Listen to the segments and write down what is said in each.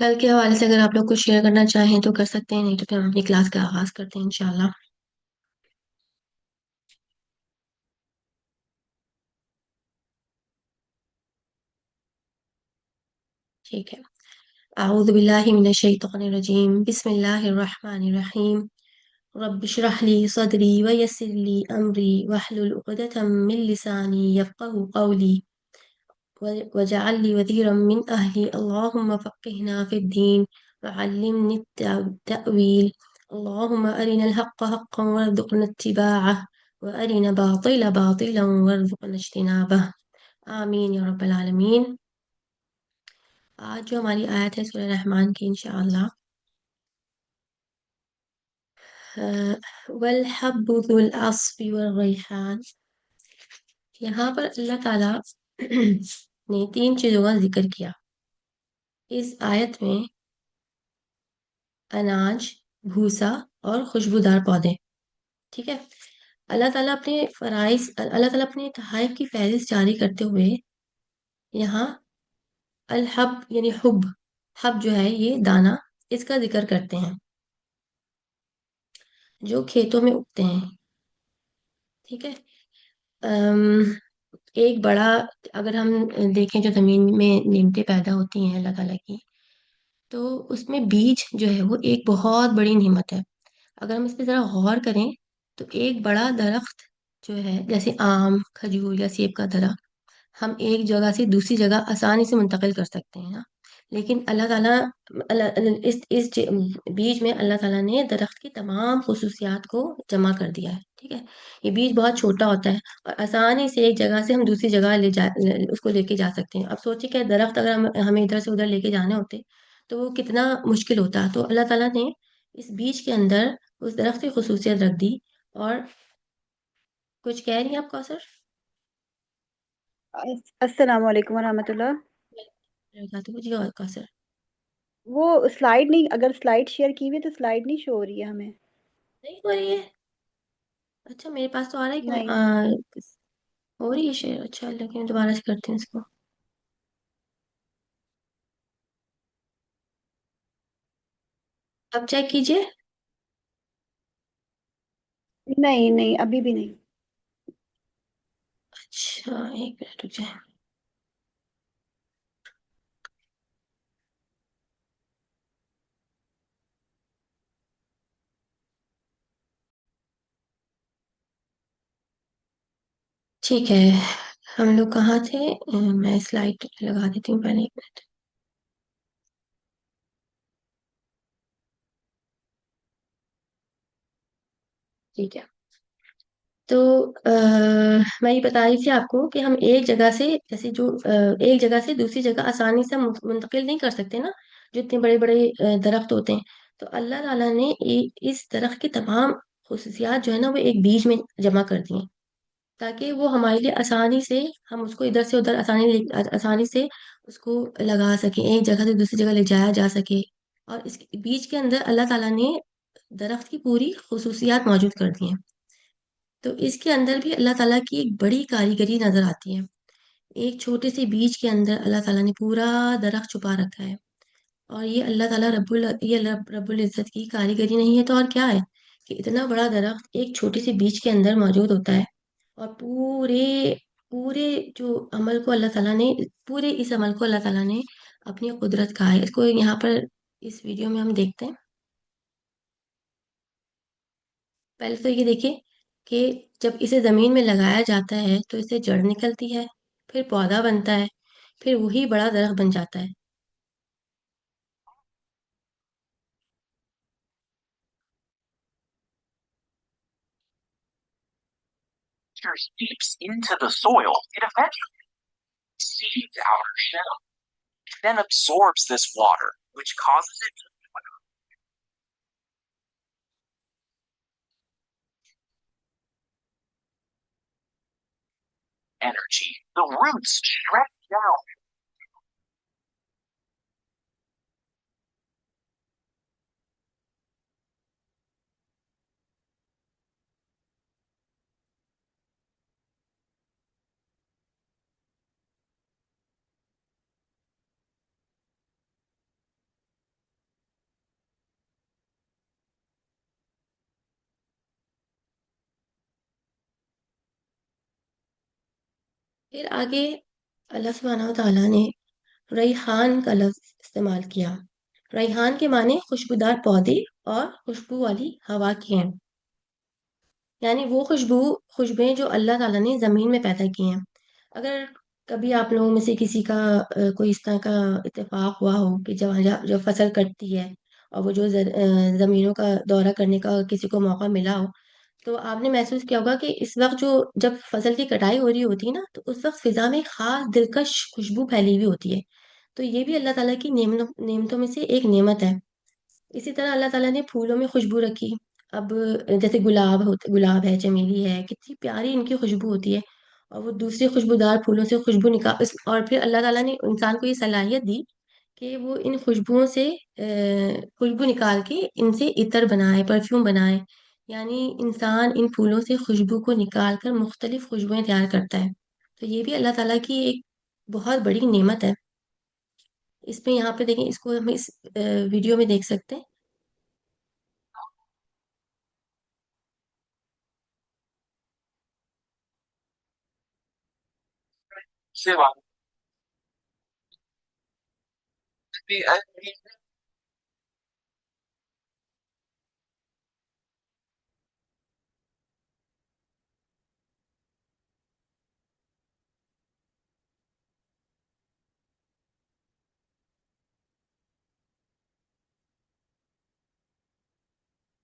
کل کے حوالے سے اگر آپ لوگ کچھ شیئر کرنا چاہیں تو کر سکتے ہیں، نہیں تو پھر ہم اپنی کلاس کا آغاز کرتے ہیں انشاءاللہ۔ ٹھیک ہے۔ اعوذ باللہ من الشیطان الرجیم، بسم اللہ الرحمن الرحیم۔ رب اشرح لي صدري ويسر لي أمري واحلل عقدة من لساني يفقه قولي واجعل لي وزيرا من أهلي اللهم فقهنا في الدين وعلمني التأويل اللهم أرنا الحق حقا وارزقنا اتباعه وأرنا باطل باطلا وارزقنا اجتنابه، آمین یا رب العالمین۔ آج جو ہماری آیت ہے سورہ رحمان کی انشاءاللہ، والحب ذو العصف والریحان، یہاں پر اللہ تعالیٰ نے تین چیزوں کا ذکر کیا اس آیت میں: اناج، بھوسا اور خوشبودار پودے۔ ٹھیک ہے۔ اللہ تعالیٰ اپنے تحائف کی فہرست جاری کرتے ہوئے یہاں الحب یعنی حب جو ہے یہ دانہ، اس کا ذکر کرتے ہیں جو کھیتوں میں اگتے ہیں۔ ٹھیک ہے۔ ایک بڑا، اگر ہم دیکھیں جو زمین میں نعمتیں پیدا ہوتی ہیں اللہ تعالیٰ کی، تو اس میں بیج جو ہے وہ ایک بہت بڑی نعمت ہے۔ اگر ہم اس پہ ذرا غور کریں تو ایک بڑا درخت جو ہے جیسے آم، کھجور یا سیب کا درخت، ہم ایک جگہ سے دوسری جگہ آسانی سے منتقل کر سکتے ہیں نا، لیکن اللہ تعالیٰ بیج میں اللہ تعالیٰ نے درخت کی تمام خصوصیات کو جمع کر دیا ہے۔ ٹھیک ہے۔ یہ بیج بہت چھوٹا ہوتا ہے اور آسانی سے ایک جگہ سے ہم دوسری جگہ اس کو لے کے جا سکتے ہیں۔ اب سوچیں کہ درخت اگر ہمیں ادھر سے ادھر لے کے جانے ہوتے تو وہ کتنا مشکل ہوتا، تو اللہ تعالیٰ نے اس بیج کے اندر اس درخت کی خصوصیت رکھ دی۔ اور کچھ کہہ رہی ہیں آپ کا سر؟ السلام علیکم ورحمۃ اللہ۔ جی اور کا سر وہ سلائڈ نہیں، اگر سلائڈ شیئر کی ہوئی ہے تو سلائڈ نہیں شو ہو رہی ہے ہمیں۔ نہیں ہو رہی ہے؟ اچھا میرے پاس تو آ رہا ہے کہ نہیں ہو رہی ہے شیئر۔ اچھا لیکن دوبارہ سے کرتے ہیں اس کو۔ اب چیک کیجئے۔ نہیں نہیں ابھی بھی نہیں۔ اچھا ایک منٹ رک جائے۔ ٹھیک ہے، ہم لوگ کہاں تھے؟ میں سلائڈ لگا دیتی ہوں پہلے، ایک منٹ۔ ٹھیک ہے۔ تو میں یہ بتا رہی تھی آپ کو کہ ہم ایک جگہ سے جیسے ایک جگہ سے دوسری جگہ آسانی سے منتقل نہیں کر سکتے نا، جو اتنے بڑے بڑے درخت ہوتے ہیں۔ تو اللہ تعالیٰ نے اس درخت کی تمام خصوصیات جو ہے نا وہ ایک بیج میں جمع کر دی ہیں، تاکہ وہ ہمارے لیے آسانی سے ہم اس کو ادھر سے ادھر آسانی سے اس کو لگا سکیں، ایک جگہ سے دوسری جگہ لے جایا جا سکے۔ اور اس بیج کے اندر اللہ تعالیٰ نے درخت کی پوری خصوصیات موجود کر دی ہیں۔ تو اس کے اندر بھی اللہ تعالیٰ کی ایک بڑی کاریگری نظر آتی ہے۔ ایک چھوٹے سے بیج کے اندر اللہ تعالیٰ نے پورا درخت چھپا رکھا ہے، اور یہ اللہ تعالیٰ رب العزت کی کاریگری نہیں ہے تو اور کیا ہے کہ اتنا بڑا درخت ایک چھوٹی سی بیج کے اندر موجود ہوتا ہے، اور پورے پورے جو عمل کو اللہ تعالیٰ نے پورے اس عمل کو اللہ تعالیٰ نے اپنی قدرت کا ہے۔ اس کو یہاں پر اس ویڈیو میں ہم دیکھتے ہیں۔ پہلے تو یہ دیکھیں کہ جب اسے زمین میں لگایا جاتا ہے تو اسے جڑ نکلتی ہے، پھر پودا بنتا ہے، پھر وہی بڑا درخت بن جاتا ہے۔ seeps into the soil, it eventually seeds outer shell, then absorbs this water, which causes it to energy. The roots stretch down. پھر آگے اللہ سبحانہ و تعالیٰ نے ریحان کا لفظ استعمال کیا۔ ریحان کے معنی خوشبودار پودے اور خوشبو والی ہوا کے ہیں، یعنی وہ خوشبوئیں جو اللہ تعالیٰ نے زمین میں پیدا کی ہیں۔ اگر کبھی آپ لوگوں میں سے کسی کا کوئی اس طرح کا اتفاق ہوا ہو کہ جب فصل کٹتی ہے اور وہ جو زمینوں کا دورہ کرنے کا کسی کو موقع ملا ہو، تو آپ نے محسوس کیا ہوگا کہ اس وقت جب فصل کی کٹائی ہو رہی ہوتی ہے نا، تو اس وقت فضا میں خاص دلکش خوشبو پھیلی ہوئی ہوتی ہے۔ تو یہ بھی اللہ تعالیٰ کی نعمتوں میں سے ایک نعمت ہے۔ اسی طرح اللہ تعالیٰ نے پھولوں میں خوشبو رکھی۔ اب جیسے گلاب ہے، چمیلی ہے، کتنی پیاری ان کی خوشبو ہوتی ہے، اور وہ دوسرے خوشبودار پھولوں سے خوشبو نکال، اور پھر اللہ تعالیٰ نے انسان کو یہ صلاحیت دی کہ وہ ان خوشبوؤں سے خوشبو نکال کے ان سے عطر بنائے، پرفیوم بنائے۔ یعنی انسان ان پھولوں سے خوشبو کو نکال کر مختلف خوشبوئیں تیار کرتا ہے۔ تو یہ بھی اللہ تعالیٰ کی ایک بہت بڑی نعمت ہے۔ اس میں یہاں پہ دیکھیں، اس کو ہم اس ویڈیو میں دیکھ سکتے ہیں۔ سوا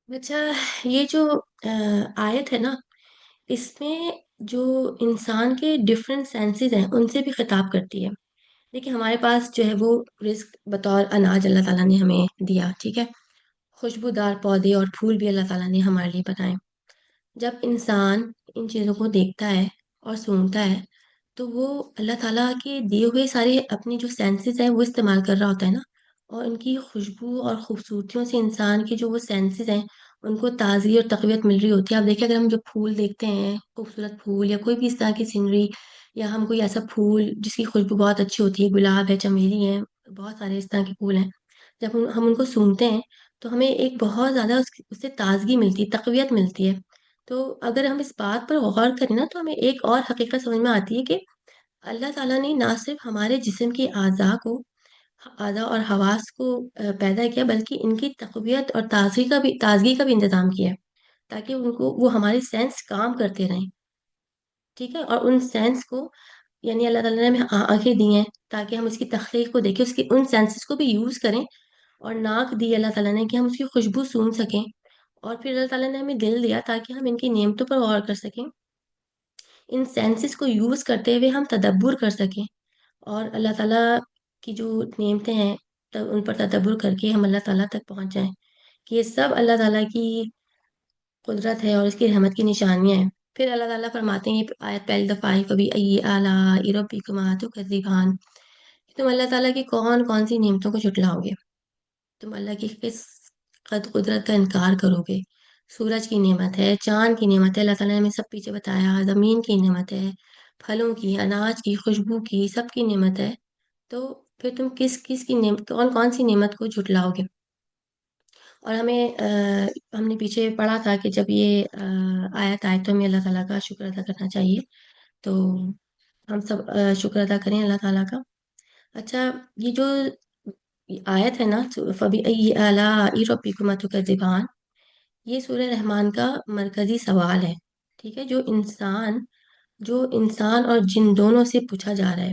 اچھا، یہ جو آیت ہے نا، اس میں جو انسان کے ڈفرینٹ سینسز ہیں ان سے بھی خطاب کرتی ہے۔ دیکھیں، ہمارے پاس جو ہے وہ رزق بطور اناج اللہ تعالیٰ نے ہمیں دیا، ٹھیک ہے؟ خوشبودار پودے اور پھول بھی اللہ تعالیٰ نے ہمارے لیے بنائے۔ جب انسان ان چیزوں کو دیکھتا ہے اور سنتا ہے، تو وہ اللہ تعالیٰ کے دیے ہوئے سارے اپنے جو سینسز ہیں وہ استعمال کر رہا ہوتا ہے نا، اور ان کی خوشبو اور خوبصورتیوں سے انسان کے جو وہ سینسز ہیں ان کو تازگی اور تقویت مل رہی ہوتی ہے۔ آپ دیکھیں، اگر ہم جو پھول دیکھتے ہیں، خوبصورت پھول یا کوئی بھی اس طرح کی سینری، یا ہم کوئی ایسا پھول جس کی خوشبو بہت اچھی ہوتی ہے، گلاب ہے، چمیلی ہے، بہت سارے اس طرح کے پھول ہیں، جب ہم ان کو سونگھتے ہیں تو ہمیں ایک بہت زیادہ اس سے تازگی ملتی ہے، تقویت ملتی ہے۔ تو اگر ہم اس بات پر غور کریں نا، تو ہمیں ایک اور حقیقت سمجھ میں آتی ہے کہ اللہ تعالیٰ نے نہ صرف ہمارے جسم کے اعضاء اور حواس کو پیدا کیا، بلکہ ان کی تقویت اور تازگی کا بھی انتظام کیا ہے، تاکہ وہ ہمارے سینس کام کرتے رہیں، ٹھیک ہے؟ اور ان سینس کو، یعنی اللہ تعالیٰ نے ہمیں آنکھیں دی ہیں تاکہ ہم اس کی تخلیق کو دیکھیں، اس کی ان سینسز کو بھی یوز کریں، اور ناک دی اللہ تعالیٰ نے کہ ہم اس کی خوشبو سون سکیں، اور پھر اللہ تعالیٰ نے ہمیں دل دیا تاکہ ہم ان کی نعمتوں پر غور کر سکیں، ان سینسز کو یوز کرتے ہوئے ہم تدبر کر سکیں، اور اللہ تعالیٰ کی جو نعمتیں ہیں ان پر تدبر کر کے ہم اللہ تعالیٰ تک پہنچ جائیں، کہ یہ سب اللہ تعالیٰ کی قدرت ہے اور اس کی رحمت کی نشانیاں ہیں۔ پھر اللہ تعالیٰ فرماتے ہیں، یہ آیت پہلی دفعہ آئی، کبھی آلاء ربکما تکذبان، کہ تم اللہ تعالیٰ کی کون کون سی نعمتوں کو جھٹلاؤ گے، تم اللہ کی کس قدرت کا انکار کرو گے۔ سورج کی نعمت ہے، چاند کی نعمت ہے، اللہ تعالیٰ نے ہمیں سب پیچھے بتایا، زمین کی نعمت ہے، پھلوں کی، اناج کی، خوشبو کی، سب کی نعمت ہے۔ تو پھر تم کس کی نعمت، کون کون سی نعمت کو جھٹلاؤ گے؟ اور ہم نے پیچھے پڑھا تھا کہ جب یہ آیت آئے تو ہمیں اللہ تعالیٰ کا شکر ادا کرنا چاہیے، تو ہم سب شکر ادا کریں اللہ تعالیٰ کا۔ اچھا، یہ جو آیت ہے نا، فَبِأَيِّ آلَاءِ رَبِّكُمَا تُكَذِّبَانِ، یہ سورہ رحمان کا مرکزی سوال ہے، ٹھیک ہے؟ جو انسان اور جن دونوں سے پوچھا جا رہا ہے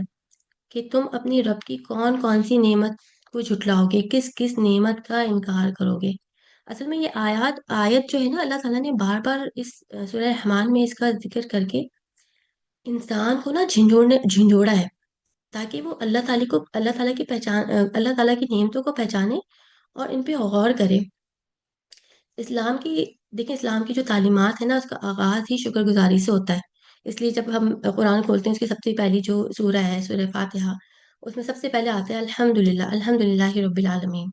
کہ تم اپنی رب کی کون کون سی نعمت کو جھٹلاؤ گے، کس کس نعمت کا انکار کرو گے۔ اصل میں یہ آیت جو ہے نا، اللہ تعالیٰ نے بار بار اس سورہ رحمان میں اس کا ذکر کر کے انسان کو نا جھنجھوڑا ہے، تاکہ وہ اللہ تعالیٰ کی پہچان، اللہ تعالیٰ کی نعمتوں کو پہچانے اور ان پہ غور کرے۔ اسلام کی دیکھیں، اسلام کی جو تعلیمات ہے نا، اس کا آغاز ہی شکر گزاری سے ہوتا ہے۔ اس لیے جب ہم قرآن کھولتے ہیں، اس کی سب سے پہلی جو سورہ ہے، سورہ فاتحہ، اس میں سب سے پہلے آتا ہے الحمد للہ رب العالمین۔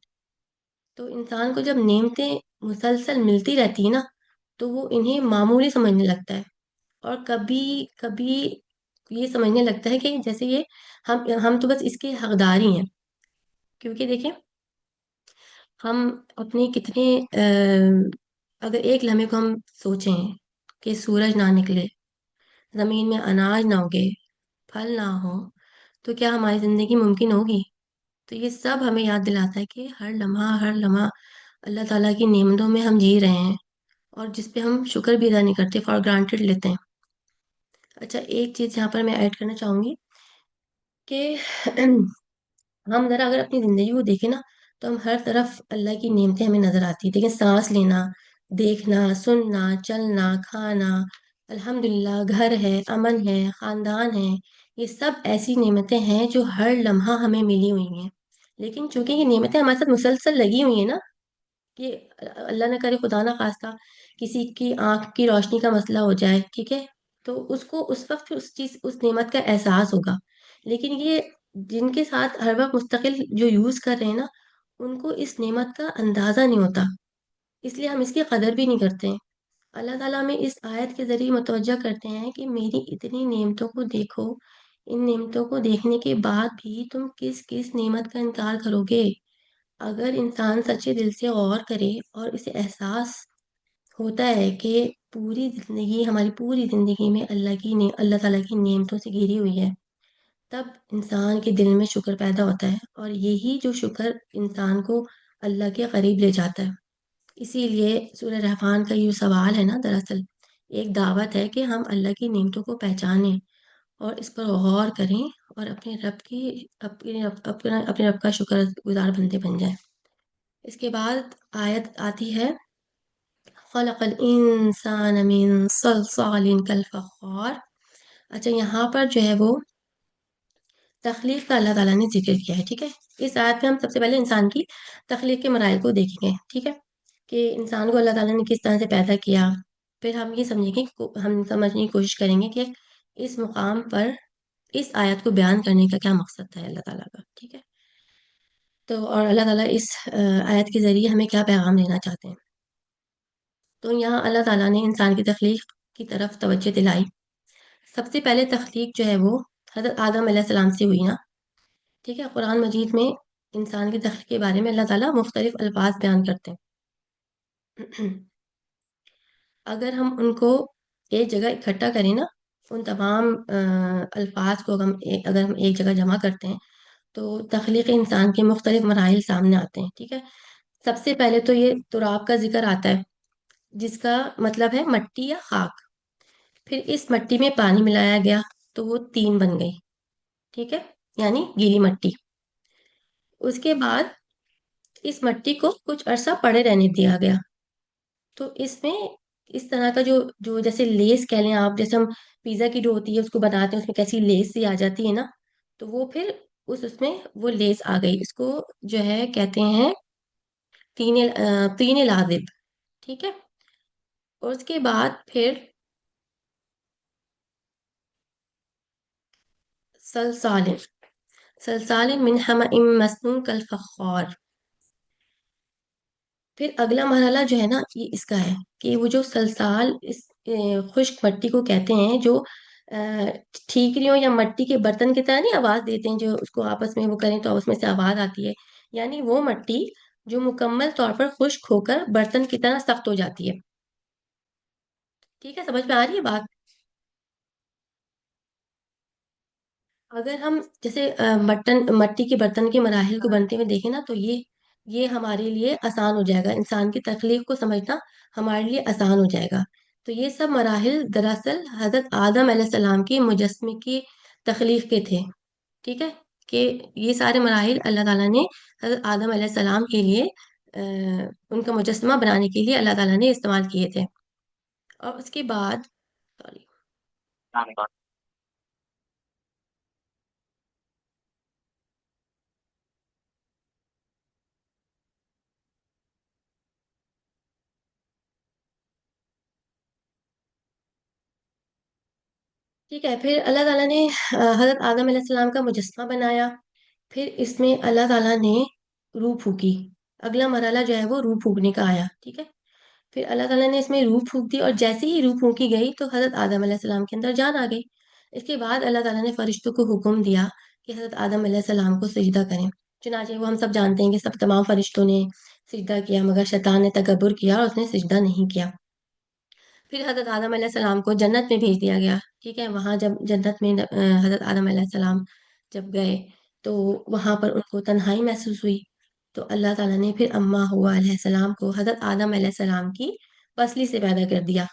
تو انسان کو جب نعمتیں مسلسل ملتی رہتی ہیں نا، تو وہ انہیں معمولی سمجھنے لگتا ہے، اور کبھی کبھی یہ سمجھنے لگتا ہے کہ جیسے یہ ہم تو بس اس کے حقدار ہی ہیں۔ کیونکہ دیکھیں، ہم اپنے کتنے اگر ایک لمحے کو ہم سوچیں کہ سورج نہ نکلے، زمین میں اناج نہ اگے، پھل نہ ہو تو کیا ہماری زندگی ممکن ہوگی؟ تو یہ سب ہمیں یاد دلاتا ہے کہ ہر لمحہ اللہ تعالیٰ کی نعمتوں میں ہم جی رہے ہیں، اور جس پہ ہم شکر بھی ادا نہیں کرتے، فار گرانٹیڈ لیتے ہیں۔ اچھا، ایک چیز یہاں پر میں ایڈ کرنا چاہوں گی کہ ہم ذرا اگر اپنی زندگی کو دیکھیں نا، تو ہم ہر طرف اللہ کی نعمتیں ہمیں نظر آتی ہیں۔ دیکھیں، سانس لینا، دیکھنا، سننا، چلنا، کھانا، الحمدللہ گھر ہے، امن ہے، خاندان ہے، یہ سب ایسی نعمتیں ہیں جو ہر لمحہ ہمیں ملی ہوئی ہیں۔ لیکن چونکہ یہ نعمتیں ہمارے ساتھ مسلسل لگی ہوئی ہیں نا، کہ اللہ نہ کرے، خدا نہ خواستہ کسی کی آنکھ کی روشنی کا مسئلہ ہو جائے، ٹھیک ہے، تو اس کو اس وقت اس نعمت کا احساس ہوگا۔ لیکن یہ جن کے ساتھ ہر وقت مستقل جو یوز کر رہے ہیں نا، ان کو اس نعمت کا اندازہ نہیں ہوتا، اس لیے ہم اس کی قدر بھی نہیں کرتے ہیں۔ اللہ تعالیٰ ہمیں اس آیت کے ذریعے متوجہ کرتے ہیں کہ میری اتنی نعمتوں کو دیکھو، ان نعمتوں کو دیکھنے کے بعد بھی تم کس کس نعمت کا انکار کرو گے؟ اگر انسان سچے دل سے غور کرے اور اسے احساس ہوتا ہے کہ ہماری پوری زندگی میں اللہ تعالیٰ کی نعمتوں سے گھری ہوئی ہے، تب انسان کے دل میں شکر پیدا ہوتا ہے، اور یہی جو شکر انسان کو اللہ کے قریب لے جاتا ہے۔ اسی لیے سورہ رحمان کا یہ سوال ہے نا، دراصل ایک دعوت ہے کہ ہم اللہ کی نعمتوں کو پہچانیں اور اس پر غور کریں، اور اپنے رب کا شکر گزار بندے بن جائیں۔ اس کے بعد آیت آتی ہے، خلق الانسان من صلصال کالفخار۔ اچھا، یہاں پر جو ہے وہ تخلیق کا اللہ تعالیٰ نے ذکر کیا ہے، ٹھیک ہے۔ اس آیت میں ہم سب سے پہلے انسان کی تخلیق کے مراحل کو دیکھیں گے، ٹھیک ہے، کہ انسان کو اللہ تعالیٰ نے کس طرح سے پیدا کیا۔ پھر ہم یہ سمجھیں گے، ہم سمجھنے کی کوشش کریں گے کہ اس مقام پر اس آیت کو بیان کرنے کا کیا مقصد ہے اللہ تعالیٰ کا، ٹھیک ہے، تو اور اللہ تعالیٰ اس آیت کے ذریعے ہمیں کیا پیغام دینا چاہتے ہیں۔ تو یہاں اللہ تعالیٰ نے انسان کی تخلیق کی طرف توجہ دلائی۔ سب سے پہلے تخلیق جو ہے وہ حضرت آدم علیہ السلام سے ہوئی نا، ٹھیک ہے۔ قرآن مجید میں انسان کی تخلیق کے بارے میں اللہ تعالیٰ مختلف الفاظ بیان کرتے ہیں۔ اگر ہم ان کو ایک جگہ اکٹھا کریں نا، ان تمام الفاظ کو اگر ہم ایک جگہ جمع کرتے ہیں، تو تخلیق انسان کے مختلف مراحل سامنے آتے ہیں، ٹھیک ہے۔ سب سے پہلے تو یہ تراب کا ذکر آتا ہے، جس کا مطلب ہے مٹی یا خاک۔ پھر اس مٹی میں پانی ملایا گیا تو وہ طین بن گئی، ٹھیک ہے، یعنی گیلی مٹی۔ اس کے بعد اس مٹی کو کچھ عرصہ پڑے رہنے دیا گیا، تو اس میں اس طرح کا جو جیسے لیس کہہ لیں آپ، جیسے ہم پیزا کی جو ہوتی ہے اس کو بناتے ہیں، اس میں کیسی لیس سی آ جاتی ہے نا، تو وہ پھر اس میں وہ لیس آ گئی، اس کو جو ہے کہتے ہیں طین لازب، ٹھیک ہے۔ اور اس کے بعد پھر سلسال من حمأ مسنون کالفخار۔ پھر اگلا مرحلہ جو ہے نا، یہ اس کا ہے کہ وہ جو سلسال، اس خشک مٹی کو کہتے ہیں، جو ٹھیکریوں یا مٹی کے برتن کی طرح نہیں آواز دیتے ہیں، جو اس کو آپس میں وہ کریں تو اس میں سے آواز آتی ہے، یعنی وہ مٹی جو مکمل طور پر خشک ہو کر برتن کی طرح سخت ہو جاتی ہے، ٹھیک ہے، سمجھ میں آ رہی ہے بات؟ اگر ہم جیسے مٹی کے برتن کے مراحل کو بنتے ہوئے دیکھیں نا، تو یہ ہمارے لیے آسان ہو جائے گا، انسان کی تخلیق کو سمجھنا ہمارے لیے آسان ہو جائے گا۔ تو یہ سب مراحل دراصل حضرت آدم علیہ السلام کے مجسمے کی تخلیق کے تھے، ٹھیک ہے، کہ یہ سارے مراحل اللہ تعالیٰ نے حضرت آدم علیہ السلام کے لیے ان کا مجسمہ بنانے کے لیے اللہ تعالیٰ نے استعمال کیے تھے۔ اور اس کے بعد sorry، ٹھیک ہے، پھر اللہ تعالیٰ نے حضرت آدم علیہ السلام کا مجسمہ بنایا، پھر اس میں اللہ تعالیٰ نے روح پھونکی۔ اگلا مرحلہ جو ہے وہ روح پھونکنے کا آیا، ٹھیک ہے، پھر اللہ تعالیٰ نے اس میں روح پھونک دی، اور جیسے ہی روح پھونکی گئی تو حضرت آدم علیہ السلام کے اندر جان آ گئی۔ اس کے بعد اللہ تعالیٰ نے فرشتوں کو حکم دیا کہ حضرت آدم علیہ السلام کو سجدہ کریں، چنانچہ وہ ہم سب جانتے ہیں کہ سب تمام فرشتوں نے سجدہ کیا، مگر شیطان نے تکبر کیا اور اس نے سجدہ نہیں کیا۔ پھر حضرت آدم علیہ السلام کو جنت میں بھیج دیا گیا، ٹھیک ہے، وہاں جب جنت میں حضرت آدم علیہ السلام جب گئے تو وہاں پر ان کو تنہائی محسوس ہوئی، تو اللہ تعالیٰ نے پھر اما ہوا علیہ السلام کو حضرت آدم علیہ السلام کی پسلی سے پیدا کر دیا۔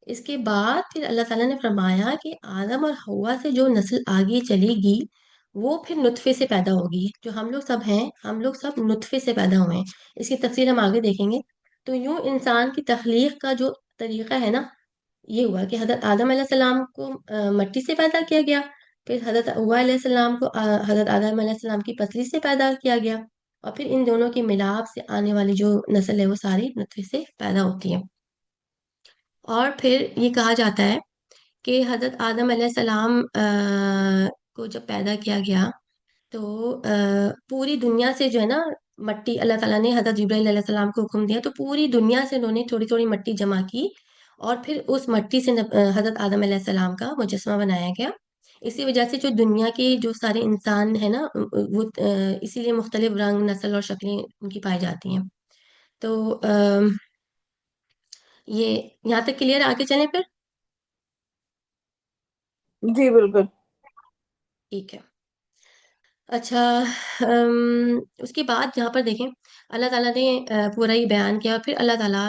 اس کے بعد پھر اللہ تعالیٰ نے فرمایا کہ آدم اور حوا سے جو نسل آگے چلے گی وہ پھر نطفے سے پیدا ہوگی، جو ہم لوگ سب ہیں، ہم لوگ سب نطفے سے پیدا ہوئے ہیں۔ اس کی تفصیل ہم آگے دیکھیں گے۔ تو یوں انسان کی تخلیق کا جو طریقہ ہے نا، یہ ہوا کہ حضرت آدم علیہ السلام کو مٹی سے پیدا کیا گیا، پھر حضرت حوا علیہ السلام کو حضرت آدم علیہ السلام کی پسلی سے پیدا کیا گیا، اور پھر ان دونوں کے ملاپ سے آنے والی جو نسل ہے وہ ساری نطفے سے پیدا ہوتی ہے۔ اور پھر یہ کہا جاتا ہے کہ حضرت آدم علیہ السلام کو جب پیدا کیا گیا تو پوری دنیا سے جو ہے نا مٹی، اللہ تعالیٰ نے حضرت جبرائیل علیہ السلام کو حکم دیا تو پوری دنیا سے انہوں نے تھوڑی تھوڑی مٹی جمع کی، اور پھر اس مٹی سے حضرت آدم علیہ السلام کا مجسمہ بنایا گیا۔ اسی وجہ سے جو دنیا کے جو سارے انسان ہیں نا وہ اسی لیے مختلف رنگ، نسل اور شکلیں ان کی پائی جاتی ہیں۔ تو یہ یہاں تک کلیئر، آگے چلیں پھر؟ جی بالکل ٹھیک ہے۔ اچھا، اس کے بعد یہاں پر دیکھیں اللہ تعالیٰ نے پورا ہی بیان کیا، پھر اللہ تعالیٰ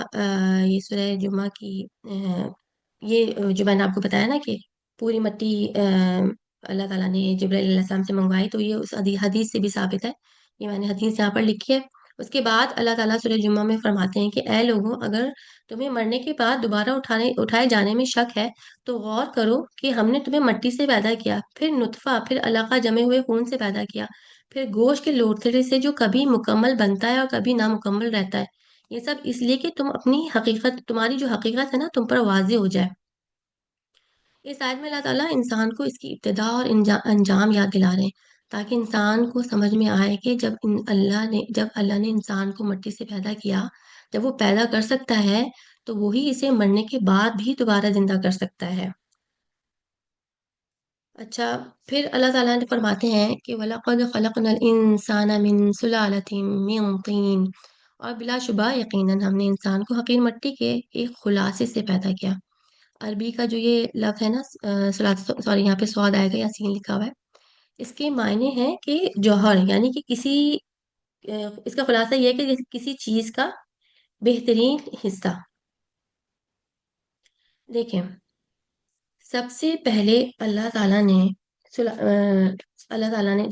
یہ سورہ جمعہ کی یہ جو میں نے آپ کو بتایا نا کہ پوری مٹی اللہ تعالیٰ نے جبرائیل علیہ السلام سے منگوائی، تو یہ اس حدیث سے بھی ثابت ہے، یہ میں نے حدیث یہاں پر لکھی ہے۔ اس کے بعد اللہ تعالیٰ سورہ جمعہ میں فرماتے ہیں کہ اے لوگوں، اگر تمہیں مرنے کے بعد دوبارہ اٹھائے جانے میں شک ہے تو غور کرو کہ ہم نے تمہیں مٹی سے پیدا کیا، پھر نطفہ، پھر علقہ جمے ہوئے خون سے پیدا کیا، پھر گوشت کے لوتھڑے سے جو کبھی مکمل بنتا ہے اور کبھی نامکمل رہتا ہے، یہ سب اس لیے کہ تم اپنی حقیقت، تمہاری جو حقیقت ہے نا تم پر واضح ہو جائے۔ اس آیت میں اللہ تعالیٰ انسان کو اس کی ابتدا اور انجام یاد دلا رہے ہیں، تاکہ انسان کو سمجھ میں آئے کہ جب اللہ نے انسان کو مٹی سے پیدا کیا، جب وہ پیدا کر سکتا ہے تو وہی اسے مرنے کے بعد بھی دوبارہ زندہ کر سکتا ہے۔ اچھا، پھر اللہ تعالیٰ نے فرماتے ہیں کہ وَلَقَدْ خَلَقْنَا الْإِنسَانَ مِنْ سُلَالَةٍ مِّن طِينٍ، اور بلا شبہ یقیناً ہم نے انسان کو حقیر مٹی کے ایک خلاصے سے پیدا کیا۔ عربی کا جو یہ لفظ ہے نا سوری یہاں پہ سواد آئے گا یا سین لکھا ہوا ہے، اس کے معنی ہے کہ جوہر، یعنی کہ اس کا خلاصہ یہ ہے کہ کسی چیز کا بہترین حصہ۔ دیکھیں، سب سے پہلے اللہ تعالیٰ نے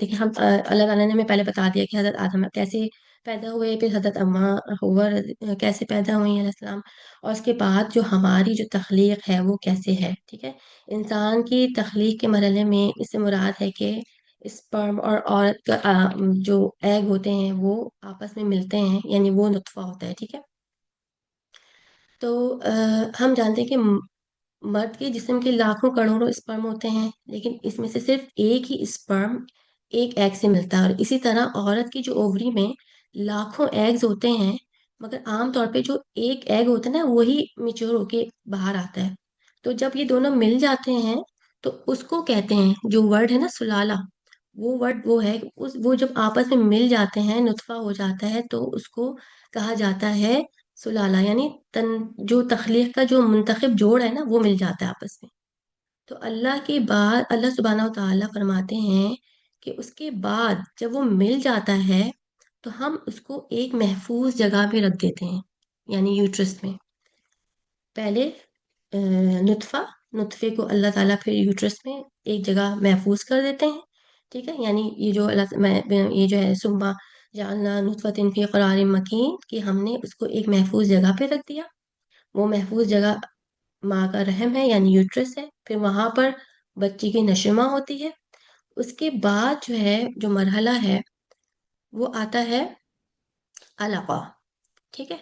دیکھیں اللہ تعالیٰ نے ہمیں پہلے بتا دیا کہ حضرت آدم کیسے پیدا ہوئے، پھر حضرت اما حوا کیسے پیدا ہوئی علیہ السلام، اور اس کے بعد جو ہماری جو تخلیق ہے وہ کیسے ہے، ٹھیک ہے۔ انسان کی تخلیق کے مرحلے میں اس سے مراد ہے کہ اسپرم اور عورت کا جو ایگ ہوتے ہیں وہ آپس میں ملتے ہیں، یعنی وہ نطفہ ہوتا ہے، ٹھیک ہے۔ تو ہم جانتے ہیں کہ مرد کے جسم کے لاکھوں کروڑوں اسپرم ہوتے ہیں، لیکن اس میں سے صرف ایک ہی اسپرم ایک ایگ سے ملتا ہے، اور اسی طرح عورت کی جو اووری میں لاکھوں ایگز ہوتے ہیں، مگر عام طور پہ جو ایک ایگ ہوتا ہے نا وہی میچور ہو کے باہر آتا ہے۔ تو جب یہ دونوں مل جاتے ہیں تو اس کو کہتے ہیں، جو ورڈ ہے نا سلالہ، وہ ورڈ وہ ہے وہ جب آپس میں مل جاتے ہیں نطفہ ہو جاتا ہے تو اس کو کہا جاتا ہے سلالہ، یعنی جو تخلیق کا جو منتخب جوڑ ہے نا وہ مل جاتا ہے آپس میں۔ تو اللہ کے بعد اللہ سبحانہ و تعالیٰ فرماتے ہیں کہ اس کے بعد جب وہ مل جاتا ہے تو ہم اس کو ایک محفوظ جگہ پہ رکھ دیتے ہیں، یعنی یوٹرس میں۔ پہلے نطفے کو اللہ تعالیٰ پھر یوٹرس میں ایک جگہ محفوظ کر دیتے ہیں، ٹھیک ہے، یعنی یہ جو یہ جو ہے سما جعلنا نطفة فی قرار مکین، کہ ہم نے اس کو ایک محفوظ جگہ پہ رکھ دیا۔ وہ محفوظ جگہ ماں کا رحم ہے یعنی یوٹرس ہے، پھر وہاں پر بچی کی نشوما ہوتی ہے۔ اس کے بعد جو ہے جو مرحلہ ہے وہ آتا ہے علقہ، ٹھیک ہے۔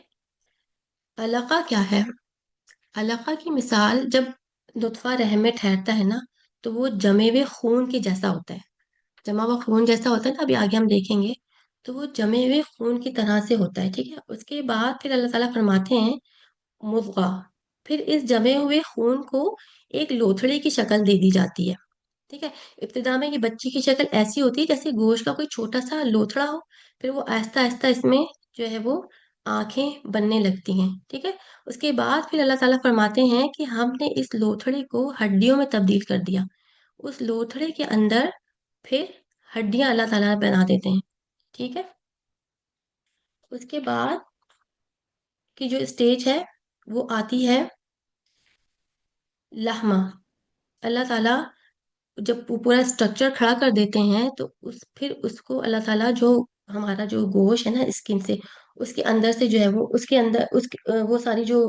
علقہ کیا ہے؟ علقہ کی مثال جب نطفہ رحم میں ٹھہرتا ہے نا تو وہ جمے ہوئے خون کے جیسا ہوتا ہے، جمع ہوا خون جیسا ہوتا ہے نا، ابھی آگے ہم دیکھیں گے، تو وہ جمے ہوئے خون کی طرح سے ہوتا ہے، ٹھیک ہے۔ اس کے بعد پھر اللہ تعالیٰ فرماتے ہیں مضغہ، پھر اس جمے ہوئے خون کو ایک لوتھڑے کی شکل دے دی جاتی ہے، ٹھیک ہے۔ ابتدا میں یہ بچی کی شکل ایسی ہوتی ہے جیسے گوشت کا کوئی چھوٹا سا لوتھڑا ہو، پھر وہ آہستہ آہستہ اس میں جو ہے وہ آنکھیں بننے لگتی ہیں، ٹھیک ہے۔ اس کے بعد پھر اللہ تعالیٰ فرماتے ہیں کہ ہم نے اس لوتھڑے کو ہڈیوں میں تبدیل کر دیا، اس لوتھڑے کے اندر پھر ہڈیاں اللہ تعالیٰ بنا دیتے ہیں، ٹھیک ہے۔ اس کے بعد کی جو اسٹیج ہے وہ آتی ہے لحمہ۔ اللہ تعالیٰ جب وہ پورا اسٹرکچر کھڑا کر دیتے ہیں تو پھر اس کو اللہ تعالیٰ جو ہمارا جو گوشت ہے نا اسکن سے، اس کے اندر سے جو ہے وہ اس کے اندر وہ ساری جو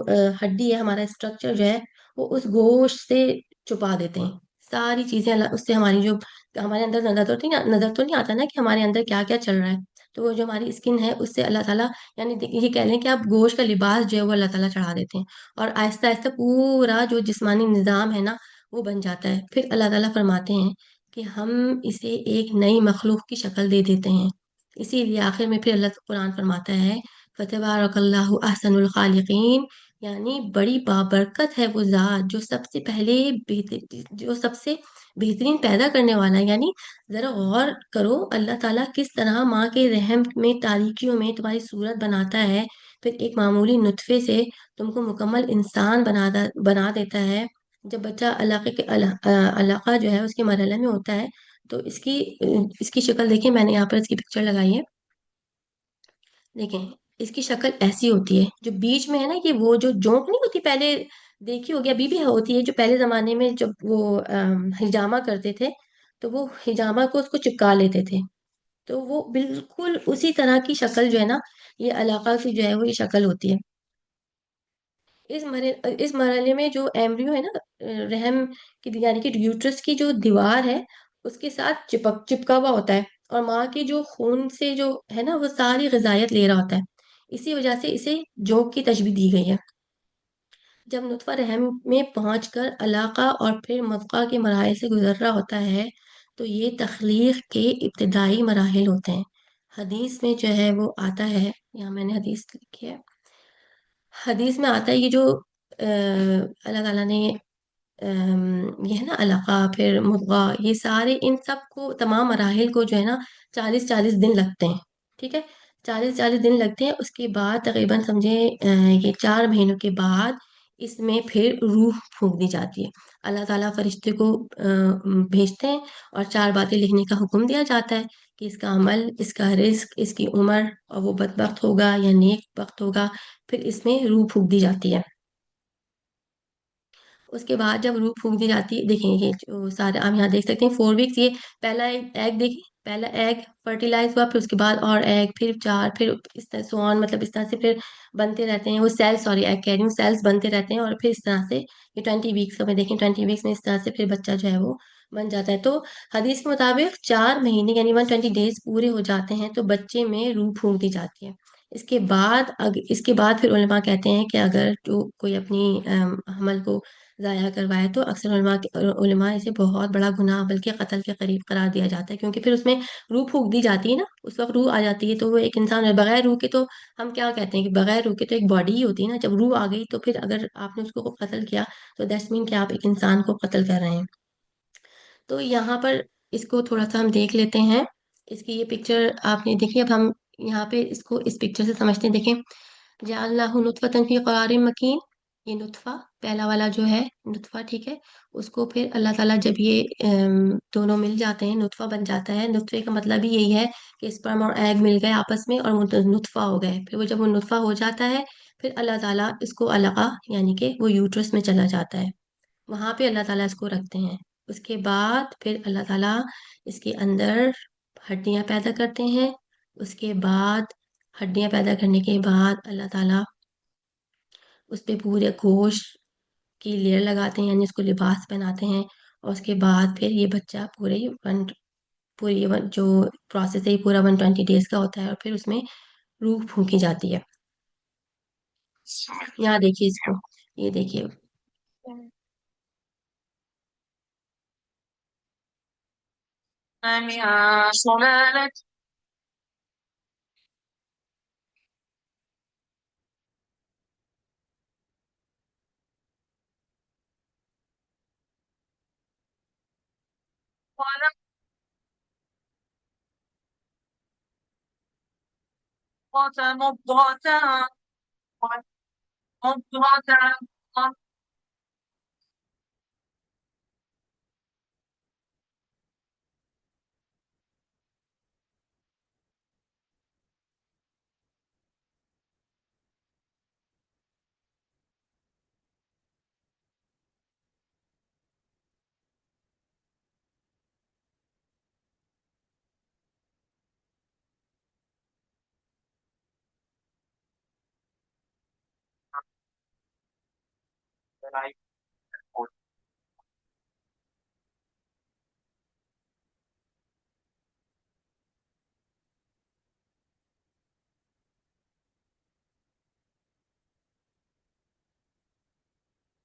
ہڈی ہے، ہمارا اسٹرکچر جو ہے وہ اس گوشت سے چھپا دیتے ہیں ساری چیزیں۔ اللہ اس سے ہماری جو ہمارے اندر نظر تو نہیں آتا نا کہ ہمارے اندر کیا کیا چل رہا ہے، تو وہ جو ہماری اسکن ہے اس سے اللہ تعالیٰ، یعنی یہ کہہ لیں کہ آپ گوشت کا لباس جو ہے وہ اللہ تعالیٰ چڑھا دیتے ہیں، اور آہستہ آہستہ پورا جو جسمانی نظام ہے نا وہ بن جاتا ہے۔ پھر اللہ تعالیٰ فرماتے ہیں کہ ہم اسے ایک نئی مخلوق کی شکل دے دیتے ہیں۔ اسی لیے آخر میں پھر اللہ قرآن فرماتا ہے فَتَبَارَكَ اللَّهُ أَحْسَنُ الْخَالِقِينَ، یعنی بڑی بابرکت ہے وہ ذات جو سب سے پہلے جو سب سے بہترین پیدا کرنے والا ہے۔ یعنی ذرا غور کرو اللہ تعالیٰ کس طرح ماں کے رحم میں تاریکیوں میں تمہاری صورت بناتا ہے، پھر ایک معمولی نطفے سے تم کو مکمل انسان بنا دیتا ہے۔ جب بچہ علاقہ جو ہے اس کے مرحلے میں ہوتا ہے تو اس کی شکل دیکھیں، میں نے یہاں پر اس کی پکچر لگائی ہے، دیکھیں اس کی شکل ایسی ہوتی ہے۔ جو بیچ میں ہے نا، یہ وہ جو جونک نہیں ہوتی، پہلے دیکھی ہوگی، ابھی بھی ہوتی ہے، جو پہلے زمانے میں جب وہ ہجامہ کرتے تھے تو وہ ہجامہ کو اس کو چپکا لیتے تھے، تو وہ بالکل اسی طرح کی شکل جو ہے نا، یہ علاقہ کی جو ہے وہ یہ شکل ہوتی ہے۔ اس مرحلے میں جو ایمبریو ہے نا، رحم کی یعنی کہ یوٹرس کی جو دیوار ہے اس کے ساتھ چپکا ہوا ہوتا ہے، اور ماں کے جو خون سے جو ہے نا وہ ساری غذائیت لے رہا ہوتا ہے، اسی وجہ سے اسے جوک کی تشبیہ دی گئی ہے۔ جب نطفہ رحم میں پہنچ کر علاقہ اور پھر مضغہ کے مراحل سے گزر رہا ہوتا ہے تو یہ تخلیق کے ابتدائی مراحل ہوتے ہیں۔ حدیث میں جو ہے وہ آتا ہے، یہاں میں نے حدیث لکھی ہے، حدیث میں آتا ہے یہ جو اللہ تعالیٰ نے یہ ہے نا علاقہ پھر مضغہ، یہ سارے ان سب کو تمام مراحل کو جو ہے نا 40 لگتے ہیں، ٹھیک ہے، 40 دن لگتے ہیں۔ اس کے بعد تقریباً سمجھے یہ 4 مہینوں کے بعد اس میں پھر روح پھونک دی جاتی ہے۔ اللہ تعالیٰ فرشتے کو بھیجتے ہیں اور 4 باتیں لکھنے کا حکم دیا جاتا ہے کہ اس کا عمل، اس کا رزق، اس کی عمر، اور وہ بدبخت ہوگا یا نیک بخت ہوگا، پھر اس میں روح پھونک دی جاتی ہے۔ اس کے بعد جب روح پھونک دی جاتی ہے، دیکھیں یہ جو سارے آپ یہاں دیکھ سکتے ہیں 4 ویکس، یہ پہلا ایگ دیکھیں، پہلا ایگ فرٹیلائز ہوا، پھر اس کے بعد اور ایگ، پھر 4، پھر اس طرح سوان، مطلب اس طرح سے پھر بنتے رہتے ہیں وہ سیلز، سوری ایگ کہہ رہی ہوں، سیلز بنتے رہتے ہیں، اور پھر اس طرح سے یہ 20 ویکس کا میں دیکھیں 20 ویکس میں اس طرح سے پھر بچہ جو ہے وہ بن جاتا ہے۔ تو حدیث کے مطابق 4 مہینے یعنی 120 پورے ہو جاتے ہیں تو بچے میں روح پھونک دی جاتی ہے۔ اس کے بعد پھر علماء کہتے ہیں کہ اگر جو کوئی اپنی حمل کو ضائع کروائے تو اکثر علماء اسے بہت بڑا گناہ بلکہ قتل کے قریب قرار دیا جاتا ہے، کیونکہ پھر اس میں روح پھونک دی جاتی ہے نا، اس وقت روح آ جاتی ہے تو وہ ایک انسان ہے بغیر روح کے، تو ہم کیا کہتے ہیں کہ بغیر روح کے تو ایک باڈی ہی ہوتی ہے نا، جب روح آ گئی تو پھر اگر آپ نے اس کو قتل کیا تو دیٹس مین کہ آپ ایک انسان کو قتل کر رہے ہیں۔ تو یہاں پر اس کو تھوڑا سا ہم دیکھ لیتے ہیں، اس کی یہ پکچر آپ نے دیکھی، اب ہم یہاں پہ اس کو اس پکچر سے سمجھتے ہیں۔ دیکھیں جعلناہ نطفۃ فی قرار مکین، یہ نطفہ پہلا والا جو ہے نطفہ، ٹھیک ہے، اس کو پھر اللہ تعالیٰ جب یہ دونوں مل جاتے ہیں نطفہ بن جاتا ہے، نطفے کا مطلب ہی یہی ہے کہ اسپرم اور ایگ مل گئے آپس میں اور وہ نطفہ ہو گئے، پھر وہ جب وہ نطفہ ہو جاتا ہے پھر اللہ تعالیٰ اس کو علقہ یعنی کہ وہ یوٹرس میں چلا جاتا ہے، وہاں پہ اللہ تعالیٰ اس کو رکھتے ہیں۔ اس کے بعد پھر اللہ تعالیٰ اس کے اندر ہڈیاں پیدا کرتے ہیں، اس کے بعد ہڈیاں پیدا کرنے کے بعد اللہ تعالیٰ اس پہ پورے گوشت کی لیئر لگاتے ہیں، یعنی اس کو لباس پہناتے ہیں، اور اس کے بعد پھر یہ بچہ جو پروسیس ہے یہ پورا 120 days کا ہوتا ہے، اور پھر اس میں روح پھونکی جاتی ہے۔ یہاں دیکھیے اس کو، یہ دیکھیے Then I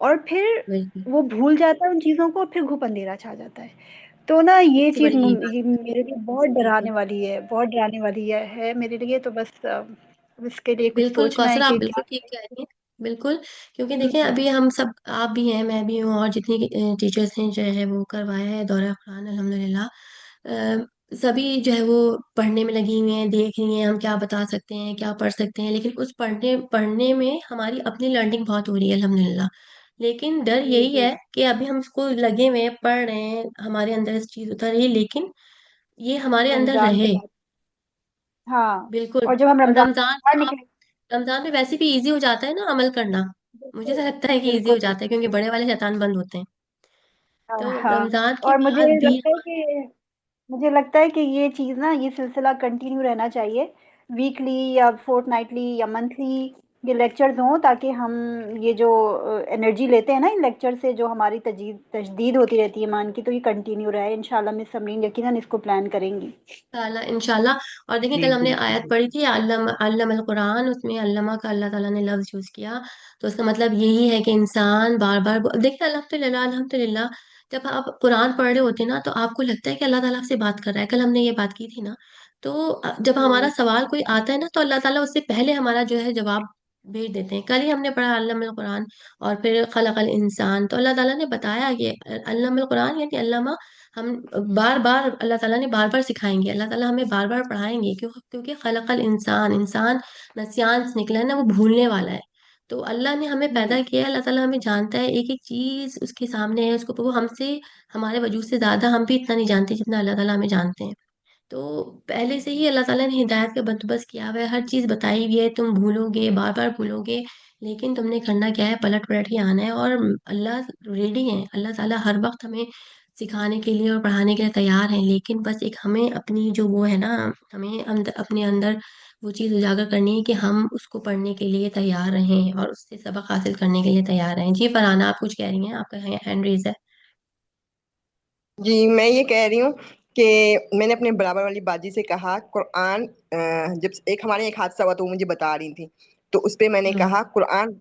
اور پھر بالکل وہ بھول جاتا ہے ان چیزوں کو، اور پھر گھپ اندھیرا چھا جاتا ہے۔ تو نا یہ سب سے چیز بڑی یہی بات یہ میرے لیے بہت بالکل ڈرانے والی ہے، بہت ڈرانے والی ہے میرے لیے، تو بس اس کے لیے کچھ بالکل سوچنا ہے کوثر، آپ کہ کیا۔ بالکل ٹھیک کہہ رہی ہیں۔ بالکل، کیونکہ دیکھیں ہوں، ابھی ہم سب، آپ بھی ہیں، میں بھی ہوں، اور جتنی ٹیچرس ہیں جو ہے وہ کروایا ہے دورہ قرآن الحمدللہ۔ سبھی جو ہے وہ پڑھنے میں لگی ہوئی ہیں، دیکھ رہی ہیں ہم کیا بتا سکتے ہیں، کیا پڑھ سکتے ہیں، لیکن اس پڑھنے میں ہماری اپنی لرننگ بہت ہو رہی ہے الحمدللہ۔ لیکن ڈر جی یہی جی، ہے کہ ابھی ہم اس کو لگے ہوئے ہیں، پڑھ رہے ہیں، ہمارے اندر اس چیز اتر رہی ہے، لیکن یہ ہمارے اندر رمضان کے رہے۔ بعد، ہاں، بالکل، اور جب ہم اور رمضان سے رمضان باہر میں نکلیں، رمضان میں ویسے بھی ایزی ہو جاتا ہے نا عمل کرنا۔ مجھے بالکل تو لگتا ہے کہ ایزی ہو بالکل جاتا ہے کیونکہ بڑے والے شیطان بند ہوتے ہیں۔ تو ہاں، رمضان کے اور بعد بھی مجھے لگتا ہے کہ یہ چیز نا، یہ سلسلہ کنٹینیو رہنا چاہیے، ویکلی یا فورتھ نائٹلی یا منتھلی یہ لیکچرز ہوں، تاکہ ہم یہ جو انرجی لیتے ہیں نا ان لیکچر سے، جو ہماری تجدید ہوتی رہتی ہے ایمان کی، تو یہ کنٹینیو رہے انشاءاللہ۔ مس سمرین یقیناً اس کو پلان کریں گی۔ انشاءاللہ انشاءاللہ۔ اور دیکھیں جی کل ہم نے بالکل آیت پڑھی تھی علم القرآن، اس میں علامہ کا اللہ تعالیٰ نے لفظ یوز کیا، تو اس کا مطلب یہی ہے کہ انسان بار بار دیکھیں الحمدللہ الحمدللہ، جب آپ قرآن پڑھ رہے ہوتے ہیں نا تو آپ کو لگتا ہے کہ اللہ تعالیٰ آپ سے بات کر رہا ہے۔ کل ہم نے یہ بات کی تھی نا، تو جب ہمارا ہوں، سوال کوئی آتا ہے نا تو اللہ تعالیٰ اس سے پہلے ہمارا جو ہے جواب بھیج دیتے ہیں۔ کل ہی ہم نے پڑھا علم القرآن، اور پھر خلق الانسان، تو اللہ تعالیٰ نے بتایا کہ علم القرآن یعنی علامہ، ہم بار بار اللہ تعالیٰ نے بار بار سکھائیں گے، اللہ تعالیٰ ہمیں بار بار پڑھائیں گے، کیونکہ خلق الانسان، انسان نسیان سے نکلا ہے نا، وہ بھولنے والا ہے۔ تو اللہ نے ہمیں ہوں، پیدا کیا ہے، اللہ تعالیٰ ہمیں جانتا ہے، ایک ایک چیز اس کے سامنے ہے، اس کو وہ ہم سے، ہمارے وجود سے زیادہ ہم بھی اتنا نہیں جانتے جتنا اللہ تعالیٰ ہمیں جانتے ہیں۔ تو پہلے سے ہی اللہ تعالیٰ نے ہدایت کا بندوبست کیا ہوا ہے، ہر چیز بتائی ہوئی ہے، تم بھولو گے، بار بار بھولو گے، لیکن تم نے کرنا کیا ہے، پلٹ پلٹ کے آنا ہے، اور اللہ ریڈی ہے، اللہ تعالیٰ ہر وقت ہمیں سکھانے کے لیے اور پڑھانے کے لیے تیار ہیں، لیکن بس ایک ہمیں اپنی جو وہ ہے نا، ہمیں اپنے اندر وہ چیز اجاگر کرنی ہے کہ ہم اس کو پڑھنے کے لیے تیار رہیں اور اس سے سبق حاصل کرنے کے لیے تیار رہیں۔ جی فرحانہ، آپ کچھ کہہ رہی ہیں، آپ کا ہینڈ ریز ہے۔ جی میں یہ کہہ رہی ہوں کہ میں نے اپنے برابر والی باجی سے کہا قرآن، جب ہمارے ایک حادثہ ہوا تو وہ مجھے بتا رہی تھی، تو اس پہ میں نے ہوں کہا قرآن،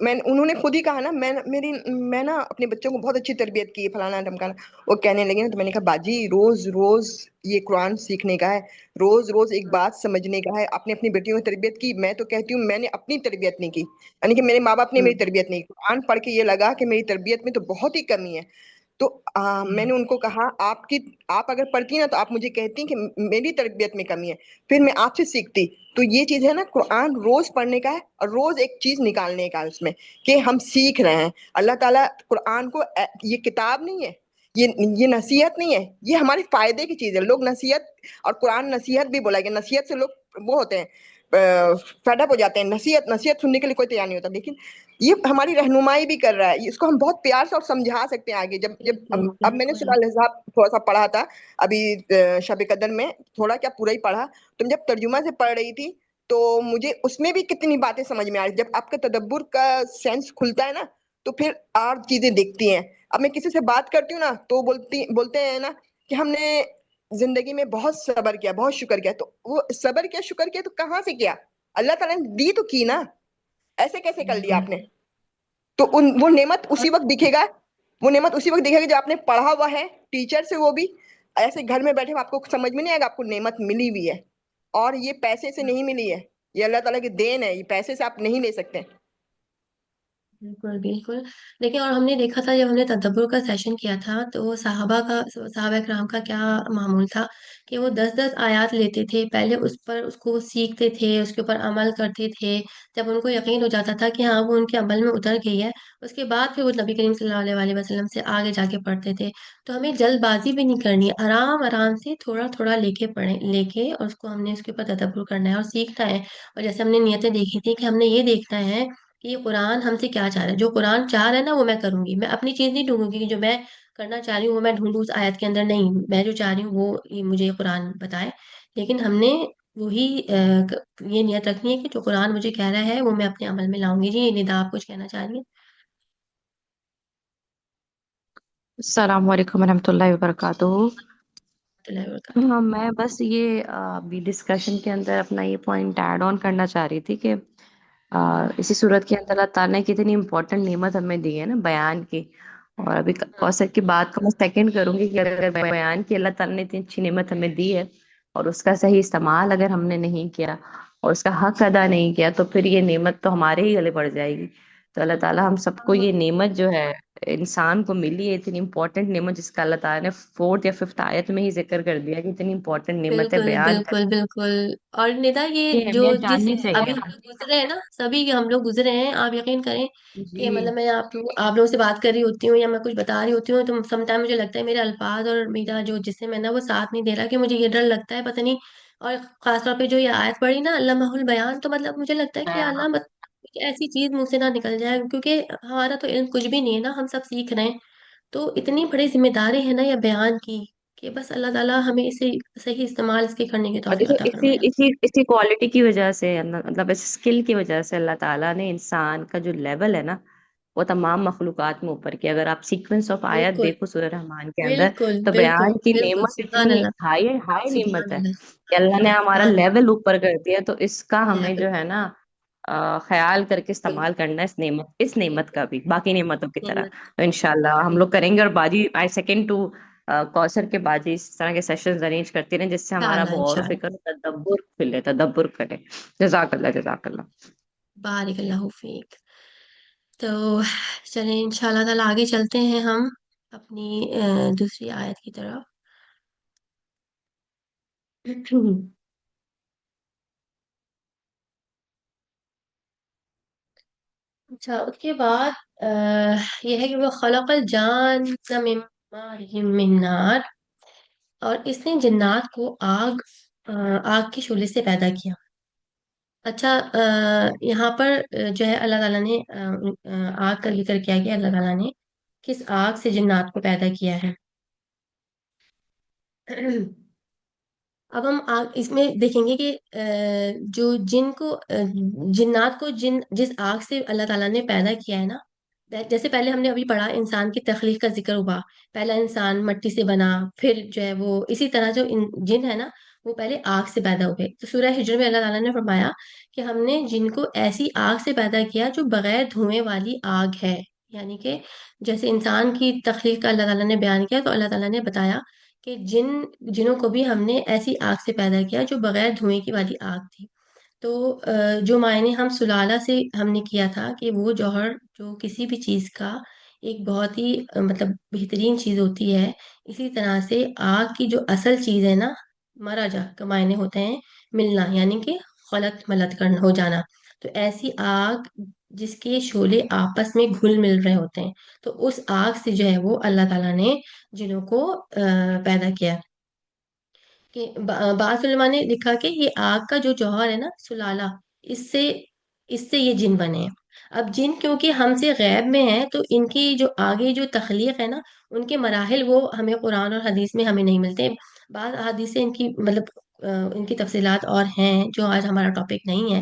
انہوں نے خود ہی کہا نا، میں نا اپنے بچوں کو بہت اچھی تربیت کی، فلانا ڈھمکانا، وہ کہنے لگے نا، تو میں نے کہا باجی روز روز یہ قرآن سیکھنے کا ہے، روز روز ایک بات سمجھنے کا ہے۔ اپنی اپنی بیٹیوں کی تربیت کی، میں تو کہتی ہوں میں نے اپنی تربیت نہیں کی، یعنی کہ میرے ماں باپ نے ہوں میری تربیت نہیں کی، قرآن پڑھ کے یہ لگا کہ میری تربیت میں تو بہت ہی کمی ہے۔ تو میں نے ان کو کہا آپ اگر پڑھتی نا تو آپ مجھے کہتی کہ میری تربیت میں کمی ہے، پھر میں آپ سے سیکھتی۔ تو یہ چیز ہے نا، قرآن روز پڑھنے کا ہے، اور روز ایک چیز نکالنے کا اس میں کہ ہم سیکھ رہے ہیں۔ اللہ تعالیٰ قرآن کو یہ کتاب نہیں ہے، یہ نصیحت نہیں ہے، یہ ہمارے فائدے کی چیز ہے۔ لوگ نصیحت اور قرآن نصیحت بھی بولا گیا، نصیحت سے لوگ وہ ہوتے ہیں، فیڈ اپ ہو جاتے ہیں، نصیحت سننے کے لیے کوئی تیار نہیں ہوتا، لیکن یہ ہماری رہنمائی بھی کر رہا ہے، اس کو ہم بہت پیار سے اور سمجھا سکتے ہیں آگے۔ بالکل اب میں نے بالکل سورہ الاحزاب تھوڑا سا پڑھا تھا ابھی شب قدر میں، تھوڑا کیا پورا ہی پڑھا، تو جب ترجمہ سے پڑھ رہی تھی تو مجھے اس میں بھی کتنی باتیں سمجھ میں آ رہی۔ جب آپ کا تدبر کا سینس کھلتا ہے نا تو پھر اور چیزیں دکھتی ہیں۔ اب میں کسی سے بات کرتی ہوں نا تو بولتے ہیں نا کہ ہم نے زندگی میں بہت صبر کیا، بہت شکر کیا، تو وہ صبر کیا شکر کیا تو کہاں سے کیا؟ اللہ تعالیٰ نے دی تو کی نا، ایسے کیسے کر لیا بالکل۔ آپ نے؟ تو وہ نعمت اور اسی وقت دکھے گا، وہ نعمت اسی وقت دکھے گا جب آپ نے پڑھا ہوا ہے ٹیچر سے، وہ بھی ایسے گھر میں بیٹھے آپ کو سمجھ میں نہیں آئے گا، آپ کو نعمت ملی ہوئی ہے، اور یہ پیسے سے نہیں ملی ہے، یہ اللہ تعالیٰ کی دین ہے، یہ پیسے سے آپ نہیں لے سکتے۔ بالکل بالکل، دیکھیں اور ہم نے دیکھا تھا جب ہم نے تدبر کا سیشن کیا تھا تو صحابہ کرام کا کیا معمول تھا کہ وہ 10 10 آیات لیتے تھے، پہلے اس کو سیکھتے تھے، اس کے اوپر عمل کرتے تھے، جب ان کو یقین ہو جاتا تھا کہ ہاں وہ ان کے عمل میں اتر گئی ہے، اس کے بعد پھر وہ نبی کریم صلی اللہ علیہ وسلم سے آگے جا کے پڑھتے تھے۔ تو ہمیں جلد بازی بھی نہیں کرنی، آرام آرام سے تھوڑا تھوڑا لے کے اور اس کو ہم نے اس کے اوپر تدبر کرنا ہے اور سیکھنا ہے۔ اور جیسے ہم نے نیتیں دیکھی تھی کہ ہم نے یہ دیکھنا ہے کہ یہ قرآن ہم سے کیا چاہ رہا ہے، جو قرآن چاہ رہا ہے نا وہ میں کروں گی، میں اپنی چیز نہیں ڈھونڈوں گی کہ جو میں کرنا چاہ رہی ہوں وہ میں ڈھونڈوں اس آیت کے اندر، نہیں، میں جو چاہ رہی ہوں وہ مجھے قرآن بتائے، لیکن ہم نے وہی یہ نیت رکھنی ہے کہ جو قرآن مجھے کہہ رہا ہے وہ میں اپنے عمل میں لاؤں گی۔ جی ندا، آپ کچھ کہنا چاہ رہی ہیں؟ السلام علیکم ورحمۃ اللہ وبرکاتہ۔ ورحمۃ اللہ وبرکاتہ۔ ہاں میں بس یہ ابھی ڈسکشن کے اندر اپنا یہ پوائنٹ ایڈ آن کرنا چاہ رہی تھی کہ اسی صورت کے اندر اللہ تعالیٰ نے کتنی امپورٹنٹ نعمت ہمیں دی ہے نا بیان کی. اور ابھی ہاں کوثر کی بات کو میں سیکنڈ کروں گی کہ اگر بیان کی اللہ تعالیٰ نے اتنی اچھی نعمت ہمیں دی ہے اور اس کا صحیح استعمال اگر ہم نے نہیں کیا اور اس کا حق ادا نہیں کیا تو پھر یہ نعمت تو ہمارے ہی گلے پڑ جائے گی. تو اللہ تعالیٰ ہم سب کو ہاں، یہ نعمت جو ہے انسان کو ملی ہے اتنی امپورٹنٹ نعمت جس کا اللہ تعالیٰ نے فورتھ یا ففتھ آیت میں ہی ذکر کر دیا کہ اتنی امپورٹنٹ نعمت ہے بالکل بیان بالکل بالکل. اور ندا یہ کی جو اہمیت جس جاننی ابھی چاہیے. ہم لوگ گزرے ہیں نا، سبھی ہم لوگ گزرے ہیں، آپ یقین کریں کہ جی. مطلب میں آپ لوگوں سے بات کر رہی ہوتی ہوں یا میں کچھ بتا رہی ہوتی ہوں تو سم ٹائم مجھے لگتا ہے میرے الفاظ اور میرا جو جسم ہے نا وہ ساتھ نہیں دے رہا، کہ مجھے یہ ڈر لگتا ہے پتہ نہیں. اور خاص طور پہ جو یہ آیت پڑھی نا علامہ البیان، تو مطلب مجھے لگتا ہے کہ یا اللہ ایسی چیز منہ سے نہ نکل جائے، کیونکہ ہمارا تو علم کچھ بھی نہیں ہے نا، ہم سب سیکھ رہے ہیں. تو اتنی بڑی ذمہ داری ہے نا یہ بیان کی، کہ بس اللہ تعالیٰ ہمیں اسے صحیح استعمال اس کے کرنے کی اور توفیق دیکھو عطا اسی فرمائے. اسی اسی کوالٹی کی وجہ سے مطلب اس اسکل کی وجہ سے اللہ تعالیٰ نے انسان کا جو لیول ہے نا وہ تمام مخلوقات میں اوپر کیا. اگر آپ سیکوینس آف آیت بالکل دیکھو سورہ رحمان کے اندر بالکل تو بالکل بیان کی بالکل، نعمت سبحان اتنی اللہ ہائی ہائی نعمت سبحان ہے اللہ کہ اللہ نے ہمارا سبحان اللہ. لیول اوپر کر دیا. تو اس کا ہمیں لیول جو ہے نا خیال کر کے بالکل استعمال کرنا ہے اس نعمت کا بھی باقی نعمتوں کی طرح. نعمت. تو انشاءاللہ ہم لوگ کریں گے. اور باجی آئی سیکنڈ ٹو کوثر کے باجی اس طرح کے سیشنز ارینج کرتی رہیں جس سے ہمارا انشاءاللہ غور و انشاءاللہ. فکر تدبر کھلے تدبر کرے. جزاک اللہ جزاک اللہ. بارک اللہ فیک. تو چلیں انشاءاللہ تعالیٰ آگے چلتے ہیں ہم اپنی دوسری آیت کی طرف. اچھا، اس کے بعد یہ ہے کہ وہ خلق الجان من مارج من نار، اور اس نے جنات کو آگ کے شعلے سے پیدا کیا. اچھا، یہاں پر جو ہے اللہ تعالیٰ نے آگ کا ذکر کیا کہ اللہ تعالیٰ نے کس آگ سے جنات کو پیدا کیا ہے. اب ہم اس میں دیکھیں گے کہ جو جن کو جنات کو جس آگ سے اللہ تعالیٰ نے پیدا کیا ہے نا، جیسے پہلے ہم نے ابھی پڑھا انسان کی تخلیق کا ذکر ہوا. پہلا انسان مٹی سے بنا، پھر جو ہے وہ اسی طرح جو جن ہے نا وہ پہلے آگ سے پیدا ہوئے. تو سورہ ہجر میں اللہ تعالیٰ نے فرمایا کہ ہم نے جن کو ایسی آگ سے پیدا کیا جو بغیر دھوئیں والی آگ ہے. یعنی کہ جیسے انسان کی تخلیق کا اللہ تعالیٰ نے بیان کیا، تو اللہ تعالیٰ نے بتایا کہ جنوں کو بھی ہم نے ایسی آگ سے پیدا کیا جو بغیر دھوئیں کی والی آگ تھی. تو جو معنی ہم سلالہ سے ہم نے کیا تھا کہ وہ جوہر جو کسی بھی چیز کا ایک بہت ہی مطلب بہترین چیز ہوتی ہے، اسی طرح سے آگ کی جو اصل چیز ہے نا، مراجع کا معنی ہوتے ہیں ملنا، یعنی کہ خلط ملط کرنا ہو جانا. تو ایسی آگ جس کے شعلے آپس میں گھل مل رہے ہوتے ہیں، تو اس آگ سے جو ہے وہ اللہ تعالیٰ نے جنوں کو پیدا کیا. کہ بعض علماء نے لکھا کہ یہ آگ کا جو جوہر ہے نا سلالہ، اس سے اس سے یہ جن بنے ہیں. اب جن کیونکہ ہم سے غیب میں ہیں، تو ان کی جو آگے جو تخلیق ہے نا، ان کے مراحل وہ ہمیں قرآن اور حدیث میں ہمیں نہیں ملتے. بعض حدیث سے ان کی مطلب ان کی تفصیلات اور ہیں جو آج ہمارا ٹاپک نہیں ہے.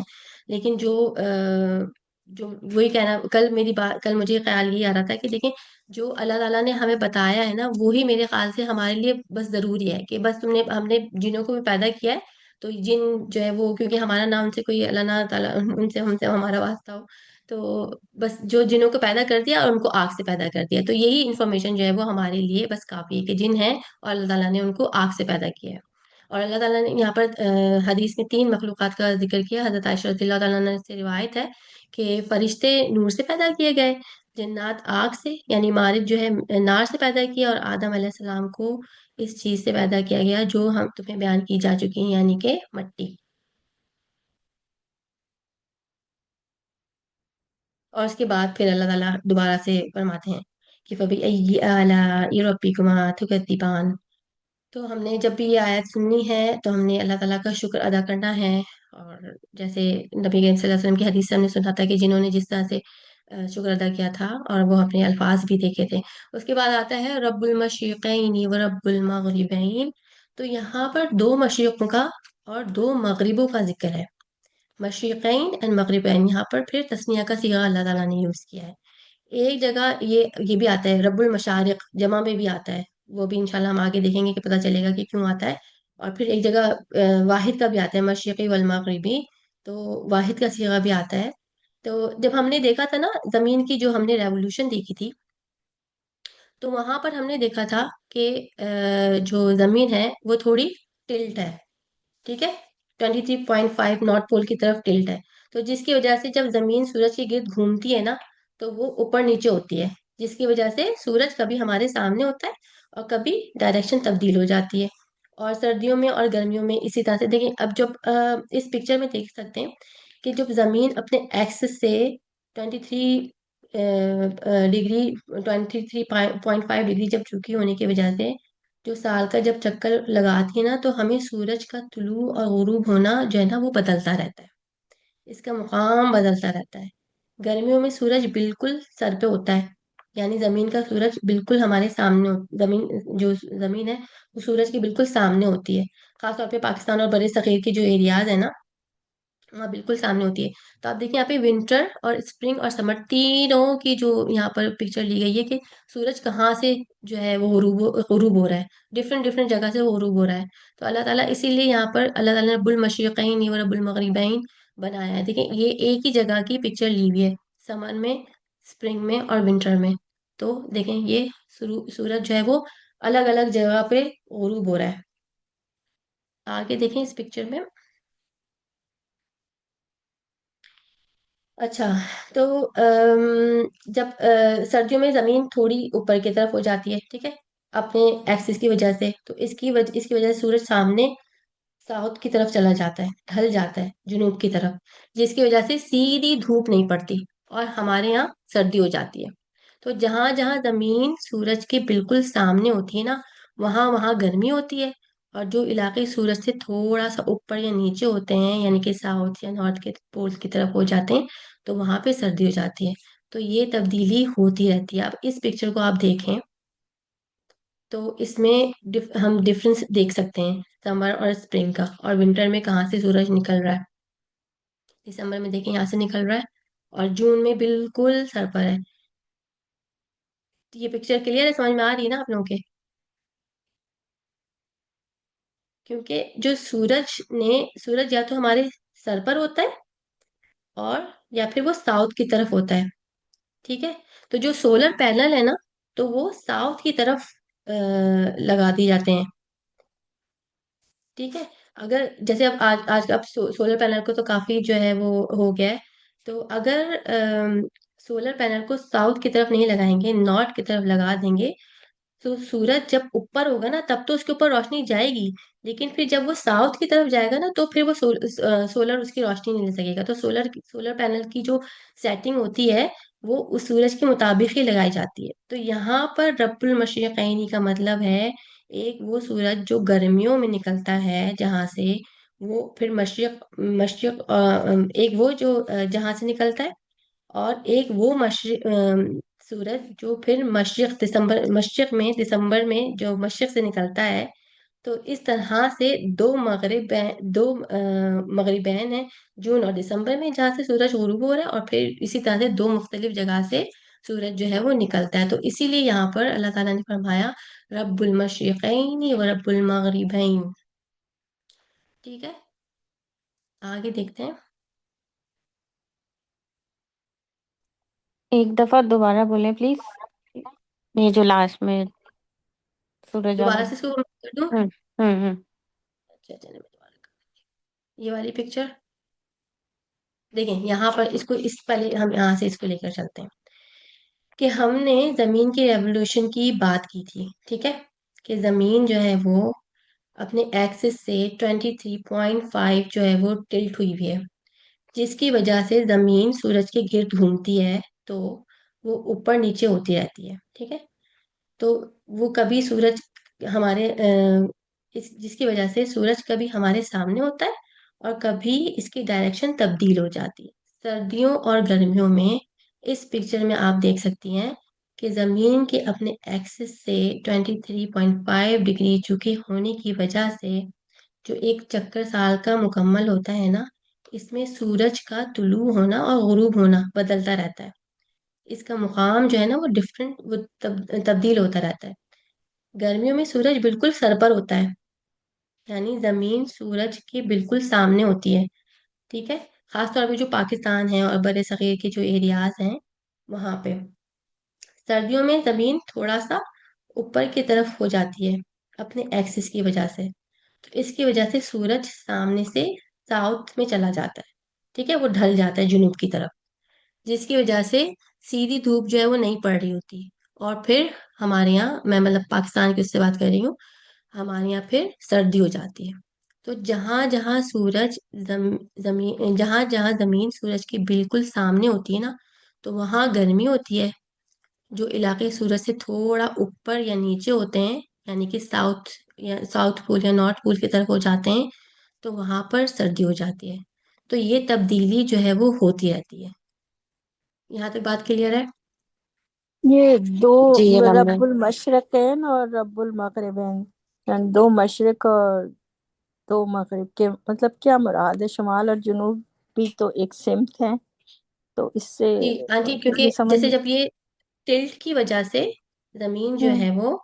لیکن جو وہی کہنا، کل مجھے خیال یہ آ رہا تھا کہ دیکھیں جو اللہ تعالیٰ نے ہمیں بتایا ہے نا وہی میرے خیال سے ہمارے لیے بس ضروری ہے، کہ بس ہم نے جنوں کو بھی پیدا کیا ہے. تو جن جو ہے وہ کیونکہ ہمارا نام ان سے کوئی اللہ نہ تعالیٰ ہم سے ہمارا واسطہ ہو، تو بس جو جنوں کو پیدا کر دیا اور ان کو آگ سے پیدا کر دیا، تو یہی انفارمیشن جو ہے وہ ہمارے لیے بس کافی ہے کہ جن ہیں اور اللہ تعالیٰ نے ان کو آگ سے پیدا کیا ہے. اور اللہ تعالیٰ نے یہاں پر حدیث میں 3 مخلوقات کا ذکر کیا. حضرت عائشہ رضی اللہ تعالیٰ عنہ سے روایت ہے کہ فرشتے نور سے پیدا کیے گئے، جنات آگ سے یعنی مارج جو ہے نار سے پیدا کیا، اور آدم علیہ السلام کو اس چیز سے پیدا کیا گیا جو ہم تمہیں بیان کی جا چکی ہیں، یعنی کہ مٹی. اور اس کے بعد پھر اللہ تعالیٰ دوبارہ سے فرماتے ہیں کہ فَبِأَيِّ آلَاءِ رَبِّكُمَا تُكَذِّبَانِ. تو ہم نے جب بھی یہ آیت سننی ہے تو ہم نے اللہ تعالیٰ کا شکر ادا کرنا ہے. اور جیسے نبی کریم صلی اللہ علیہ وسلم کی حدیث سے ہم نے سنا تھا کہ جنہوں نے جس طرح سے شکر ادا کیا تھا اور وہ اپنے الفاظ بھی دیکھے تھے. اس کے بعد آتا ہے رب المشرقین و رب المغربین. تو یہاں پر 2 مشرقوں کا اور 2 مغربوں کا ذکر ہے. مشرقین اور مغربین، یہاں پر پھر تسنیہ کا صیغہ اللہ تعالیٰ نے یوز کیا ہے. ایک جگہ یہ بھی آتا ہے رب المشارق، جمع میں بھی آتا ہے، وہ بھی انشاءاللہ ہم آگے دیکھیں گے کہ پتہ چلے گا کہ کیوں آتا ہے. اور پھر ایک جگہ واحد کا بھی آتا ہے، مشرقی والمغربی، تو واحد کا صیغہ بھی آتا ہے. تو جب ہم نے دیکھا تھا نا زمین کی جو ہم نے ریوولوشن دیکھی تھی، تو وہاں پر ہم نے دیکھا تھا کہ جو زمین ہے وہ تھوڑی ٹلٹ ہے، ٹھیک ہے، 23.5 نارتھ پول کی طرف ٹلٹ ہے، تو جس کی وجہ سے جب زمین سورج کے گرد گھومتی ہے نا تو وہ اوپر نیچے ہوتی ہے، جس کی وجہ سے سورج کبھی ہمارے سامنے ہوتا ہے اور کبھی ڈائریکشن تبدیل ہو جاتی ہے۔ اور سردیوں میں اور گرمیوں میں اسی طرح سے دیکھیں، اب جب اس پکچر میں دیکھ سکتے ہیں کہ جب زمین اپنے ایکسس سے 23 ڈگری 23.5 ڈگری جب جھکی ہونے کی وجہ سے جو سال کا جب چکر لگاتی ہے نا تو ہمیں سورج کا طلوع اور غروب ہونا جو ہے نا وہ بدلتا رہتا ہے، اس کا مقام بدلتا رہتا ہے۔ گرمیوں میں سورج بالکل سر پہ ہوتا ہے، یعنی زمین کا سورج بالکل ہمارے سامنے زمین جو زمین ہے وہ سورج کے بالکل سامنے ہوتی ہے، خاص طور پہ پاکستان اور برِ صغیر کے جو ایریاز ہیں نا وہاں بالکل سامنے ہوتی ہے۔ تو آپ دیکھیں یہاں پہ ونٹر اور اسپرنگ اور سمر تینوں کی جو یہاں پر پکچر لی گئی ہے کہ سورج کہاں سے جو ہے وہ غروب ہو رہا ہے، ڈفرینٹ ڈفرینٹ جگہ سے وہ غروب ہو رہا ہے۔ تو اللہ تعالیٰ اسی لیے یہاں پر اللہ تعالیٰ نے رب المشرقین و رب المغربین بنایا ہے۔ دیکھیں یہ ایک ہی جگہ کی پکچر لی ہوئی ہے، سمر میں، اسپرنگ میں اور ونٹر میں۔ تو دیکھیں یہ سورج جو ہے وہ الگ الگ جگہ پہ غروب ہو رہا ہے۔ آگے دیکھیں اس پکچر میں، اچھا، تو جب سردیوں میں زمین تھوڑی اوپر کی طرف ہو جاتی ہے، ٹھیک ہے، اپنے ایکسس کی وجہ سے، تو اس کی وجہ سے سورج سامنے ساؤتھ کی طرف چلا جاتا ہے، ڈھل جاتا ہے جنوب کی طرف، جس کی وجہ سے سیدھی دھوپ نہیں پڑتی اور ہمارے یہاں سردی ہو جاتی ہے۔ تو جہاں جہاں زمین سورج کے بالکل سامنے ہوتی ہے نا وہاں وہاں گرمی ہوتی ہے، اور جو علاقے سورج سے تھوڑا سا اوپر یا نیچے ہوتے ہیں یعنی کہ ساؤتھ یا نارتھ کے پول کی طرف ہو جاتے ہیں تو وہاں پہ سردی ہو جاتی ہے۔ تو یہ تبدیلی ہوتی رہتی ہے۔ اب اس پکچر کو آپ دیکھیں تو اس میں ہم ڈفرینس دیکھ سکتے ہیں سمر اور اسپرنگ کا، اور ونٹر میں کہاں سے سورج نکل رہا ہے۔ دسمبر میں دیکھیں یہاں سے نکل رہا ہے اور جون میں بالکل سر پر ہے۔ یہ پکچر کلیئر ہے، سمجھ میں آ رہی ہے نا آپ لوگوں کے؟ کیونکہ جو سورج یا تو ہمارے سر پر ہوتا ہے اور یا پھر وہ ساؤتھ کی طرف ہوتا ہے، ٹھیک ہے، تو جو سولر پینل ہے نا تو وہ ساؤتھ کی طرف لگا دی جاتے ہیں، ٹھیک ہے۔ اگر جیسے اب آج اب سولر پینل کو تو کافی جو ہے وہ ہو گیا ہے، تو اگر سولر پینل کو ساؤتھ کی طرف نہیں لگائیں گے، نارتھ کی طرف لگا دیں گے، تو سورج جب اوپر ہوگا نا تب تو اس کے اوپر روشنی جائے گی، لیکن پھر جب وہ ساؤتھ کی طرف جائے گا نا تو پھر وہ سولر اس کی روشنی نہیں لے سکے گا۔ تو سولر پینل کی جو سیٹنگ ہوتی ہے وہ اس سورج کے مطابق ہی لگائی جاتی ہے۔ تو یہاں پر رب المشرقین کا مطلب ہے ایک وہ سورج جو گرمیوں میں نکلتا ہے جہاں سے، وہ پھر مشرق ایک وہ جو جہاں سے نکلتا ہے، اور ایک وہ سورج جو پھر دسمبر میں جو مشرق سے نکلتا ہے۔ تو اس طرح سے دو مغربین ہیں، جون اور دسمبر میں، جہاں سے سورج غروب ہو رہا ہے، اور پھر اسی طرح سے دو مختلف جگہ سے سورج جو ہے وہ نکلتا ہے۔ تو اسی لیے یہاں پر اللہ تعالیٰ نے فرمایا رب المشرقین و رب المغربین، ٹھیک ہے۔ آگے دیکھتے ہیں، ایک دفعہ دوبارہ بولیں پلیز، یہ جو لاسٹ میں سورج والا۔ دوبارہ سے اس کو کر دوں؟ ہوں ہوں اچھا چلیں میں دوبارہ یہ والی پکچر دیکھیں، یہاں پر پہلے ہم یہاں سے اس کو لے کر چلتے ہیں کہ ہم نے زمین کی ریوولوشن کی بات کی تھی، ٹھیک ہے، کہ زمین جو ہے وہ اپنے ایکسس سے 23.5 جو ہے وہ ٹلٹ ہوئی ہوئی ہے، جس کی وجہ سے زمین سورج کے گرد گھومتی ہے تو وہ اوپر نیچے ہوتی رہتی ہے، ٹھیک ہے۔ تو وہ کبھی سورج ہمارے جس کی وجہ سے سورج کبھی ہمارے سامنے ہوتا ہے اور کبھی اس کی ڈائریکشن تبدیل ہو جاتی ہے۔ سردیوں اور گرمیوں میں اس پکچر میں آپ دیکھ سکتی ہیں کہ زمین کے اپنے ایکسس سے 23.5 ڈگری جھکے ہونے کی وجہ سے جو ایک چکر سال کا مکمل ہوتا ہے نا، اس میں سورج کا طلوع ہونا اور غروب ہونا بدلتا رہتا ہے، اس کا مقام جو ہے نا وہ تبدیل ہوتا رہتا ہے۔ گرمیوں میں سورج بالکل سر پر ہوتا ہے، یعنی زمین سورج کے بالکل سامنے ہوتی ہے، ٹھیک ہے، خاص طور پہ جو پاکستان ہے اور بر صغیر کے جو ایریاز ہیں وہاں پہ سردیوں میں زمین تھوڑا سا اوپر کی طرف ہو جاتی ہے اپنے ایکسس کی وجہ سے. تو اس کی وجہ سے سورج سامنے سے ساؤتھ میں چلا جاتا ہے. ٹھیک ہے، وہ ڈھل جاتا ہے جنوب کی طرف، جس کی وجہ سے سیدھی دھوپ جو ہے وہ نہیں پڑ رہی ہوتی. اور پھر ہمارے یہاں، میں مطلب پاکستان کی اس سے بات کر رہی ہوں، ہمارے یہاں پھر سردی ہو جاتی ہے. تو جہاں جہاں سورج زمین، جہاں جہاں زمین سورج کے بالکل سامنے ہوتی ہے نا، تو وہاں گرمی ہوتی ہے. جو علاقے سورج سے تھوڑا اوپر یا نیچے ہوتے ہیں، یعنی کہ ساؤتھ پول یا نارتھ پول کی طرف ہو جاتے ہیں، تو وہاں پر سردی ہو جاتی ہے. تو یہ تبدیلی جو ہے وہ ہوتی رہتی ہے. یہاں تک بات کلیئر ہے؟ یہ دو جی رب المشرقین اور رب المغربین، یعنی دو مشرق اور دو مغرب کے مطلب کیا مراد ہے؟ شمال اور جنوب بھی تو ایک سمت ہے، تو اس سے جی آنٹی، یہ کیونکہ سمجھ جیسے جب یہ ٹلٹ کی وجہ سے زمین جو ہوں ہے وہ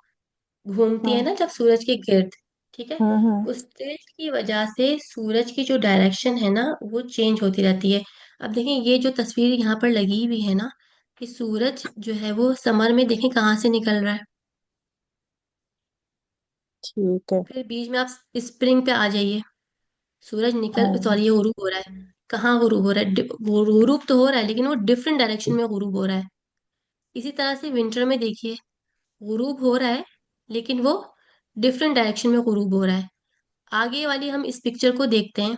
گھومتی ہے ہوں نا جب سورج کے گرد، ٹھیک ہے، ہوں اس ٹلٹ کی وجہ سے سورج کی جو ڈائریکشن ہے نا وہ چینج ہوتی رہتی ہے. اب دیکھیں یہ جو تصویر یہاں پر لگی ہوئی ہے نا، کہ سورج جو ہے وہ سمر میں دیکھیں کہاں سے نکل رہا ہے. ٹھیک ہے. پھر بیچ میں آپ اسپرنگ پہ آ جائیے، سورج نکل، ہوں سوری یہ غروب ہو رہا ہے. کہاں غروب ہو رہا ہے؟ وہ غروب تو ہو رہا ہے لیکن وہ ڈفرینٹ ڈائریکشن میں غروب ہو رہا ہے. اسی طرح سے ونٹر میں دیکھیے، غروب ہو رہا ہے لیکن وہ ڈفرینٹ ڈائریکشن میں غروب ہو رہا ہے. آگے والی ہم اس پکچر کو دیکھتے ہیں،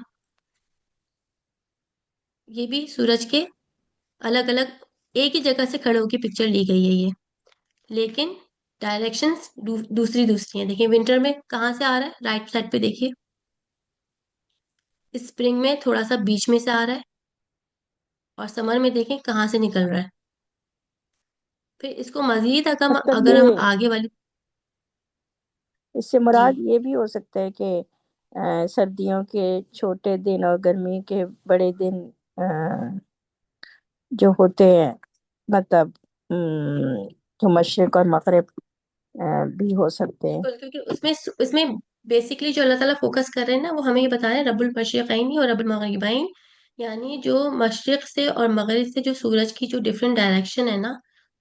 یہ بھی سورج کے الگ الگ ایک ہی جگہ سے کھڑے ہو کے پکچر لی گئی ہے یہ، لیکن ڈائریکشنز دوسری دوسری ہیں. دیکھیں ونٹر میں کہاں سے آ رہا ہے، رائٹ سائڈ پہ دیکھیے. اسپرنگ میں تھوڑا سا بیچ میں سے آ رہا ہے، اور سمر میں دیکھیں کہاں سے نکل رہا ہے. پھر اس کو مزید مطلب اگر ہم یہ آگے والی، اس سے جی مراد یہ بھی ہو سکتا ہے کہ سردیوں کے چھوٹے دن اور گرمی کے بڑے دن جو ہوتے ہیں، مطلب جو مشرق اور مغرب بھی ہو سکتے ہیں. بالکل، کیونکہ اس میں بیسکلی جو اللہ تعالیٰ فوکس کر رہے ہیں نا، وہ ہمیں یہ بتا رہے ہیں رب المشرقین اور رب المغربین، یعنی جو مشرق سے اور مغرب سے جو سورج کی جو ڈفرینٹ ڈائریکشن ہے نا،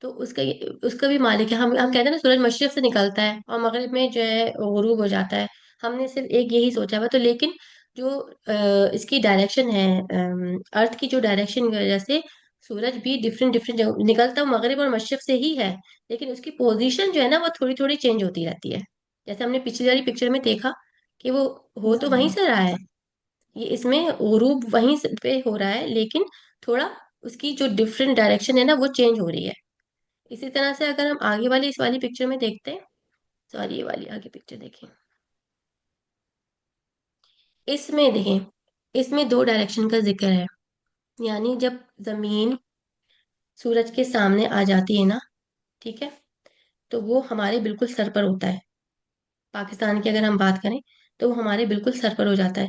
تو اس کا بھی مالک ہے. ہم کہتے ہیں نا سورج مشرق سے نکلتا ہے اور مغرب میں جو ہے غروب ہو جاتا ہے. ہم نے صرف ایک یہی سوچا ہوا، تو لیکن جو اس کی ڈائریکشن ہے، ارتھ کی جو ڈائریکشن کی وجہ سے سورج بھی ڈفرینٹ ڈفرینٹ نکلتا مغرب اور مشرق سے ہی ہے، لیکن اس کی پوزیشن جو ہے نا وہ تھوڑی تھوڑی چینج ہوتی رہتی ہے. جیسے ہم نے پچھلی والی پکچر میں دیکھا کہ وہ ہو تو وہیں سے رہا ہے، یہ اس میں غروب وہیں پہ ہو رہا ہے، لیکن تھوڑا اس کی جو ڈفرینٹ ڈائریکشن ہے نا وہ چینج ہو رہی ہے. اسی طرح سے اگر ہم آگے والی اس والی پکچر میں دیکھتے ہیں، سوری یہ والی آگے پکچر دیکھیں، اس میں دیکھیں، اس میں دو ڈائریکشن کا ذکر ہے. یعنی جب زمین سورج کے سامنے آ جاتی ہے نا، ٹھیک ہے، تو وہ ہمارے بالکل سر پر ہوتا ہے. پاکستان کی اگر ہم بات کریں تو وہ ہمارے بالکل سر پر ہو جاتا ہے.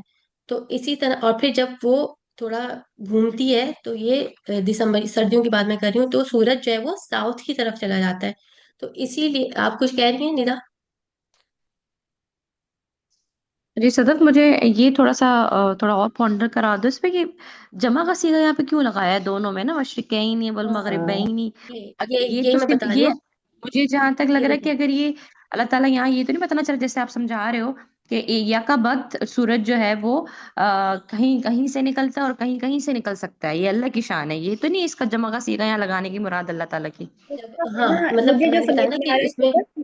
تو اسی طرح، اور پھر جب وہ تھوڑا گھومتی ہے، تو یہ دسمبر سردیوں کی بات میں کر رہی ہوں، تو سورج جو ہے وہ ساؤتھ کی طرف چلا جاتا ہے. تو اسی لیے آپ کچھ کہہ رہی ہیں ندا؟ جی صدف، مجھے یہ تھوڑا سا تھوڑا اور پونڈر کرا دو اس پہ کہ جمع کا صیغہ یہاں پہ کیوں لگایا ہے دونوں میں نا، مشرقین والمغربین. یہ یہی تو میں صرف بتا رہی یہ، ہوں. مجھے جہاں تک لگ یہ رہا ہے دیکھیں، کہ اگر یہ اللہ تعالیٰ یہاں یہ تو نہیں بتانا چل جیسے آپ سمجھا رہے ہو کہ یا کا وقت سورج جو ہے وہ کہیں کہیں سے نکلتا ہے اور کہیں کہیں سے نکل سکتا ہے، یہ اللہ کی شان ہے. یہ تو نہیں اس کا جمع کا صیغہ یہاں لگانے کی مراد اللہ تعالیٰ کی؟ ہاں نا مطلب مجھے میں جو نے بتایا سمجھ نا میں کہ آ رہا اس میں، ہے،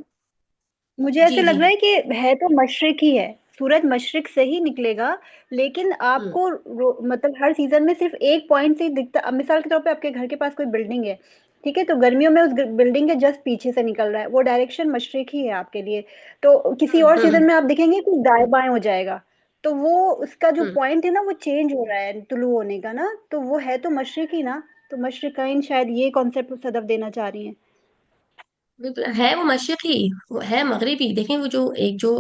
مجھے جی ایسے جی، لگ رہا ہے کہ ہے تو مشرق ہی ہے، سورج مشرق سے ہی نکلے گا، لیکن آپ ہوں کو مطلب ہر سیزن میں صرف ایک پوائنٹ سے ہی دکھتا. اب مثال کے طور پہ آپ کے گھر کے پاس کوئی بلڈنگ ہے، ٹھیک ہے، تو گرمیوں میں اس بلڈنگ کے جسٹ پیچھے سے نکل رہا ہے، وہ ڈائریکشن مشرق ہی ہے آپ کے لیے. تو کسی اور ہوں سیزن میں آپ دیکھیں گے کہ دائیں بائیں ہو جائے گا، تو وہ اس کا جو ہوں پوائنٹ ہے نا وہ چینج ہو رہا ہے طلوع ہونے کا نا، تو وہ ہے تو مشرق ہی نا. تو مشرقین شاید یہ کانسیپٹ صدف دینا چاہ رہی ہیں. بالکل ہے وہ مشرقی، وہ ہے مغربی. دیکھیں وہ جو ایک جو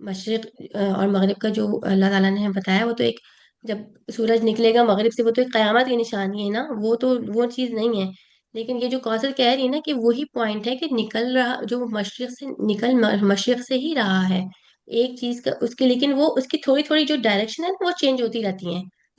مشرق اور مغرب کا جو اللہ تعالیٰ نے ہمیں بتایا، وہ تو ایک، جب سورج نکلے گا مغرب سے، وہ تو ایک قیامت کی نشانی ہے نا، وہ تو وہ چیز نہیں ہے. لیکن یہ جو کوثر کہہ رہی ہے نا کہ وہی پوائنٹ ہے کہ نکل رہا جو مشرق سے مشرق سے ہی رہا ہے ایک چیز کا اس کے، لیکن وہ اس کی تھوڑی تھوڑی جو ڈائریکشن ہے نا وہ چینج ہوتی رہتی ہیں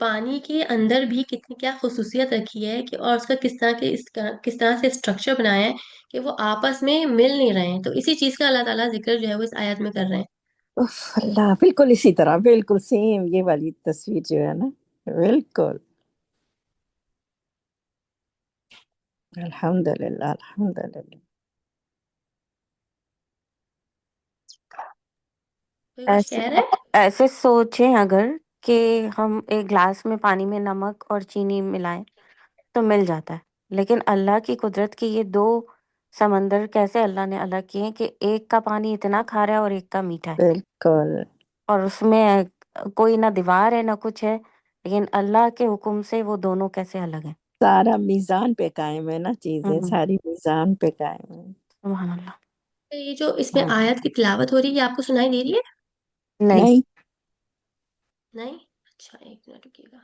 پانی کے اندر بھی کتنی کیا خصوصیت رکھی ہے کہ اور اس کا کس طرح سے اسٹرکچر بنایا ہے کہ وہ آپس میں مل نہیں رہے ہیں. تو اسی چیز کا اللہ تعالیٰ ذکر جو ہے وہ اس آیت میں کر رہے ہیں. اف اللہ، بالکل اسی طرح، بالکل سیم یہ والی تصویر جو ہے نا، بالکل. الحمد للہ، الحمد للہ. کوئی کچھ ایسے کہہ رہے ہیں؟ ایسے سوچیں اگر کہ ہم ایک گلاس میں پانی میں نمک اور چینی ملائیں تو مل جاتا ہے، لیکن اللہ کی قدرت کی یہ دو سمندر کیسے اللہ نے الگ کیے ہیں کہ ایک کا پانی اتنا کھارا ہے اور ایک کا میٹھا ہے، بالکل اور اس میں کوئی نہ دیوار ہے نہ کچھ ہے، لیکن اللہ کے حکم سے وہ دونوں کیسے الگ ہیں. سارا میزان پہ قائم ہے نا، چیزیں ساری میزان پہ قائم ہے. سبحان اللہ. تو یہ جو اس میں آیت کی تلاوت ہو رہی ہے یہ آپ کو سنائی دے رہی ہے؟ نہیں، نہیں، نہیں؟ اچھا ایک منٹ رکیے گا.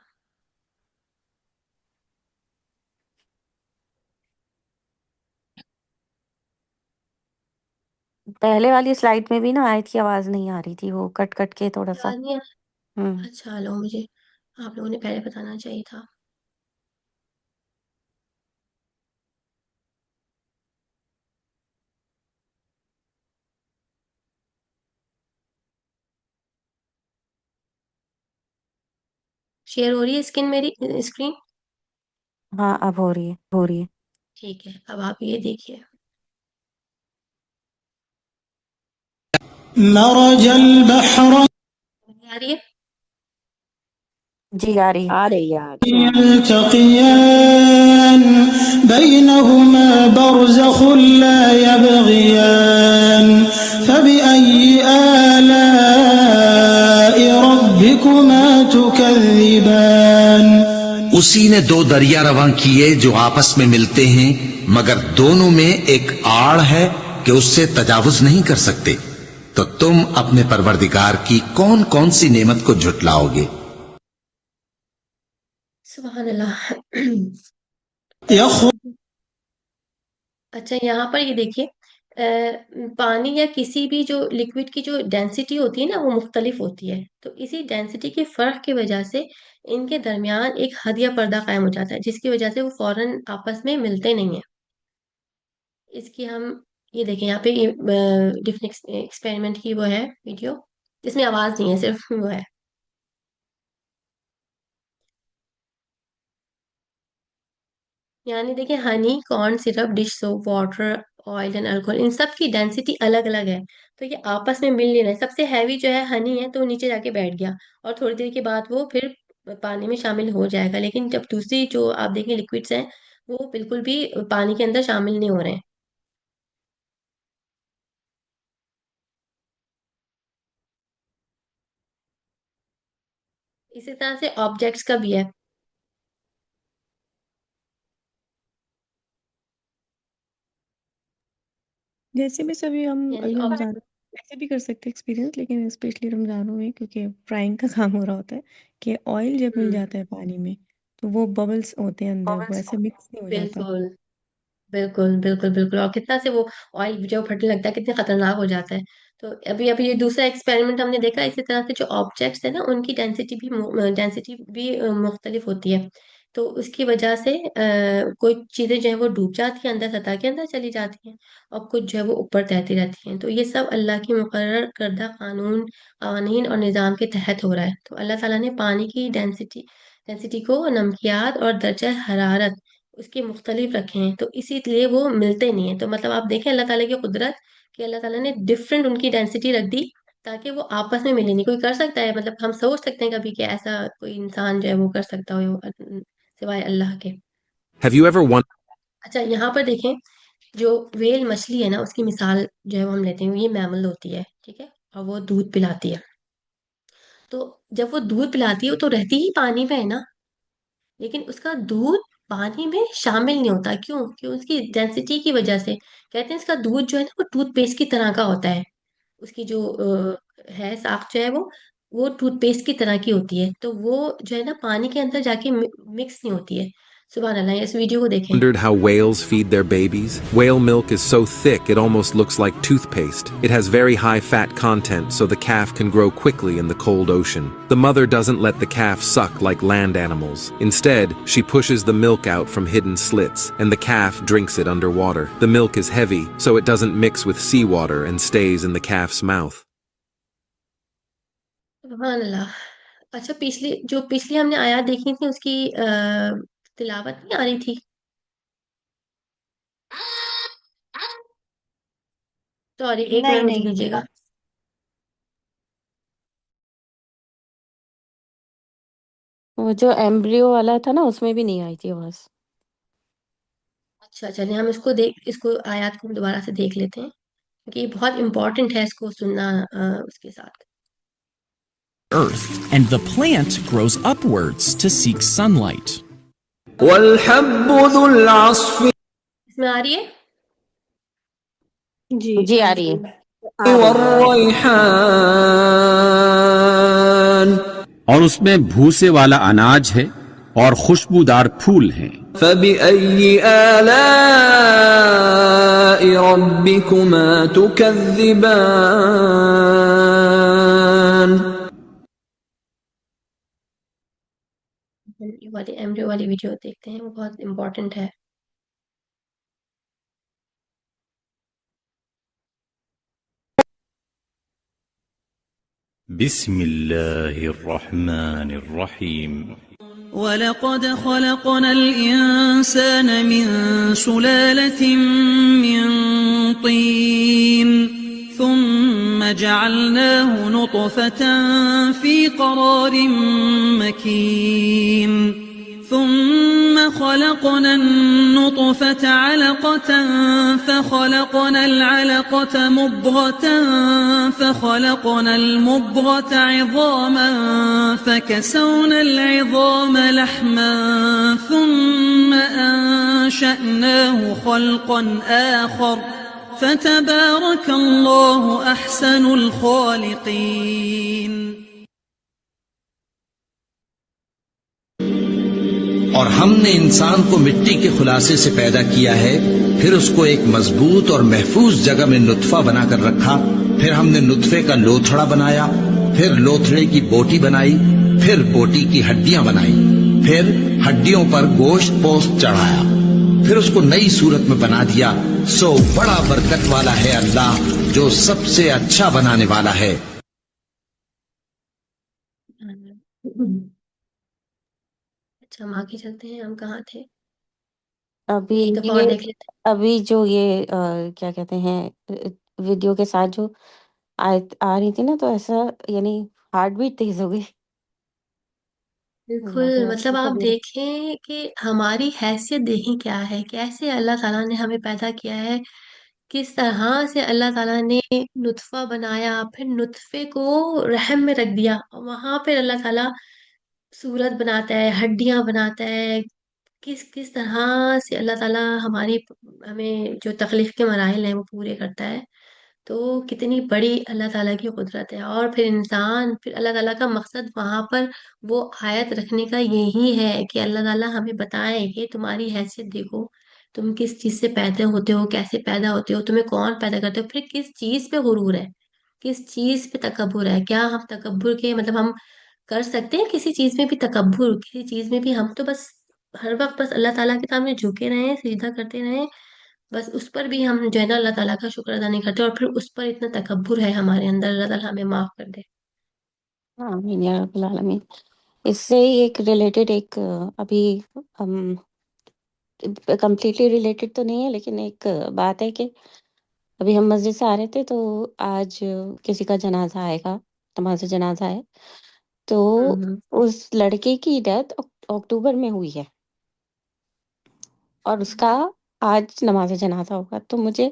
پہلے والی سلائڈ میں بھی نا آیت کی آواز نہیں آ رہی تھی، وہ کٹ کٹ کے تھوڑا سا. یاد نہیں ہے؟ ہوں اچھا لو مجھے آپ لوگوں نے پہلے بتانا چاہیے تھا. شیئر ہو رہی ہے میری اسکرین؟ ہاں اب ہو رہی ہے. ٹھیک ہے، اب آپ یہ دیکھیے. مرج البحر آ رہی ہے؟ جی آ رہی ہے. آ رہی ہے. يلتقيان بينهما برزخ لا يبغيان فبأي آلاء ربكما تكذبان. اسی نے دو دریا رواں کیے جو آپس میں ملتے ہیں، مگر دونوں میں ایک آڑ ہے کہ اس سے تجاوز نہیں کر سکتے. تو تم اپنے پروردگار کی کون کون سی نعمت کو جھٹلاؤ گے؟ سبحان اللہ. يخرج اچھا یہاں پر یہ دیکھیے پانی یا کسی بھی جو لکوڈ کی جو ڈینسٹی ہوتی ہے نا وہ مختلف ہوتی ہے. تو اسی ڈینسٹی کے فرق کی وجہ سے ان کے درمیان ایک ہدیہ پردہ قائم ہو جاتا ہے جس کی وجہ سے وہ فوراً آپس میں ملتے نہیں ہیں. اس کی ہم یہ دیکھیں یہاں پہ ڈفرنٹ ایکسپیریمنٹ کی وہ ہے ویڈیو جس میں آواز نہیں ہے صرف وہ ہے. یعنی دیکھیں honey corn syrup dish soap water oil and alcohol ان سب کی ڈینسٹی الگ الگ ہے. تو یہ آپس میں مل نہیں رہے. سب سے ہیوی جو ہے ہنی ہے تو وہ نیچے جا کے بیٹھ گیا اور تھوڑی دیر کے بعد وہ پھر پانی میں شامل ہو جائے گا. لیکن جب دوسری جو آپ دیکھیں لکوڈس ہیں وہ بالکل بھی پانی کے اندر شامل نہیں ہو رہے ہیں. اسی طرح سے آبجیکٹس کا بھی ہے. جیسے بھی سبھی ہم یعنی ابھی رمضان ایسے بھی کر سکتے ایکسپیرینس، لیکن اسپیشلی رمضانوں میں کیونکہ فرائنگ کا کام ہو رہا ہوتا ہے کہ آئل جب مل جاتا ہے پانی میں تو وہ ببلز ہوتے ہیں اندر، وہ ایسے مکس نہیں ہو جاتا. بالکل بالکل بالکل بالکل. اور کتنا سے وہ آئل جو پھٹنے لگتا ہے کتنے خطرناک ہو جاتا ہے. تو ابھی ابھی یہ دوسرا ایکسپیریمنٹ ہم نے دیکھا. اسی طرح سے جو آبجیکٹس ہیں نا ان کی ڈینسٹی بھی مختلف ہوتی ہے. تو اس کی وجہ سے کوئی چیزیں جو ہے وہ ڈوب جاتی ہیں اندر سطح کے اندر چلی جاتی ہیں اور کچھ جو ہے وہ اوپر تیرتی رہتی ہیں. تو یہ سب اللہ کی مقرر کردہ قوانین اور نظام کے تحت ہو رہا ہے. تو اللہ تعالیٰ نے پانی کی ڈینسٹی کو نمکیات اور درجہ حرارت اس کے مختلف رکھے ہیں. تو اسی لیے وہ ملتے نہیں ہیں. تو مطلب آپ دیکھیں اللہ تعالیٰ کی قدرت کہ اللہ تعالیٰ نے ڈفرینٹ ان کی ڈینسٹی رکھ دی تاکہ وہ آپس میں ملے نہیں. کوئی کر سکتا ہے مطلب ہم سوچ سکتے ہیں کبھی کہ ایسا کوئی انسان جو ہے وہ کر سکتا ہو سوائے اللہ کے. Have you ever wondered اچھا یہاں پر دیکھیں جو ویل مچھلی ہے نا اس کی مثال جو ہے وہ ہم لیتے ہیں. یہ میمل ہوتی ہے ٹھیک ہے اور وہ دودھ پلاتی ہے. تو جب وہ دودھ پلاتی ہے وہ تو رہتی ہی پانی میں ہے نا، لیکن اس کا دودھ پانی میں شامل نہیں ہوتا. کیوں اس کی ڈینسٹی کی وجہ سے. کہتے ہیں اس کا دودھ جو ہے نا وہ ٹوتھ پیسٹ کی طرح کا ہوتا ہے. اس کی جو ہے ساخت جو ہے وہ ٹوتھ پیسٹ کی طرح کی ہوتی ہے. تو وہ جو ہے نا پانی کے اندر جا کے مکس نہیں ہوتی ہے. سبحان اللہ، اس ویڈیو کو دیکھیں. Wondered how whales feed their babies? Whale milk is so thick it almost looks like toothpaste. It has very high fat content, so the calf can grow quickly in the cold ocean. The mother doesn't let the calf suck like land animals. Instead, she pushes the milk out from hidden slits, and the calf drinks it underwater. The milk is heavy, so it doesn't mix with seawater and stays in the calf's mouth. سبحان اللہ. اچھا، پچھلی ہم نے آیات دیکھی تھی، اس کی تلاوت نہیں آ رہی تھی. سوری، ایک نہیں منٹ مجھے نہیں دیجیے گا. وہ جو ایمبریو والا تھا نا، اس میں بھی نہیں آئی تھی آواز. اچھا چلیں، ہم اس کو آیات کو دوبارہ سے دیکھ لیتے ہیں، کیونکہ یہ بہت امپورٹنٹ ہے اس کو سننا اس کے ساتھ. Earth, and the plant grows upwards to seek sunlight. والحب ذو العصف اس میں آ رہی ہے. جی آ رہی ہے. والریحان اور اس میں بھوسے والا اناج ہے اور خوشبودار پھول ہیں. فبأي آلاء ربكما تكذبان ایمبریو والی ویڈیو دیکھتے ہیں، وہ بہت امپورٹنٹ ہے. بسم الله الرحمن الرحيم. ولقد خلقنا الإنسان من سلالة من طين ثم جعلناه نطفة في قرار مكين ثم خلقنا النطفة علقة فخلقنا العلقة مضغة فخلقنا المضغة عظاما فكسونا العظام لحما ثم أنشأناه خلقا آخر فتبارك الله أحسن الخالقين. اور ہم نے انسان کو مٹی کے خلاصے سے پیدا کیا ہے، پھر اس کو ایک مضبوط اور محفوظ جگہ میں نطفہ بنا کر رکھا، پھر ہم نے نطفے کا لوتھڑا بنایا، پھر لوتھڑے کی بوٹی بنائی، پھر بوٹی کی ہڈیاں بنائی، پھر ہڈیوں پر گوشت پوست چڑھایا، پھر اس کو نئی صورت میں بنا دیا. سو بڑا برکت والا ہے اللہ، جو سب سے اچھا بنانے والا ہے. اچھا، ہم آگے چلتے ہیں. ہم کہاں تھے؟ ابھی ایک دفعہ اور دیکھ لیتے ابھی جو یہ کیا کہتے ہیں، ویڈیو کے ساتھ جو آیت آ رہی تھی نا، تو ایسا یعنی ہارٹ بیٹ تیز ہو گئی. ہیں. بالکل، مطلب آپ دیکھیں کہ ہماری حیثیت دیکھیں کیا ہے، کیسے اللہ تعالیٰ نے ہمیں پیدا کیا ہے، کس طرح سے اللہ تعالیٰ نے نطفہ بنایا، پھر نطفے کو رحم میں رکھ دیا، اور وہاں پہ اللہ تعالیٰ صورت بناتا ہے، ہڈیاں بناتا ہے. کس طرح سے اللہ تعالیٰ ہمیں جو تخلیق کے مراحل ہیں وہ پورے کرتا ہے. تو کتنی بڑی اللہ تعالیٰ کی قدرت ہے. اور پھر پھر اللہ تعالیٰ کا مقصد وہاں پر وہ آیت رکھنے کا یہی ہے کہ اللہ تعالیٰ ہمیں بتائے کہ تمہاری حیثیت دیکھو، تم کس چیز سے پیدا ہوتے ہو، کیسے پیدا ہوتے ہو، تمہیں کون پیدا کرتے ہو، پھر کس چیز پہ غرور ہے، کس چیز پہ تکبر ہے. کیا ہم تکبر کے مطلب ہم کر سکتے ہیں کسی چیز میں بھی تکبر؟ کسی چیز میں بھی ہم تو بس ہر وقت بس اللہ تعالیٰ کے سامنے جھکے رہیں، سجدہ کرتے رہیں، بس اس پر بھی ہم جو ہے نا اللہ تعالیٰ کا شکر ادا نہیں کرتے، اور پھر اس پر اتنا تکبر ہے ہمارے اندر. اللہ تعالیٰ ہمیں معاف کر دے. آمین یا رب العالمین. اس سے ہی ایک ریلیٹڈ ایک ابھی کمپلیٹلی ریلیٹڈ تو نہیں ہے، لیکن ایک بات ہے کہ ابھی ہم مسجد سے آ رہے تھے، تو آج کسی کا جنازہ آئے گا، نماز جنازہ ہے. تو اس لڑکے کی ڈیتھ اکتوبر میں ہوئی ہے، اور اس کا آج نماز جنازہ ہوگا. تو مجھے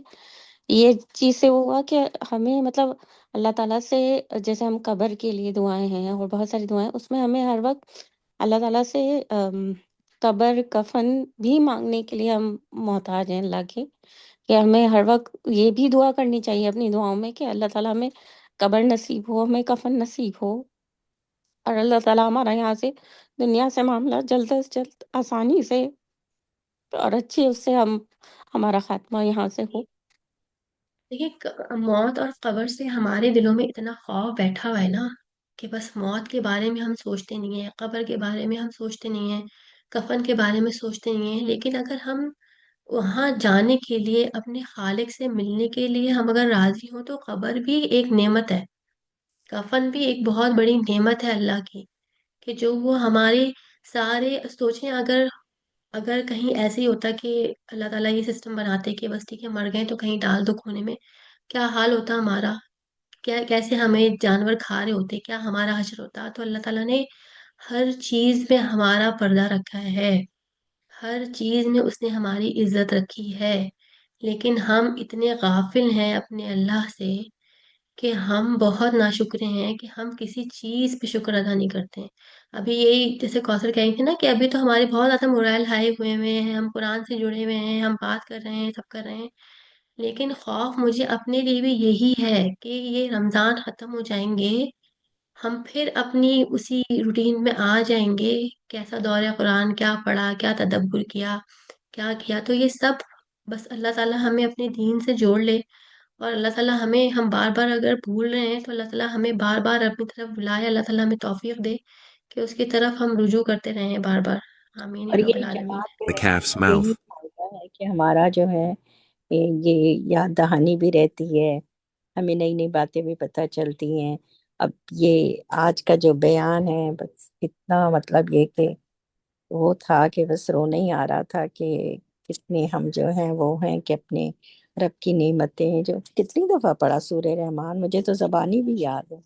یہ چیز سے ہوا کہ ہمیں مطلب اللہ تعالیٰ سے، جیسے ہم قبر کے لیے دعائیں ہیں اور بہت ساری دعائیں، اس میں ہمیں ہر وقت اللہ تعالیٰ سے قبر کفن بھی مانگنے کے لیے ہم محتاج ہیں اللہ کے، کہ ہمیں ہر وقت یہ بھی دعا کرنی چاہیے اپنی دعاؤں میں کہ اللہ تعالیٰ ہمیں قبر نصیب ہو، ہمیں کفن نصیب ہو، اور اللہ تعالیٰ ہمارا یہاں سے دنیا سے معاملہ جلد از جلد آسانی سے اور اچھی اس سے ہمارا خاتمہ یہاں سے ہو. دیکھیے موت اور قبر سے ہمارے دلوں میں اتنا خوف بیٹھا ہوا ہے نا کہ بس موت کے بارے میں ہم سوچتے نہیں ہیں، قبر کے بارے میں ہم سوچتے نہیں ہیں، کفن کے بارے میں سوچتے نہیں ہیں. لیکن اگر ہم وہاں جانے کے لیے، اپنے خالق سے ملنے کے لیے ہم اگر راضی ہوں تو قبر بھی ایک نعمت ہے، کفن بھی ایک بہت بڑی نعمت ہے اللہ کی، کہ جو وہ ہمارے سارے سوچیں. اگر کہیں ایسے ہی ہوتا کہ اللہ تعالیٰ یہ سسٹم بناتے کہ بس ٹھیک ہے مر گئے تو کہیں ڈال دو کونے میں، کیا حال ہوتا ہمارا، کیسے ہمیں جانور کھا رہے ہوتے، کیا ہمارا حشر ہوتا. تو اللہ تعالیٰ نے ہر چیز میں ہمارا پردہ رکھا ہے، ہر چیز میں اس نے ہماری عزت رکھی ہے. لیکن ہم اتنے غافل ہیں اپنے اللہ سے کہ ہم بہت ناشکرے ہیں کہ ہم کسی چیز پہ شکر ادا نہیں کرتے ہیں. ابھی یہی جیسے کوثر کہیں تھے نا کہ ابھی تو ہمارے بہت زیادہ مورائل ہائی ہوئے ہیں، ہم قرآن سے جڑے ہوئے ہیں، ہم بات کر رہے ہیں، سب کر رہے ہیں. لیکن خوف مجھے اپنے لیے بھی یہی ہے کہ یہ رمضان ختم ہو جائیں گے، ہم پھر اپنی اسی روٹین میں آ جائیں گے، کیسا دور قرآن، کیا پڑھا، کیا تدبر کیا، کیا کیا. تو یہ سب بس اللہ تعالیٰ ہمیں اپنے دین سے جوڑ لے، اور اللہ تعالیٰ ہم بار بار اگر بھول رہے ہیں تو اللہ تعالیٰ ہمیں بار بار اپنی طرف بلائے، اللہ تعالیٰ ہمیں توفیق دے کہ اس کی طرف ہم رجوع کرتے رہیں بار بار. آمین یا اور رب یہ العالمین. جماعت The میں calf's یہی mouth. فائدہ ہے کہ ہمارا جو ہے یہ یاد دہانی بھی رہتی ہے، ہمیں نئی نئی باتیں بھی پتہ چلتی ہیں. اب یہ آج کا جو بیان ہے بس اتنا مطلب یہ کہ وہ تھا کہ بس رونا ہی آ رہا تھا کہ کتنے ہم جو ہیں وہ ہیں کہ اپنے رب کی نعمتیں جو کتنی دفعہ پڑھا سورہ رحمان، مجھے تو زبانی بھی یاد ہے،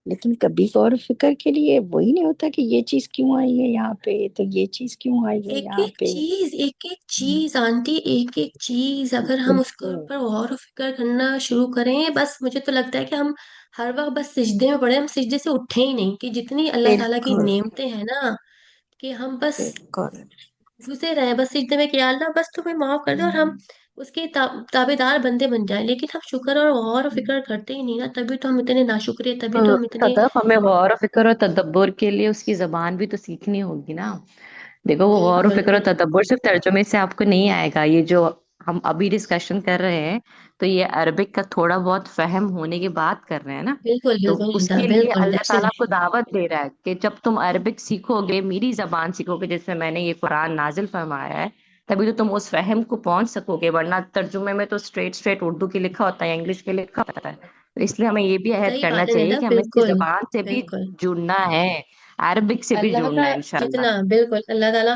لیکن کبھی غور و فکر کے لیے وہی نہیں ہوتا کہ یہ چیز کیوں آئی ہے یہاں پہ، تو یہ چیز کیوں آئی ہے ایک یہاں ایک پہ. چیز، ایک ایک چیز آنٹی، ایک ایک چیز اگر ہم اس کے بالکل اوپر غور و فکر کرنا شروع کریں، بس مجھے تو لگتا ہے کہ ہم ہر وقت بس سجدے میں پڑے، ہم سجدے سے اٹھے ہی نہیں، کہ جتنی اللہ تعالیٰ کی بالکل نعمتیں ہیں نا کہ ہم بس بالکل. گھسے رہے بس سجدے میں کہ یا اللہ بس تمہیں معاف کر دے اور ہم اس کے تابے دار بندے بن جائیں. لیکن ہم شکر اور غور و فکر کرتے ہی نہیں نا، تبھی تو ہم اتنے ناشکرے، تبھی تو ہم اتنے. صدف ہمیں غور و فکر اور تدبر کے لیے اس کی زبان بھی تو سیکھنی ہوگی نا. دیکھو وہ غور و بالکل فکر اور تدبر صرف ترجمے سے آپ کو نہیں آئے گا. یہ جو ہم ابھی ڈسکشن کر رہے ہیں تو یہ عربک کا تھوڑا بہت فہم ہونے کی بات کر رہے ہیں نا. بالکل تو بالکل اس ندا، کے لیے بالکل اللہ دیٹس تعالیٰ اٹ. کو دعوت دے رہا ہے کہ جب تم عربک سیکھو گے، میری زبان سیکھو گے، جس سے میں نے یہ قرآن نازل فرمایا ہے، تبھی تو تم اس فہم کو پہنچ سکو گے. ورنہ ترجمے میں تو اسٹریٹ اردو کی لکھا ہوتا ہے یا انگلش کے لکھا ہوتا ہے. تو اس لیے ہمیں یہ بھی عہد صحیح کرنا بات ہے چاہیے ندا، کہ ہمیں اس کی بالکل زبان سے بھی بالکل. جڑنا ہے، عربک سے بھی اللہ کا جڑنا ہے انشاءاللہ. جتنا، بالکل اللہ تعالیٰ،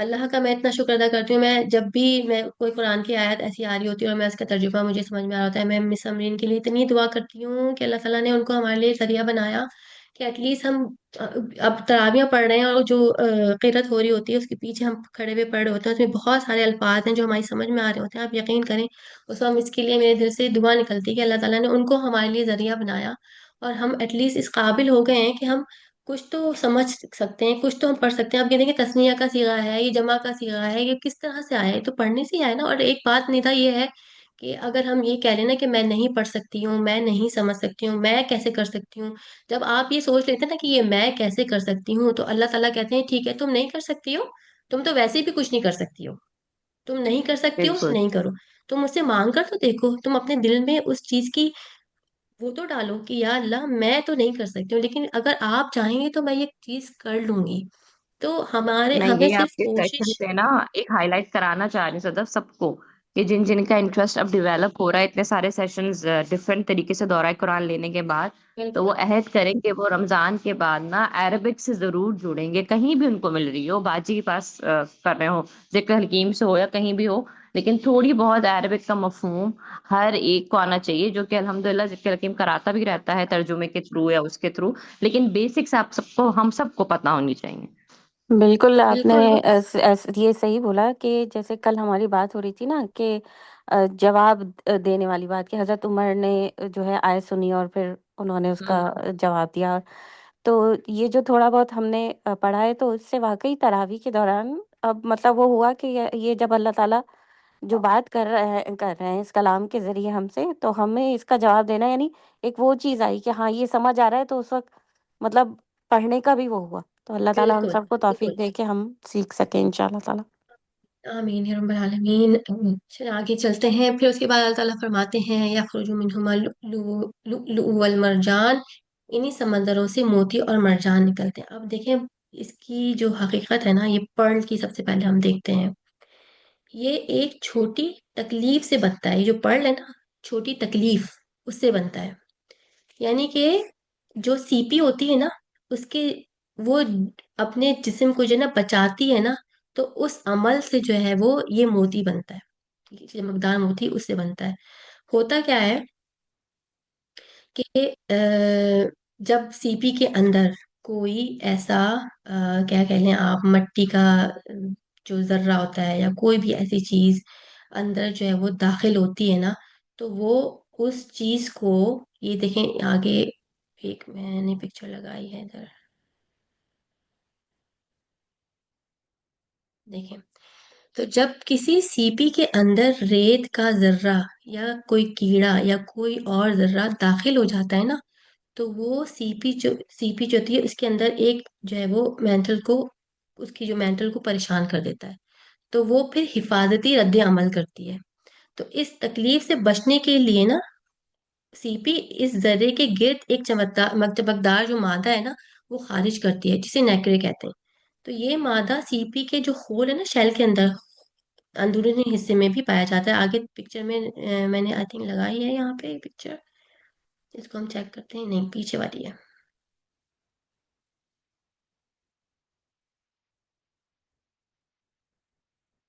اللہ کا میں اتنا شکر ادا کرتی ہوں. میں جب بھی میں کوئی قرآن کی آیت ایسی آ رہی ہوتی ہے اور میں اس کا ترجمہ مجھے سمجھ میں آ رہا ہوتا ہے، میں مس امرین کے لیے اتنی دعا کرتی ہوں کہ اللہ تعالیٰ نے ان کو ہمارے لیے ذریعہ بنایا کہ ایٹ لیسٹ ہم اب تراویاں پڑھ رہے ہیں اور جو قرت ہو رہی ہوتی ہے اس کے پیچھے ہم کھڑے ہوئے پڑھ رہے ہوتے ہیں، اس میں بہت سارے الفاظ ہیں جو ہماری سمجھ میں آ رہے ہوتے ہیں. آپ یقین کریں اس وقت اس کے لیے میرے دل سے دعا نکلتی ہے کہ اللہ تعالیٰ نے ان کو ہمارے لیے ذریعہ بنایا اور ہم ایٹ لیسٹ اس قابل ہو گئے ہیں کہ ہم کچھ تو سمجھ سکتے ہیں، کچھ تو ہم پڑھ سکتے ہیں. آپ یہ دیکھیں تسنیہ کا صیغہ ہے، یہ جمع کا صیغہ ہے، یہ کس طرح سے آیا ہے؟ یہ تو پڑھنے سے ہی آیا نا. اور ایک بات ندا یہ ہے کہ اگر ہم یہ کہہ لیں نا کہ میں نہیں پڑھ سکتی ہوں، میں نہیں سمجھ سکتی ہوں، میں کیسے کر سکتی ہوں، جب آپ یہ سوچ لیتے ہیں نا کہ یہ میں کیسے کر سکتی ہوں، تو اللہ تعالیٰ کہتے ہیں ٹھیک ہے تم نہیں کر سکتی ہو، تم تو ویسے بھی کچھ نہیں کر سکتی ہو، تم نہیں کر سکتی ہو، بالکل. نہیں کرو. تم مجھ سے مانگ کر تو دیکھو، تم اپنے دل میں اس چیز کی وہ تو ڈالو کہ یا اللہ میں تو نہیں کر سکتی ہوں لیکن اگر آپ چاہیں گے تو میں یہ چیز کر لوں گی. تو میں ہمیں یہ صرف آپ کے سیشن کوشش. پہ نا ایک ہائی لائٹ کرانا چاہ رہی ہوں صدف سب کو، کہ جن جن کا انٹرسٹ اب ڈیولپ ہو رہا ہے اتنے سارے سیشنز ڈفرینٹ طریقے سے دورہ قرآن لینے کے بعد، تو بالکل وہ عہد کریں کہ وہ رمضان کے بعد نا عربک سے ضرور جڑیں گے. کہیں بھی ان کو مل رہی ہو، باجی کے پاس کر رہے ہو، ذکر حکیم سے ہو یا کہیں بھی ہو، لیکن تھوڑی بہت عربک کا مفہوم ہر ایک کو آنا چاہیے، جو کہ الحمدللہ ذکر حکیم کراتا بھی رہتا ہے ترجمے کے تھرو یا اس کے تھرو. لیکن بیسکس آپ سب کو، ہم سب کو پتہ ہونی چاہیے. بالکل آپ نے بالکل. یہ صحیح بولا کہ جیسے کل ہماری بات ہو رہی تھی نا کہ جواب دینے والی بات، کہ حضرت عمر نے جو ہے آیت سنی اور پھر انہوں نے اس کا جواب دیا. تو یہ جو تھوڑا بہت ہم نے پڑھا ہے تو اس سے واقعی تراویح کے دوران اب مطلب وہ ہوا کہ یہ جب اللہ تعالیٰ جو بات کر رہے ہیں اس کلام کے ذریعے ہم سے، تو ہمیں اس کا جواب دینا، یعنی ایک وہ چیز آئی کہ ہاں یہ سمجھ آ رہا ہے، تو اس وقت مطلب پڑھنے کا بھی وہ ہوا. تو اللہ تعالیٰ ہم بالکل سب کو بالکل. توفیق دے کہ ہم سیکھ سکیں انشاءاللہ تعالیٰ. آمین یا رب العالمین۔ چلیں آگے چلتے ہیں، پھر اس کے بعد اللہ تعالیٰ فرماتے ہیں یخرج منہما اللؤلؤ والمرجان، انہی سمندروں سے موتی اور مرجان نکلتے ہیں۔ اب دیکھیں اس کی جو حقیقت ہے نا، یہ پرل کی سب سے پہلے ہم دیکھتے ہیں، یہ ایک چھوٹی تکلیف سے بنتا ہے۔ یہ جو پرل ہے نا، چھوٹی تکلیف اس سے بنتا ہے، یعنی کہ جو سی پی ہوتی ہے نا، اس کے وہ اپنے جسم کو جو ہے نا بچاتی ہے نا، تو اس عمل سے جو ہے وہ یہ موتی بنتا ہے، یہ چمکدار موتی اس سے بنتا ہے۔ ہوتا کیا ہے کہ جب سی پی کے اندر کوئی ایسا کیا کہہ لیں آپ، مٹی کا جو ذرہ ہوتا ہے یا کوئی بھی ایسی چیز اندر جو ہے وہ داخل ہوتی ہے نا، تو وہ اس چیز کو، یہ دیکھیں آگے ایک میں نے پکچر لگائی ہے ادھر، دیکھیں تو جب کسی سی پی کے اندر ریت کا ذرہ یا کوئی کیڑا یا کوئی اور ذرہ داخل ہو جاتا ہے نا، تو وہ سی پی جو ہوتی ہے اس کے اندر ایک جو ہے وہ مینٹل کو، اس کی جو مینٹل کو پریشان کر دیتا ہے، تو وہ پھر حفاظتی رد عمل کرتی ہے۔ تو اس تکلیف سے بچنے کے لیے نا، سی پی اس ذرے کے گرد ایک چمکدار جو مادہ ہے نا وہ خارج کرتی ہے، جسے نیکرے کہتے ہیں۔ تو یہ مادہ سی پی کے جو خول ہے نا شیل کے اندر اندرونی حصے میں بھی پایا جاتا ہے۔ آگے پکچر میں میں نے آئی تھنک لگائی ہے یہاں پہ پکچر، اس کو ہم چیک کرتے ہیں، نہیں پیچھے والی ہے۔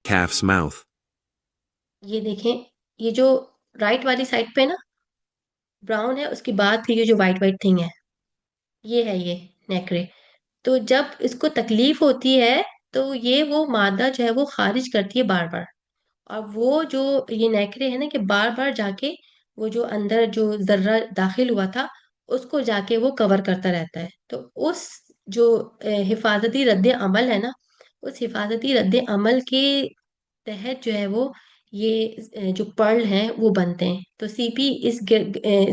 Calf's mouth. یہ دیکھیں، یہ جو رائٹ والی سائڈ پہ نا براؤن ہے، اس کے بعد پھر یہ جو وائٹ وائٹ تھنگ ہے، یہ ہے یہ نیکرے۔ تو جب اس کو تکلیف ہوتی ہے تو یہ وہ مادہ جو ہے وہ خارج کرتی ہے بار بار، اور وہ جو یہ نیکرے ہے نا کہ بار بار جا کے وہ جو اندر جو ذرہ داخل ہوا تھا اس کو جا کے وہ کور کرتا رہتا ہے۔ تو اس جو حفاظتی رد عمل ہے نا، اس حفاظتی رد عمل کے تحت جو ہے وہ یہ جو پرل ہیں وہ بنتے ہیں۔ تو سی پی اس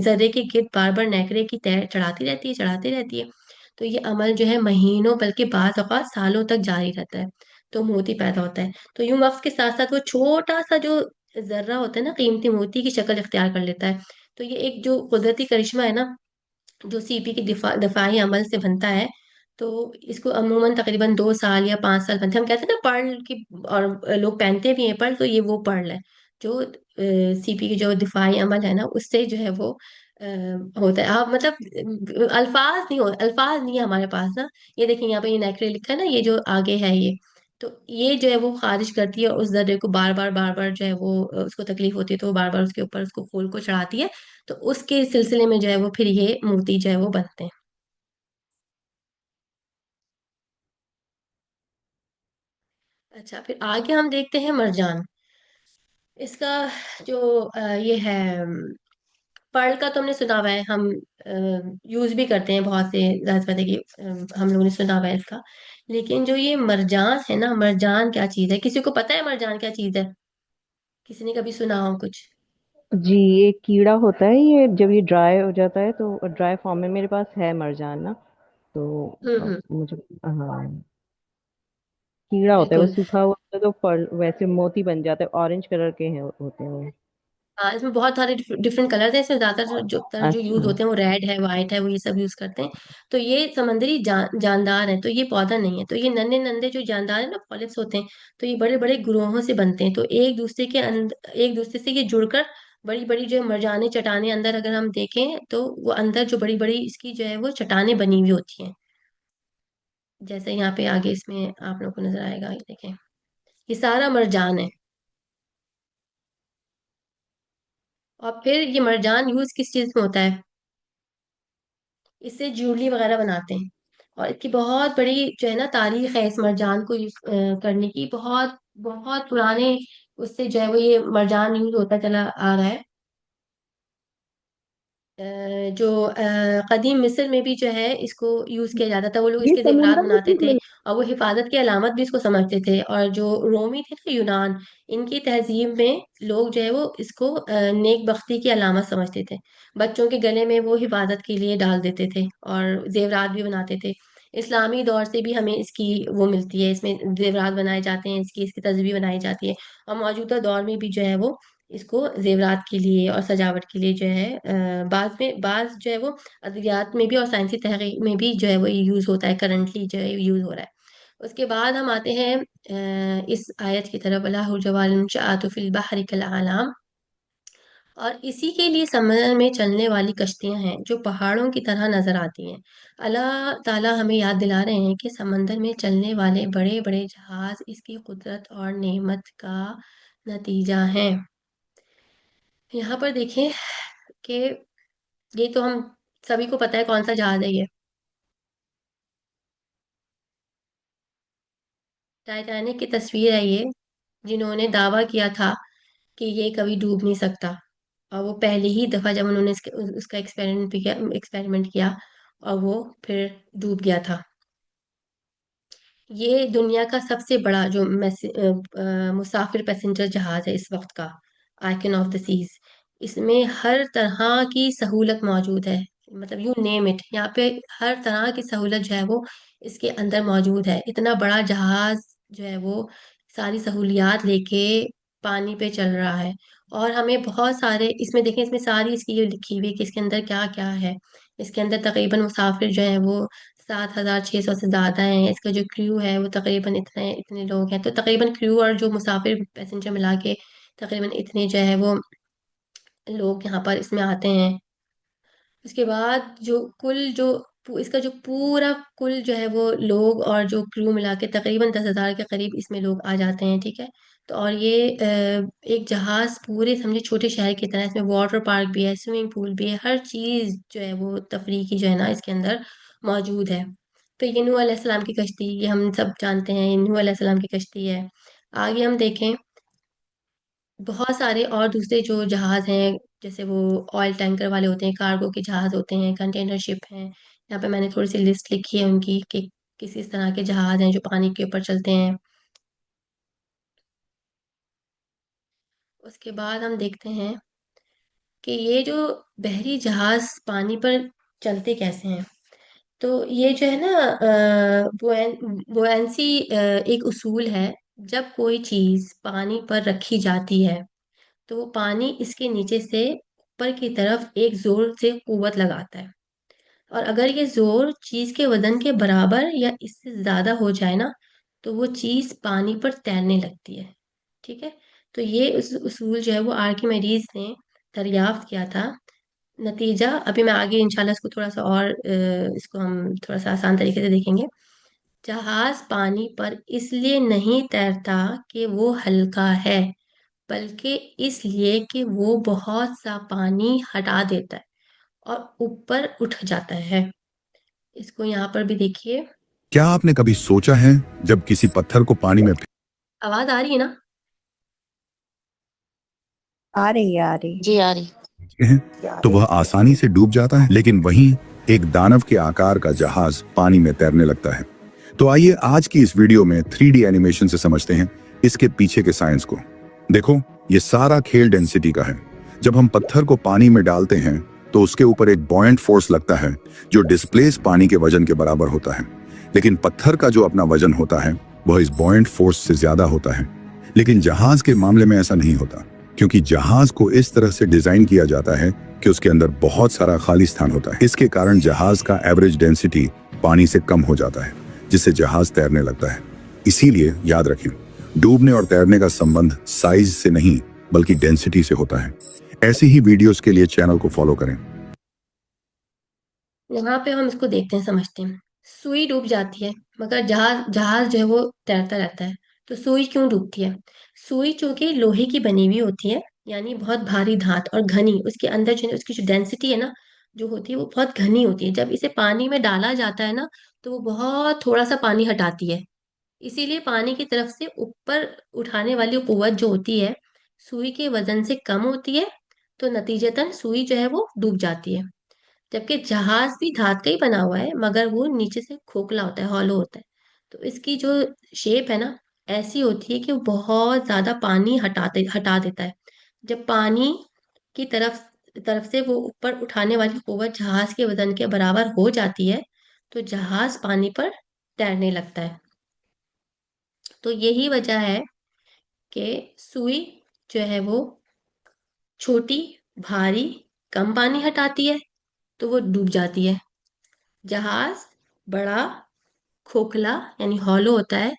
ذرے کے گرد بار بار نیکرے کی تہ چڑھاتی رہتی ہے، تو یہ عمل جو ہے مہینوں بلکہ بعض اوقات سالوں تک جاری رہتا ہے، تو موتی پیدا ہوتا ہے۔ تو یوں وقت کے ساتھ ساتھ وہ چھوٹا سا جو ذرہ ہوتا ہے نا قیمتی موتی کی شکل اختیار کر لیتا ہے۔ تو یہ ایک جو قدرتی کرشمہ ہے نا جو سی پی کے دفاعی عمل سے بنتا ہے، تو اس کو عموماً تقریباً 2 سال یا 5 سال بنتے ہیں۔ ہم کہتے ہیں نا پرل کی، اور لوگ پہنتے بھی ہیں پرل، تو یہ وہ پرل ہے جو سی پی کی جو دفاعی عمل ہے نا اس سے جو ہے وہ ہوتا ہے۔ آپ مطلب الفاظ نہیں ہے ہمارے پاس نا۔ یہ دیکھیں یہاں پہ یہ نیکرے لکھا ہے نا، یہ جو آگے ہے یہ، تو یہ جو ہے وہ خارج کرتی ہے اس ذرے کو بار بار جو ہے وہ اس کو تکلیف ہوتی ہے تو وہ بار بار اس کے اوپر اس کو خول کو چڑھاتی ہے، تو اس کے سلسلے میں جو ہے وہ پھر یہ موتی جو ہے وہ بنتے ہیں۔ اچھا، پھر آگے ہم دیکھتے ہیں مرجان۔ اس کا جو یہ ہے پرل کا تو ہم نے سنا ہوا ہے، ہم یوز بھی کرتے ہیں بہت سے، ظاہر بات ہے کہ ہم لوگوں نے سنا ہوا ہے اس کا، لیکن جو یہ مرجان ہے نا، مرجان کیا چیز ہے؟ کسی کو پتا ہے مرجان کیا چیز ہے؟ کسی نے کبھی سنا ہو کچھ؟ جی ایک کیڑا ہوتا ہے، یہ جب یہ ڈرائی ہو جاتا ہے تو ڈرائی فارم میں میرے پاس ہے مرجان نا، تو ہوں، مجھے ہاں کیڑا ہوتا ہے، وہ بالکل۔ سوکھا ہوا ہوتا ہے تو ویسے موتی بن جاتا ہے، اورنج کلر کے ہوتے ہیں وہ۔ ہاں، اس میں بہت سارے ڈفرینٹ کلرز ہیں، اس میں زیادہ تر جو یوز اچھا ہوتے ہیں وہ ریڈ ہے، وائٹ ہے، وہ یہ سب یوز کرتے ہیں۔ تو یہ سمندری جاندار ہیں، تو یہ پودا نہیں ہے، تو یہ ننھے ننھے جو جاندار ہیں نا پالپس ہوتے ہیں، تو یہ بڑے بڑے گروہوں سے بنتے ہیں، تو ایک دوسرے سے یہ جڑ کر بڑی بڑی جو مرجانی چٹانیں اندر اگر ہم دیکھیں تو وہ اندر جو بڑی بڑی اس کی جو ہے وہ چٹانیں بنی ہوئی ہوتی ہیں، جیسے یہاں پہ آگے اس میں آپ لوگوں کو نظر آئے گا، یہ دیکھیں یہ سارا مرجان ہے۔ اور پھر یہ مرجان یوز کس چیز میں ہوتا ہے؟ اس سے جیولری وغیرہ بناتے ہیں، اور اس کی بہت بڑی جو ہے نا تاریخ ہے اس مرجان کو یوز کرنے کی، بہت بہت پرانے اس سے جو ہے وہ یہ مرجان یوز ہوتا چلا آ رہا ہے۔ جو قدیم مصر میں بھی جو ہے اس کو یوز کیا جاتا تھا، وہ لوگ اس یہ کے زیورات سمندر میں بناتے بھی تھے، مل اور وہ حفاظت کی علامت بھی اس کو سمجھتے تھے۔ اور جو رومی تھے نا، یونان، ان کی تہذیب میں لوگ جو ہے وہ اس کو نیک بختی کی علامت سمجھتے تھے، بچوں کے گلے میں وہ حفاظت کے لیے ڈال دیتے تھے اور زیورات بھی بناتے تھے۔ اسلامی دور سے بھی ہمیں اس کی وہ ملتی ہے، اس میں زیورات بنائے جاتے ہیں، اس کی تصویر بنائی جاتی ہے، اور موجودہ دور میں بھی جو ہے وہ اس کو زیورات کے لیے اور سجاوٹ کے لیے جو ہے بعض جو ہے وہ ادویات میں بھی اور سائنسی تحقیق میں بھی جو ہے وہ یوز ہوتا ہے، کرنٹلی جو ہے یوز ہو رہا ہے۔ اس کے بعد ہم آتے ہیں اس آیت کی طرف، اللہ الجوال المنشآت فی البحر کالاعلام، اور اسی کے لیے سمندر میں چلنے والی کشتیاں ہیں جو پہاڑوں کی طرح نظر آتی ہیں۔ اللہ تعالیٰ ہمیں یاد دلا رہے ہیں کہ سمندر میں چلنے والے بڑے بڑے جہاز اس کی قدرت اور نعمت کا نتیجہ ہیں۔ یہاں پر دیکھیں کہ یہ تو ہم سبھی کو پتہ ہے کون سا جہاز ہے، یہ ٹائٹینک کی تصویر ہے یہ، جنہوں نے دعویٰ کیا تھا کہ یہ کبھی ڈوب نہیں سکتا، اور وہ پہلی ہی دفعہ جب انہوں نے اس کا ایکسپیریمنٹ کیا اور وہ پھر ڈوب گیا تھا۔ یہ دنیا کا سب سے بڑا جو مسافر پیسنجر جہاز ہے اس وقت کا، آئیکن آف دا سیز۔ اس میں ہر طرح کی سہولت موجود ہے، مطلب یو نیم اٹ، یہاں پہ ہر طرح کی سہولت جو ہے وہ اس کے اندر موجود ہے۔ اتنا بڑا جہاز جو ہے وہ ساری سہولیات لے کے پانی پہ چل رہا ہے، اور ہمیں بہت سارے اس میں دیکھیں، اس میں ساری اس کی یہ لکھی ہوئی ہے کہ اس کے اندر کیا کیا ہے۔ اس کے اندر تقریباً مسافر جو ہیں وہ 7,600 سے زیادہ ہیں، اس کا جو کریو ہے وہ تقریباً اتنے لوگ ہیں، تو تقریباً کریو اور جو مسافر پیسنجر ملا کے تقریباً اتنے جو ہے وہ لوگ یہاں پر اس میں آتے ہیں۔ اس کے بعد اس کا جو پورا کل جو ہے وہ لوگ اور جو کریو ملا کے تقریباً 10,000 کے قریب اس میں لوگ آ جاتے ہیں، ٹھیک ہے۔ تو اور یہ ایک جہاز پورے سمجھے چھوٹے شہر کی طرح، اس میں واٹر پارک بھی ہے، سوئمنگ پول بھی ہے، ہر چیز جو ہے وہ تفریح کی جو ہے نا اس کے اندر موجود ہے۔ تو یہ نوح علیہ السلام کی کشتی، یہ ہم سب جانتے ہیں، یہ نوح علیہ السلام کی کشتی ہے۔ آگے ہم دیکھیں بہت سارے اور دوسرے جو جہاز ہیں، جیسے وہ آئل ٹینکر والے ہوتے ہیں، کارگو کے جہاز ہوتے ہیں، کنٹینر شپ ہیں۔ یہاں پہ میں نے تھوڑی سی لسٹ لکھی ہے ان کی کہ کس کس طرح کے جہاز ہیں جو پانی کے اوپر چلتے ہیں۔ اس کے بعد ہم دیکھتے ہیں کہ یہ جو بحری جہاز پانی پر چلتے کیسے ہیں۔ تو یہ جو ہے نا بوئنسی ایک اصول ہے، جب کوئی چیز پانی پر رکھی جاتی ہے تو وہ پانی اس کے نیچے سے اوپر کی طرف ایک زور سے قوت لگاتا ہے، اور اگر یہ زور چیز کے وزن کے برابر یا اس سے زیادہ ہو جائے نا تو وہ چیز پانی پر تیرنے لگتی ہے، ٹھیک ہے۔ تو یہ اصول جو ہے وہ آرکیمیڈیز نے دریافت کیا تھا۔ نتیجہ ابھی میں آگے انشاءاللہ اس کو تھوڑا سا اور اس کو ہم تھوڑا سا آسان طریقے سے دیکھیں گے۔ جہاز پانی پر اس لیے نہیں تیرتا کہ وہ ہلکا ہے، بلکہ اس لیے کہ وہ بہت سا پانی ہٹا دیتا ہے اور اوپر اٹھ جاتا ہے۔ اس کو یہاں پر بھی دیکھیے، کیا آپ نے کبھی سوچا ہے جب کسی پتھر کو پانی میں آواز آ رہی ہے نا؟ آ رہی جی آ رہی۔ پھینکتے ہیں تو وہ آسانی سے ڈوب جاتا ہے، لیکن وہیں ایک دانو کے آکار کا جہاز پانی میں تیرنے لگتا ہے۔ تو آئیے آج کی اس ویڈیو میں 3D اینیمیشن سے سمجھتے ہیں اس کے پیچھے کے سائنس کو۔ دیکھو، یہ سارا کھیل ڈینسٹی کا ہے۔ جب ہم پتھر کو پانی میں ڈالتے ہیں تو اس کے اوپر ایک بوئنٹ فورس لگتا ہے جو ڈسپلیس پانی کے وزن کے برابر ہوتا ہے، لیکن پتھر کا جو اپنا وزن ہوتا ہے وہ اس بوئنٹ فورس سے زیادہ ہوتا ہے۔ لیکن جہاز کے معاملے میں ایسا نہیں ہوتا، کیونکہ جہاز کو اس طرح سے ڈیزائن کیا جاتا ہے کہ اس کے اندر بہت سارا خالی ستھان ہوتا ہے۔ اس کے کارن جہاز کا ایوریج ڈینسٹی پانی سے کم ہو جاتا ہے، جس سے جہاز تیرنے لگتا ہے۔ اسی لیے یاد رکھیں، ڈوبنے اور تیرنے کا سمبندھ سائز سے نہیں بلکہ ڈینسٹی سے ہوتا ہے۔ ایسی ہی ویڈیوز کے لیے چینل کو فالو کریں۔ یہاں پہ ہم اس کو دیکھتے ہیں، سمجھتے ہیں۔ سوئی ڈوب جاتی ہے مگر جہاز جو ہے وہ تیرتا رہتا ہے۔ تو سوئی کیوں ڈوبتی ہے؟ سوئی چونکہ لوہے کی بنی ہوئی ہوتی ہے، یعنی بہت بھاری دھات اور گھنی، اس کے اندر جو اس کی جو ڈینسٹی ہے نا جو ہوتی ہے وہ بہت گھنی ہوتی ہے۔ جب اسے پانی میں ڈالا جاتا ہے نا تو وہ بہت تھوڑا سا پانی ہٹاتی ہے، اسی لیے پانی کی طرف سے اوپر اٹھانے والی قوت جو ہوتی ہے سوئی کے وزن سے کم ہوتی ہے، تو نتیجتاً سوئی جو ہے وہ ڈوب جاتی ہے۔ جبکہ جہاز بھی دھات کا ہی بنا ہوا ہے مگر وہ نیچے سے کھوکھلا ہوتا ہے، ہالو ہوتا ہے، تو اس کی جو شیپ ہے نا ایسی ہوتی ہے کہ وہ بہت زیادہ پانی ہٹا دیتا ہے۔ جب پانی کی طرف سے وہ اوپر اٹھانے والی قوت جہاز کے وزن کے برابر ہو جاتی ہے تو جہاز پانی پر تیرنے لگتا ہے۔ تو یہی وجہ ہے کہ سوئی جو ہے وہ چھوٹی، بھاری، کم پانی ہٹاتی ہے تو وہ ڈوب جاتی ہے۔ جہاز بڑا، کھوکھلا یعنی ہالو ہوتا ہے،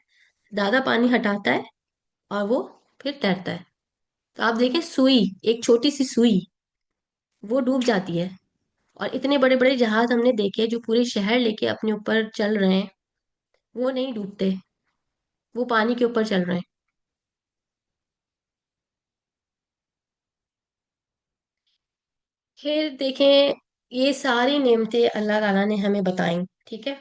زیادہ پانی ہٹاتا ہے اور وہ پھر تیرتا ہے۔ تو آپ دیکھیں سوئی، ایک چھوٹی سی سوئی وہ ڈوب جاتی ہے، اور اتنے بڑے بڑے جہاز ہم نے دیکھے جو پورے شہر لے کے اپنے اوپر چل رہے ہیں، وہ نہیں ڈوبتے، وہ پانی کے اوپر چل رہے ہیں۔ پھر دیکھیں یہ ساری نعمتیں اللہ تعالیٰ نے ہمیں بتائیں، ٹھیک ہے،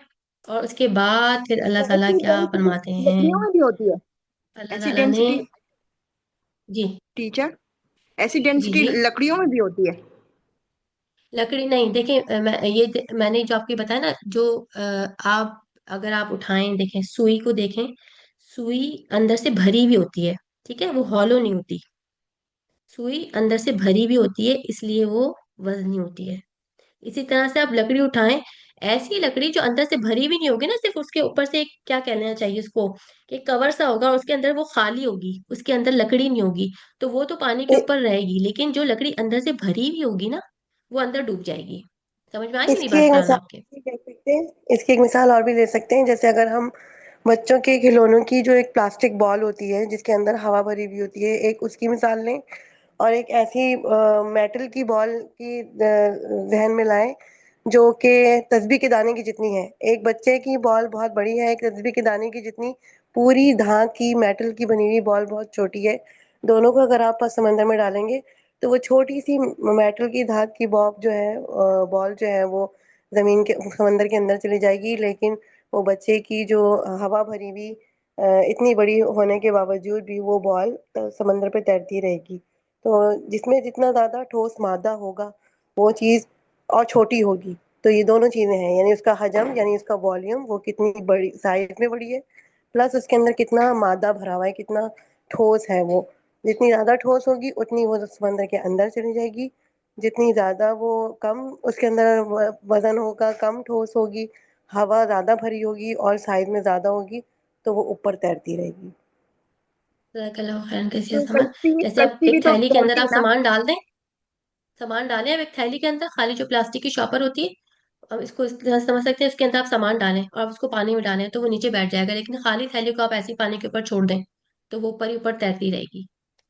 اور اس کے بعد پھر اللہ تعالیٰ ایسی کیا ڈینسٹی فرماتے ہیں؟ لکڑیوں میں بھی ہوتی ہے؟ اللہ ایسی تعالیٰ نے، ڈینسٹی جی ٹیچر، ایسی جی ڈینسٹی جی، لکڑیوں میں بھی ہوتی ہے؟ لکڑی نہیں، دیکھیں میں نے جو آپ کی بتایا نا، جو آپ اگر آپ اٹھائیں، دیکھیں سوئی کو، دیکھیں سوئی اندر سے بھری بھی ہوتی ہے، ٹھیک ہے، وہ ہالو نہیں ہوتی، سوئی اندر سے بھری بھی ہوتی ہے، اس لیے وہ وزنی ہوتی ہے۔ اسی طرح سے آپ لکڑی اٹھائیں، ایسی لکڑی جو اندر سے بھری بھی نہیں ہوگی نا، صرف اس کے اوپر سے کیا کہنا چاہیے اس کو، کہ کور سا ہوگا اور اس کے اندر وہ خالی ہوگی، اس کے اندر لکڑی نہیں ہوگی، تو وہ تو پانی کے اوپر رہے گی، لیکن جو لکڑی اندر سے بھری ہوئی ہوگی نا، وہ اندر ڈوب جائے گی۔ سمجھ میں آئی اس میری کی بات ایک فرحان مثال آپ کے؟ بھی دے سکتے ہیں، اس کی ایک مثال اور بھی دے سکتے ہیں، جیسے اگر ہم بچوں کے کھلونوں کی جو ایک پلاسٹک بال ہوتی ہے جس کے اندر ہوا بھری ہوئی ہوتی ہے، ایک اس کی مثال لیں، اور ایک ایسی میٹل کی بال کی ذہن میں لائیں جو کہ تسبیح کے دانے کی جتنی ہے۔ ایک بچے کی بال بہت بڑی ہے، ایک تسبیح کے دانے کی جتنی پوری دھات کی میٹل کی بنی ہوئی بال بہت چھوٹی ہے۔ دونوں کو اگر آپ سمندر میں ڈالیں گے تو وہ چھوٹی سی میٹل کی دھات کی بال جو ہے وہ زمین کے سمندر کے اندر چلی جائے گی، لیکن وہ بچے کی جو ہوا بھری ہوئی اتنی بڑی ہونے کے باوجود بھی وہ بال سمندر پہ تیرتی رہے گی۔ تو جس میں جتنا زیادہ ٹھوس مادہ ہوگا وہ چیز اور چھوٹی ہوگی۔ تو یہ دونوں چیزیں ہیں، یعنی اس کا حجم، یعنی اس کا والیوم، وہ کتنی بڑی سائز میں بڑی ہے، پلس اس کے اندر کتنا مادہ بھرا ہوا ہے، کتنا ٹھوس ہے وہ۔ جتنی زیادہ ٹھوس ہوگی اتنی وہ سمندر کے اندر چلی جائے گی، جتنی زیادہ وہ کم اس کے اندر وزن ہوگا، کم ٹھوس ہوگی، ہوا زیادہ بھری ہوگی اور سائز میں زیادہ ہوگی، تو وہ اوپر تیرتی رہے گی۔ جزاک اللہ خیر کثیر تو سمجھ۔ جیسے آپ کشتی بھی ایک تو تھیلی کے اندر تیرتی آپ ہے نا؟ سامان ڈال دیں، سامان ڈالیں اب ایک تھیلی کے اندر، خالی جو پلاسٹک کی شاپر ہوتی ہے، اب اس کو اس طرح سے سمجھ سکتے ہیں، اس کے اندر آپ سامان ڈالیں اور آپ اس کو پانی میں ڈالیں تو وہ نیچے بیٹھ جائے گا، لیکن خالی تھیلی کو آپ ایسی پانی کے اوپر چھوڑ دیں تو وہ اوپر ہی اوپر تیرتی رہے گی۔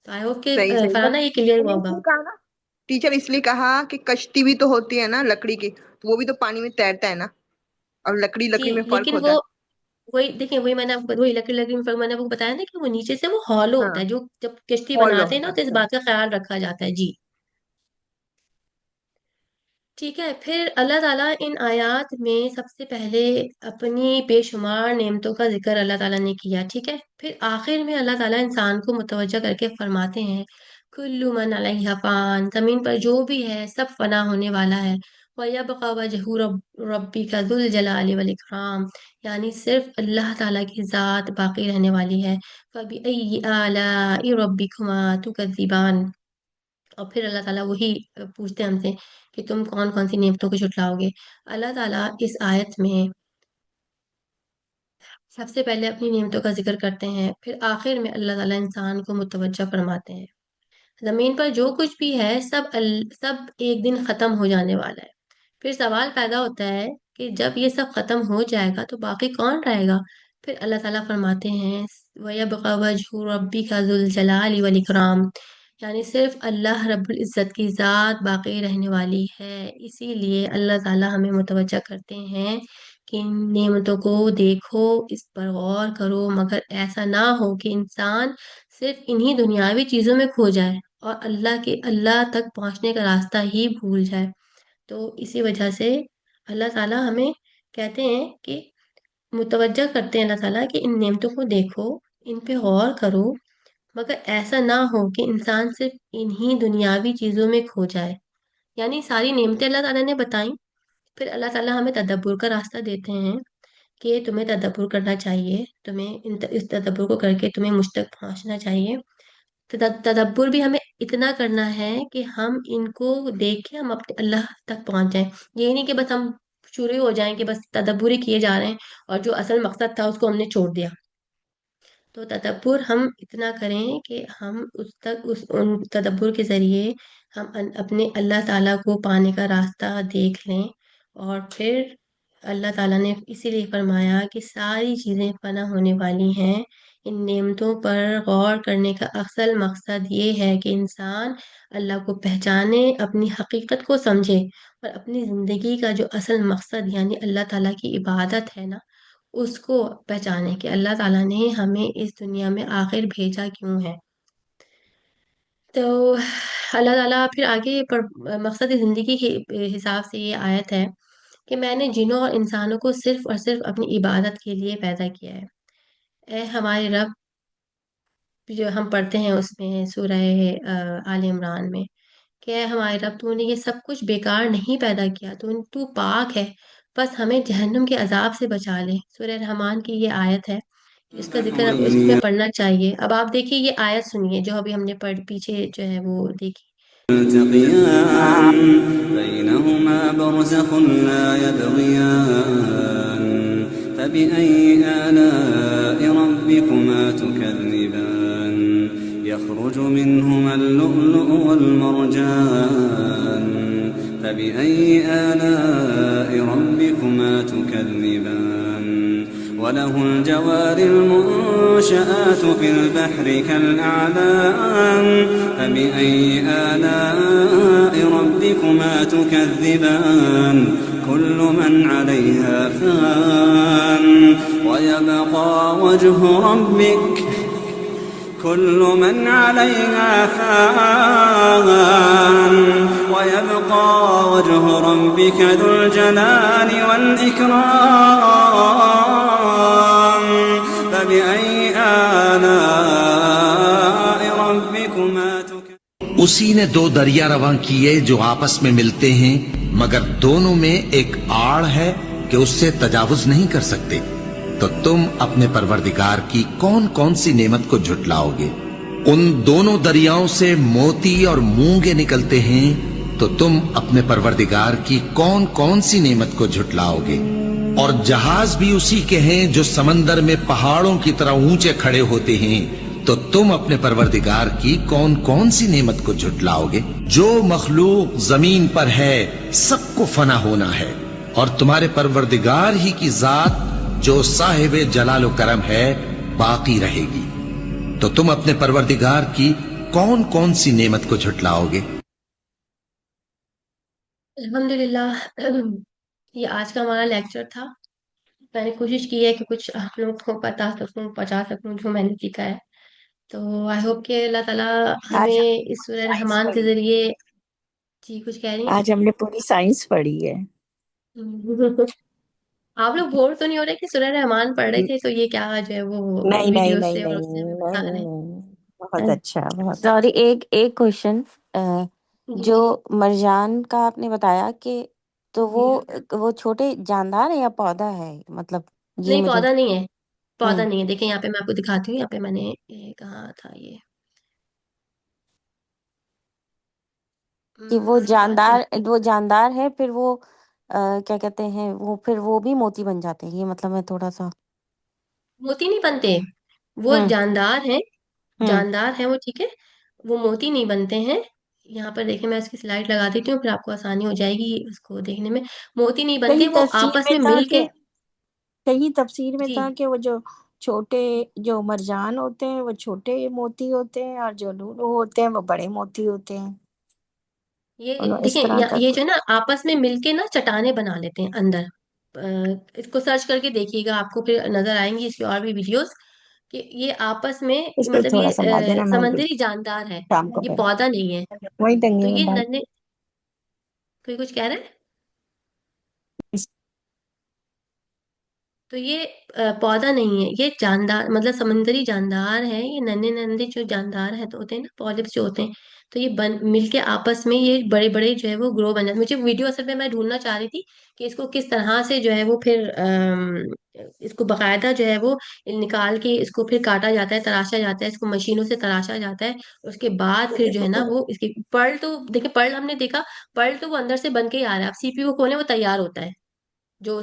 تو آئی ہوپ کہ صحیح صحیح، فرانہ یہ کلیئر میں ہوا نے اس ہوگا۔ لیے کہا نا ٹیچر، اس لیے کہا کہ کشتی بھی تو ہوتی ہے نا لکڑی کی، تو وہ بھی تو پانی میں تیرتا ہے نا، اور لکڑی جی لکڑی میں فرق لیکن ہوتا وہ، ہے۔ وہی دیکھیں، وہی میں نے آپ کو، وہی لکڑی لکڑی میں فرق میں نے آپ کو بتایا نا کہ وہ نیچے سے وہ ہالو ہاں، ہوتا ہے، جو جب کشتی ہالو بناتے ہیں نا تو اس اچھا۔ بات کا خیال رکھا جاتا ہے۔ جی ٹھیک ہے، پھر اللہ تعالیٰ ان آیات میں سب سے پہلے اپنی بے شمار نعمتوں کا ذکر اللہ تعالیٰ نے کیا، ٹھیک ہے، پھر آخر میں اللہ تعالیٰ انسان کو متوجہ کر کے فرماتے ہیں کل من علیہ فان، زمین پر جو بھی ہے سب فنا ہونے والا ہے، وَيَبْقَى وَجْهُ رَبِّكَ ذُو الْجَلَالِ وَالْإِكْرَامِ، یعنی صرف اللہ تعالیٰ کی ذات باقی رہنے والی ہے۔ فَبِأَيِّ آلَاءِ رَبِّكُمَا تُكَذِّبَانِ، اور پھر اللہ تعالیٰ وہی پوچھتے ہیں ہم سے کہ تم کون کون سی نعمتوں کو جھٹلاؤ گے۔ اللہ تعالیٰ اس آیت میں سب سے پہلے اپنی نعمتوں کا ذکر کرتے ہیں، پھر آخر میں اللہ تعالیٰ انسان کو متوجہ فرماتے ہیں زمین پر جو کچھ بھی ہے سب ایک دن ختم ہو جانے والا ہے۔ پھر سوال پیدا ہوتا ہے کہ جب یہ سب ختم ہو جائے گا تو باقی کون رہے گا؟ پھر اللہ تعالیٰ فرماتے ہیں وَيَبْقَى وَجْهُ رَبِّكَ ذُو الْجَلَالِ وَالْإِكْرَامِ، یعنی صرف اللہ رب العزت کی ذات باقی رہنے والی ہے۔ اسی لیے اللہ تعالیٰ ہمیں متوجہ کرتے ہیں کہ ان نعمتوں کو دیکھو، اس پر غور کرو، مگر ایسا نہ ہو کہ انسان صرف انہی دنیاوی چیزوں میں کھو جائے اور اللہ تک پہنچنے کا راستہ ہی بھول جائے۔ تو اسی وجہ سے اللہ تعالیٰ ہمیں کہتے ہیں کہ متوجہ کرتے ہیں اللہ تعالیٰ کہ ان نعمتوں کو دیکھو، ان پہ غور کرو، مگر ایسا نہ ہو کہ انسان صرف انہی دنیاوی چیزوں میں کھو جائے۔ یعنی ساری نعمتیں اللہ تعالیٰ نے بتائیں، پھر اللہ تعالیٰ ہمیں تدبر کا راستہ دیتے ہیں کہ تمہیں تدبر کرنا چاہیے، تمہیں اس تدبر کو کر کے تمہیں مجھ تک پہنچنا چاہیے۔ تدبر بھی ہمیں اتنا کرنا ہے کہ ہم ان کو دیکھ کے ہم اپنے اللہ تک پہنچ جائیں، یہ نہیں کہ بس ہم شروع ہو جائیں کہ بس تدبر ہی کیے جا رہے ہیں اور جو اصل مقصد تھا اس کو ہم نے چھوڑ دیا. تو تدبر ہم اتنا کریں کہ ہم ان تدبر کے ذریعے ہم اپنے اللہ تعالیٰ کو پانے کا راستہ دیکھ لیں. اور پھر اللہ تعالیٰ نے اسی لیے فرمایا کہ ساری چیزیں فنا ہونے والی ہیں. ان نعمتوں پر غور کرنے کا اصل مقصد یہ ہے کہ انسان اللہ کو پہچانے، اپنی حقیقت کو سمجھے اور اپنی زندگی کا جو اصل مقصد یعنی اللہ تعالیٰ کی عبادت ہے نا، اس کو پہچانے کہ اللہ تعالیٰ نے ہمیں اس دنیا میں آخر بھیجا کیوں ہے. تو اللہ تعالیٰ پھر آگے مقصد زندگی کے حساب سے یہ آیت ہے کہ میں نے جنوں اور انسانوں کو صرف اور صرف اپنی عبادت کے لیے پیدا کیا ہے. اے ہمارے رب، جو ہم پڑھتے ہیں اس میں سورہ آل عمران میں، کہ اے ہمارے رب، تو نے یہ سب کچھ بیکار نہیں پیدا کیا، تو پاک ہے، بس ہمیں جہنم کے عذاب سے بچا لے. سورہ رحمان کی یہ آیت ہے، اس کا ذکر اس میں پڑھنا چاہیے. اب آپ دیکھیے یہ آیت سنیے جو ابھی ہم نے پیچھے جو ہے وہ دیکھی. يلتقيان بينهما برزخ لا يبغيان فبأي آلاء ربكما تكذبان يخرج منهما اللؤلؤ والمرجان فبأي آلاء ربكما تكذبان وله الجوار المنشآت في البحر كالأعلام فبأي آلاء ربكما تكذبان كل من عليها فان ويبقى وجه ربك كل من عليها فان ويبقى وجه ربك ذو الجلال والإكرام فبأي آلاء ربكما اسی نے دو دریا رواں کیے جو آپس میں ملتے ہیں، مگر دونوں میں ایک آڑ ہے کہ اس سے تجاوز نہیں کر سکتے. تو تم اپنے پروردگار کی کون کون سی نعمت کو جھٹلاؤ گے؟ ان دونوں دریاؤں سے موتی اور مونگے نکلتے ہیں، تو تم اپنے پروردگار کی کون کون سی نعمت کو جھٹلاؤ گے؟ اور جہاز بھی اسی کے ہیں جو سمندر میں پہاڑوں کی طرح اونچے کھڑے ہوتے ہیں، تو تم اپنے پروردگار کی کون کون سی نعمت کو جھٹلاؤ گے؟ جو مخلوق زمین پر ہے سب کو فنا ہونا ہے، اور تمہارے پروردگار ہی کی ذات جو صاحب جلال و کرم ہے باقی رہے گی. تو تم اپنے پروردگار کی کون کون سی نعمت کو جھٹلاؤ گے؟ الحمدللہ، یہ آج کا ہمارا لیکچر تھا. میں نے کوشش کی ہے کہ کچھ آپ لوگوں کو پہنچا سکوں جو میں نے سیکھا ہے. تو آئی ہوپ کہ اللہ تعالیٰ آج ہمیں ہم اس سورہ سائنس رحمان کے پڑھی، ذریعے. جی کچھ کہہ رہی آج ہم نے پوری سائنس پڑھی ہے. ہیں؟ آپ لوگ بور تو نہیں ہو رہے کہ سورہ رحمان پڑھ رہے تھے تو یہ کیا جو ہے وہ نہیں نہیں ویڈیوز نہیں سے اور اس سے نہیں ہمیں نہیں بتا رہے نہیں، بہت ہیں؟ اچھا، بہت سوری، اچھا. ایک کوشچن. جی جو جی مرجان کا آپ نے بتایا کہ تو وہ چھوٹے جاندار ہے یا پودا ہے؟ مطلب یہ نہیں، مجھے پودا نہیں ہے، پودا ہوں نہیں ہے. دیکھیں یہاں پہ میں آپ کو دکھاتی ہوں. یہاں پہ میں نے کہا تھا یہ کہ دکھاتی ہوں. وہ جاندار ہے، پھر وہ کیا کہتے ہیں، وہ بھی موتی بن جاتے ہیں. یہ مطلب میں تھوڑا سا موتی نہیں بنتے، وہ ہوں جاندار ہیں. ہوں جاندار ہیں وہ، ٹھیک ہے، وہ موتی نہیں بنتے ہیں. یہاں پر دیکھیں میں اس کی سلائڈ لگا دیتی ہوں پھر آپ کو آسانی ہو جائے گی اس کو دیکھنے میں. موتی نہیں کہیں بنتے، وہ تفسیر آپس میں میں تھا مل کہ کے. کہیں تفسیر میں جی تھا کہ وہ جو چھوٹے جو مرجان ہوتے ہیں وہ چھوٹے موتی ہوتے ہیں، اور جو لولو ہوتے ہیں وہ بڑے موتی ہوتے ہیں. یہ اس دیکھیں طرح کا یہ جو ہے نا آپس میں مل کے نا چٹانیں بنا لیتے ہیں اندر. اس کو سرچ کر کے دیکھیے گا، آپ کو پھر نظر آئیں گی اس کی اور بھی ویڈیوز کہ یہ آپس میں اس پہ مطلب تھوڑا سا لا دینا، یہ میں سمندری جاندار ہے، شام کو یہ پہن پودا نہیں ہے. وہی تو ٹنگی میں یہ ڈال. ننے کوئی کچھ کہہ رہا ہے. تو یہ پودا نہیں ہے، یہ جاندار مطلب سمندری جاندار ہے. یہ ننے نندے جو جاندار ہے تو ہوتے ہیں نا، پالپس جو ہوتے ہیں، تو یہ مل کے آپس میں یہ بڑے بڑے جو ہے وہ گرو بن جاتے ہیں. مجھے ویڈیو اصل میں ڈھونڈنا چاہ رہی تھی کہ اس کو کس طرح سے جو ہے وہ پھر اس کو باقاعدہ جو ہے وہ نکال کے اس کو پھر کاٹا جاتا ہے، تراشا جاتا ہے، اس کو مشینوں سے تراشا جاتا ہے. اس کے بعد پھر جو ہے نا وہ اس کی پرل تو دیکھیں، پرل ہم نے دیکھا، پرل تو وہ اندر سے بن کے ہی آ رہا ہے. آپ سی پی یو کھولیں وہ تیار ہوتا ہے. جو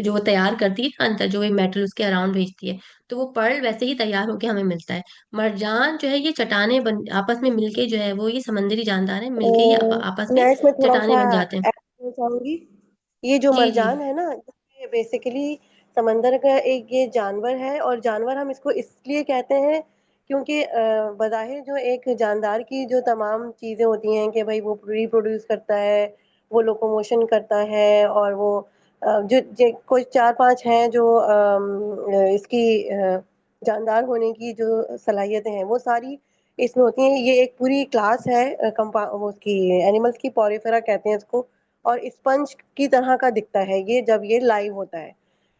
وہ تیار کرتی ہے اندر جو میٹل اس کے اراؤنڈ بھیجتی ہے، تو وہ پرل ویسے ہی تیار ہو کے ہمیں ملتا ہے۔ مرجان جو ہے یہ چٹانیں آپس میں مل کے جو ہے وہ یہ سمندری جاندار ہیں، مل کے یہ آپس میں میں اس میں تھوڑا چٹانیں سا بن جاتے ہیں۔ ایڈ کرنا چاہوں گی۔ یہ جو جی جی مرجان ہے نا، یہ بیسیکلی سمندر کا ایک یہ جانور ہے، اور جانور ہم اس کو اس لیے کہتے ہیں کیونکہ بظاہر جو ایک جاندار کی جو تمام چیزیں ہوتی ہیں کہ بھائی وہ ریپروڈیوس کرتا ہے، وہ لوکوموشن کرتا ہے، اور وہ کوئی 4-5 ہیں جو اس کی جاندار ہونے کی جو صلاحیتیں ہیں وہ ساری اس میں ہوتی ہیں۔ یہ ایک پوری کلاس ہے اس کی اینیملز کی، پوریفرا کہتے ہیں اس کو، اور اسپنج کی طرح کا دکھتا ہے یہ جب یہ لائیو ہوتا ہے،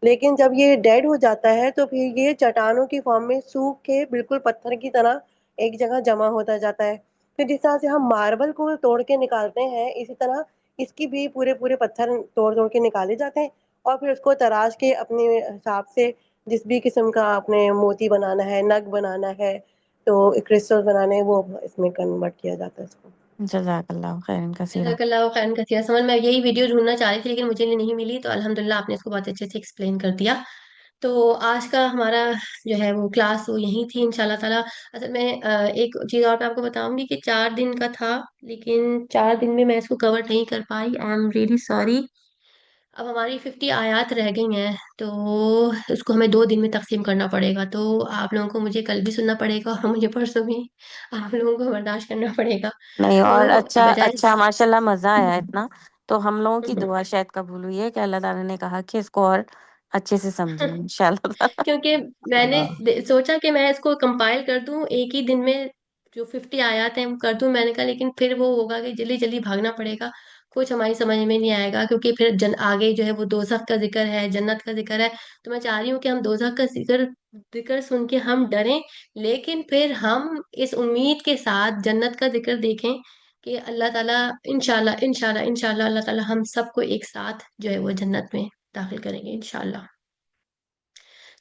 لیکن جب یہ ڈیڈ ہو جاتا ہے تو پھر یہ چٹانوں کی فارم میں سوکھ کے بالکل پتھر کی طرح ایک جگہ جمع ہوتا جاتا ہے۔ پھر جس طرح سے ہم ماربل کو توڑ کے نکالتے ہیں، اسی طرح اس کی بھی پورے پورے پتھر توڑ توڑ کے نکالے جاتے ہیں، اور پھر اس کو تراش کے اپنے حساب سے جس بھی قسم کا اپنے موتی بنانا ہے، نگ بنانا ہے، تو کرسٹل بنانے، وہ اس میں کنورٹ کیا جاتا ہے اس کو۔ جزاک اللہ خیرن کثیرہ۔ جزاک اللہ خیر کثیر سمن، میں یہی ویڈیو ڈھونڈنا چاہ رہی تھی لیکن مجھے نہیں ملی، تو الحمدللہ آپ نے اس کو بہت اچھے سے ایکسپلین کر دیا۔ تو آج کا ہمارا جو ہے وہ کلاس وہ یہی تھی انشاءاللہ تعالیٰ۔ اصل میں ایک چیز اور میں آپ کو بتاؤں گی کہ 4 دن کا تھا، لیکن 4 دن میں اس کو کور نہیں کر پائی، آئی ایم ریئلی سوری۔ اب ہماری 50 آیات رہ گئی ہیں، تو اس کو ہمیں 2 دن میں تقسیم کرنا پڑے گا، تو آپ لوگوں کو مجھے کل بھی سننا پڑے گا اور مجھے پرسوں بھی آپ لوگوں کو برداشت کرنا پڑے گا۔ نہیں، تو اور اچھا بجائے اچھا ماشاء اللہ مزہ آیا اتنا، تو ہم لوگوں کی دعا شاید قبول ہوئی ہے کہ اللہ تعالیٰ نے کہا کہ اس کو اور اچھے سے سمجھیں انشاءاللہ تعالیٰ۔ کیونکہ میں نے سوچا کہ میں اس کو کمپائل کر دوں ایک ہی دن میں، جو 50 آیات ہیں وہ کر دوں، میں نے کہا لیکن پھر وہ ہوگا کہ جلدی جلدی بھاگنا پڑے گا، کچھ ہماری سمجھ میں نہیں آئے گا، کیونکہ پھر آگے جو ہے وہ دوزخ کا ذکر ہے، جنت کا ذکر ہے، تو میں چاہ رہی ہوں کہ ہم دوزخ کا ذکر سن کے ہم ڈریں، لیکن پھر ہم اس امید کے ساتھ جنت کا ذکر دیکھیں کہ اللہ تعالیٰ انشاءاللہ انشاءاللہ انشاءاللہ اللہ تعالیٰ ہم سب کو ایک ساتھ جو ہے وہ جنت میں داخل کریں گے انشاءاللہ۔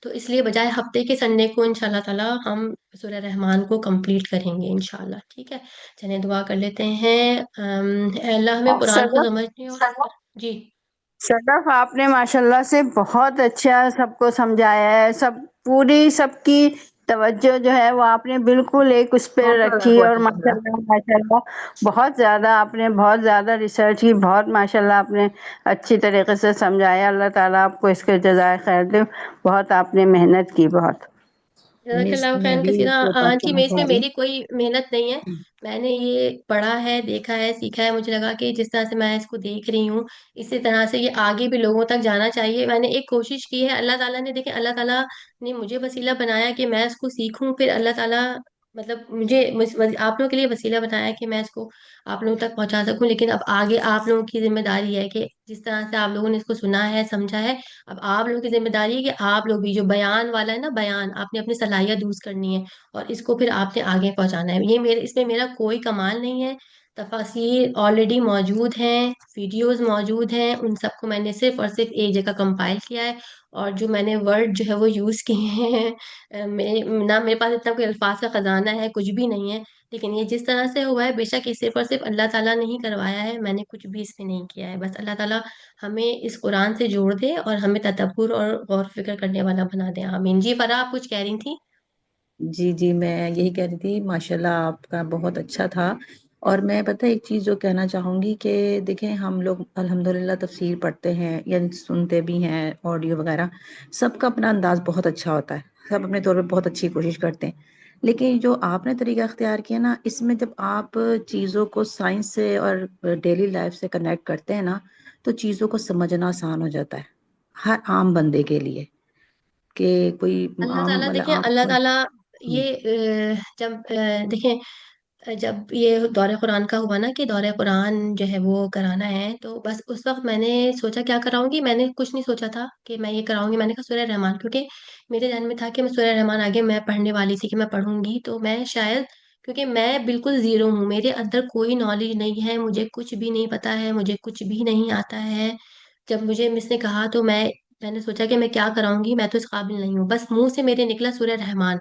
تو اس لیے بجائے ہفتے کے سنڈے کو انشاءاللہ تعالیٰ ہم سورہ رحمان کو کمپلیٹ کریں گے انشاءاللہ، ٹھیک ہے؟ چلیں دعا کر لیتے ہیں۔ اے اللہ ہمیں قرآن کو صدف سمجھنے اور جی صدف آپ نے ماشاءاللہ سے بہت اچھا سب کو سمجھایا ہے، سب کی توجہ جو ہے وہ آپ نے بالکل ایک اس پہ رکھی، اور ماشاءاللہ بہت زیادہ ریسرچ کی، بہت ماشاءاللہ آپ نے اچھی طریقے سے سمجھایا۔ اللہ تعالیٰ آپ کو اس کے جزائے خیر دے، بہت آپ نے محنت کی بہت۔ جزاک مس اللہ میں خیر بھی کثیرہ۔ ایک ہاں بات جی، کہنا اس میں چاہ رہی میری کوئی محنت نہیں ہے، میں نے یہ پڑھا ہے، دیکھا ہے، سیکھا ہے، مجھے لگا کہ جس طرح سے میں اس کو دیکھ رہی ہوں اسی طرح سے یہ آگے بھی لوگوں تک جانا چاہیے۔ میں نے ایک کوشش کی ہے، اللہ تعالیٰ نے دیکھیں، اللہ تعالیٰ نے مجھے وسیلہ بنایا کہ میں اس کو سیکھوں، پھر اللہ تعالیٰ مطلب آپ لوگوں کے لیے وسیلہ بنایا کہ میں اس کو آپ لوگوں تک پہنچا سکوں، لیکن اب آگے آپ لوگوں کی ذمہ داری ہے کہ جس طرح سے آپ لوگوں نے اس کو سنا ہے، سمجھا ہے، اب آپ لوگوں کی ذمہ داری ہے کہ آپ لوگ بھی جو بیان والا ہے نا، بیان آپ نے اپنی صلاحیت یوز کرنی ہے اور اس کو پھر آپ نے آگے پہنچانا ہے۔ اس میں میرا کوئی کمال نہیں ہے، تفاسیر آلریڈی موجود ہیں، ویڈیوز موجود ہیں، ان سب کو میں نے صرف اور صرف ایک جگہ کمپائل کیا ہے، اور جو میں نے ورڈ جو ہے وہ یوز کیے ہیں، نہ میرے پاس اتنا کوئی الفاظ کا خزانہ ہے، کچھ بھی نہیں ہے، لیکن یہ جس طرح سے ہوا ہے بے شک یہ صرف اور صرف اللہ تعالیٰ نے ہی کروایا ہے، میں نے کچھ بھی اس میں نہیں کیا ہے، بس اللہ تعالیٰ ہمیں اس قرآن سے جوڑ دے اور ہمیں تدبر اور غور و فکر کرنے والا بنا دے، آمین۔ جی فرا، آپ کچھ کہہ رہی تھی؟ جی جی، میں یہی کہہ رہی تھی ماشاءاللہ آپ کا بہت اچھا تھا، اور میں پتہ ایک چیز جو کہنا چاہوں گی کہ دیکھیں ہم لوگ الحمدللہ تفسیر پڑھتے ہیں یا سنتے بھی ہیں آڈیو وغیرہ، سب کا اپنا انداز بہت اچھا ہوتا ہے، سب اپنے طور پہ بہت اچھی کوشش کرتے ہیں، لیکن جو آپ نے طریقہ اختیار کیا نا، اس میں جب آپ چیزوں کو سائنس سے اور ڈیلی لائف سے کنیکٹ کرتے ہیں نا، تو چیزوں کو سمجھنا آسان ہو جاتا ہے ہر عام بندے کے لیے، کہ کوئی اللہ عام تعالیٰ مطلب دیکھیں، اللہ آپ تعالیٰ یہ جب دیکھیں جب یہ دور قرآن کا ہوا نا کہ دور قرآن جو ہے وہ کرانا ہے، تو بس اس وقت میں نے سوچا کیا کراؤں گی، میں نے کچھ نہیں سوچا تھا کہ میں یہ کراؤں گی، میں نے کہا سورہ رحمان، کیونکہ میرے ذہن میں تھا کہ میں سورہ رحمان آگے میں پڑھنے والی تھی کہ میں پڑھوں گی، تو میں شاید کیونکہ میں بالکل زیرو ہوں، میرے اندر کوئی نالج نہیں ہے، مجھے کچھ بھی نہیں پتا ہے، مجھے کچھ بھی نہیں آتا ہے، جب مجھے مس نے کہا تو میں نے سوچا کہ میں کیا کراؤں گی، میں تو اس قابل نہیں ہوں، بس منہ سے میرے نکلا سورہ رحمان،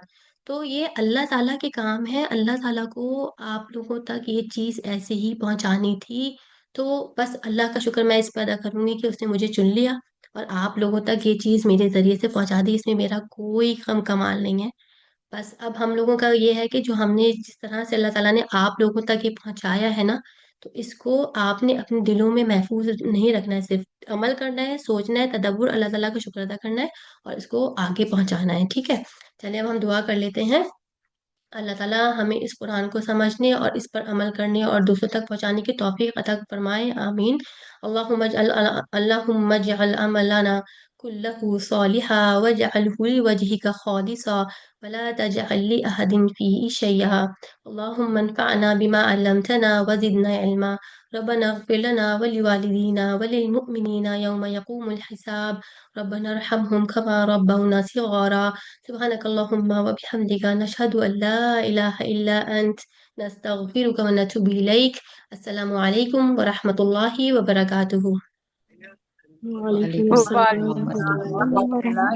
تو یہ اللہ تعالیٰ کے کام ہے، اللہ تعالیٰ کو آپ لوگوں تک یہ چیز ایسے ہی پہنچانی تھی، تو بس اللہ کا شکر میں اس پہ ادا کروں گی کہ اس نے مجھے چن لیا اور آپ لوگوں تک یہ چیز میرے ذریعے سے پہنچا دی. اس میں میرا کوئی کمال نہیں ہے. بس اب ہم لوگوں کا یہ ہے کہ جو ہم نے جس طرح سے اللہ تعالیٰ نے آپ لوگوں تک یہ پہنچایا ہے نا، تو اس کو آپ نے اپنے دلوں میں محفوظ نہیں رکھنا ہے، صرف عمل کرنا ہے، سوچنا ہے، تدبر، اللہ تعالیٰ کا شکر ادا کرنا ہے اور اس کو آگے پہنچانا ہے. ٹھیک ہے، چلے اب ہم دعا کر لیتے ہیں. اللہ تعالیٰ ہمیں اس قرآن کو سمجھنے اور اس پر عمل کرنے اور دوسروں تک پہنچانے کی توفیق عطا فرمائے. آمین. اللہم اجعل عملنا كله صالحا واجعله لوجهك خالصا ولا تجعل لأحد فيه شيئا. اللهم انفعنا بما علمتنا وزدنا علما. ربنا اغفر لنا ولوالدينا وللمؤمنين يوم يقوم الحساب. ربنا ارحمهم كما ربونا صغارا. سبحانك اللهم وبحمدك نشهد أن لا إله إلا أنت نستغفرك ونتوب إليك. السلام عليكم ورحمة الله وبركاته. وعلیکم السلام ورحمۃ اللہ.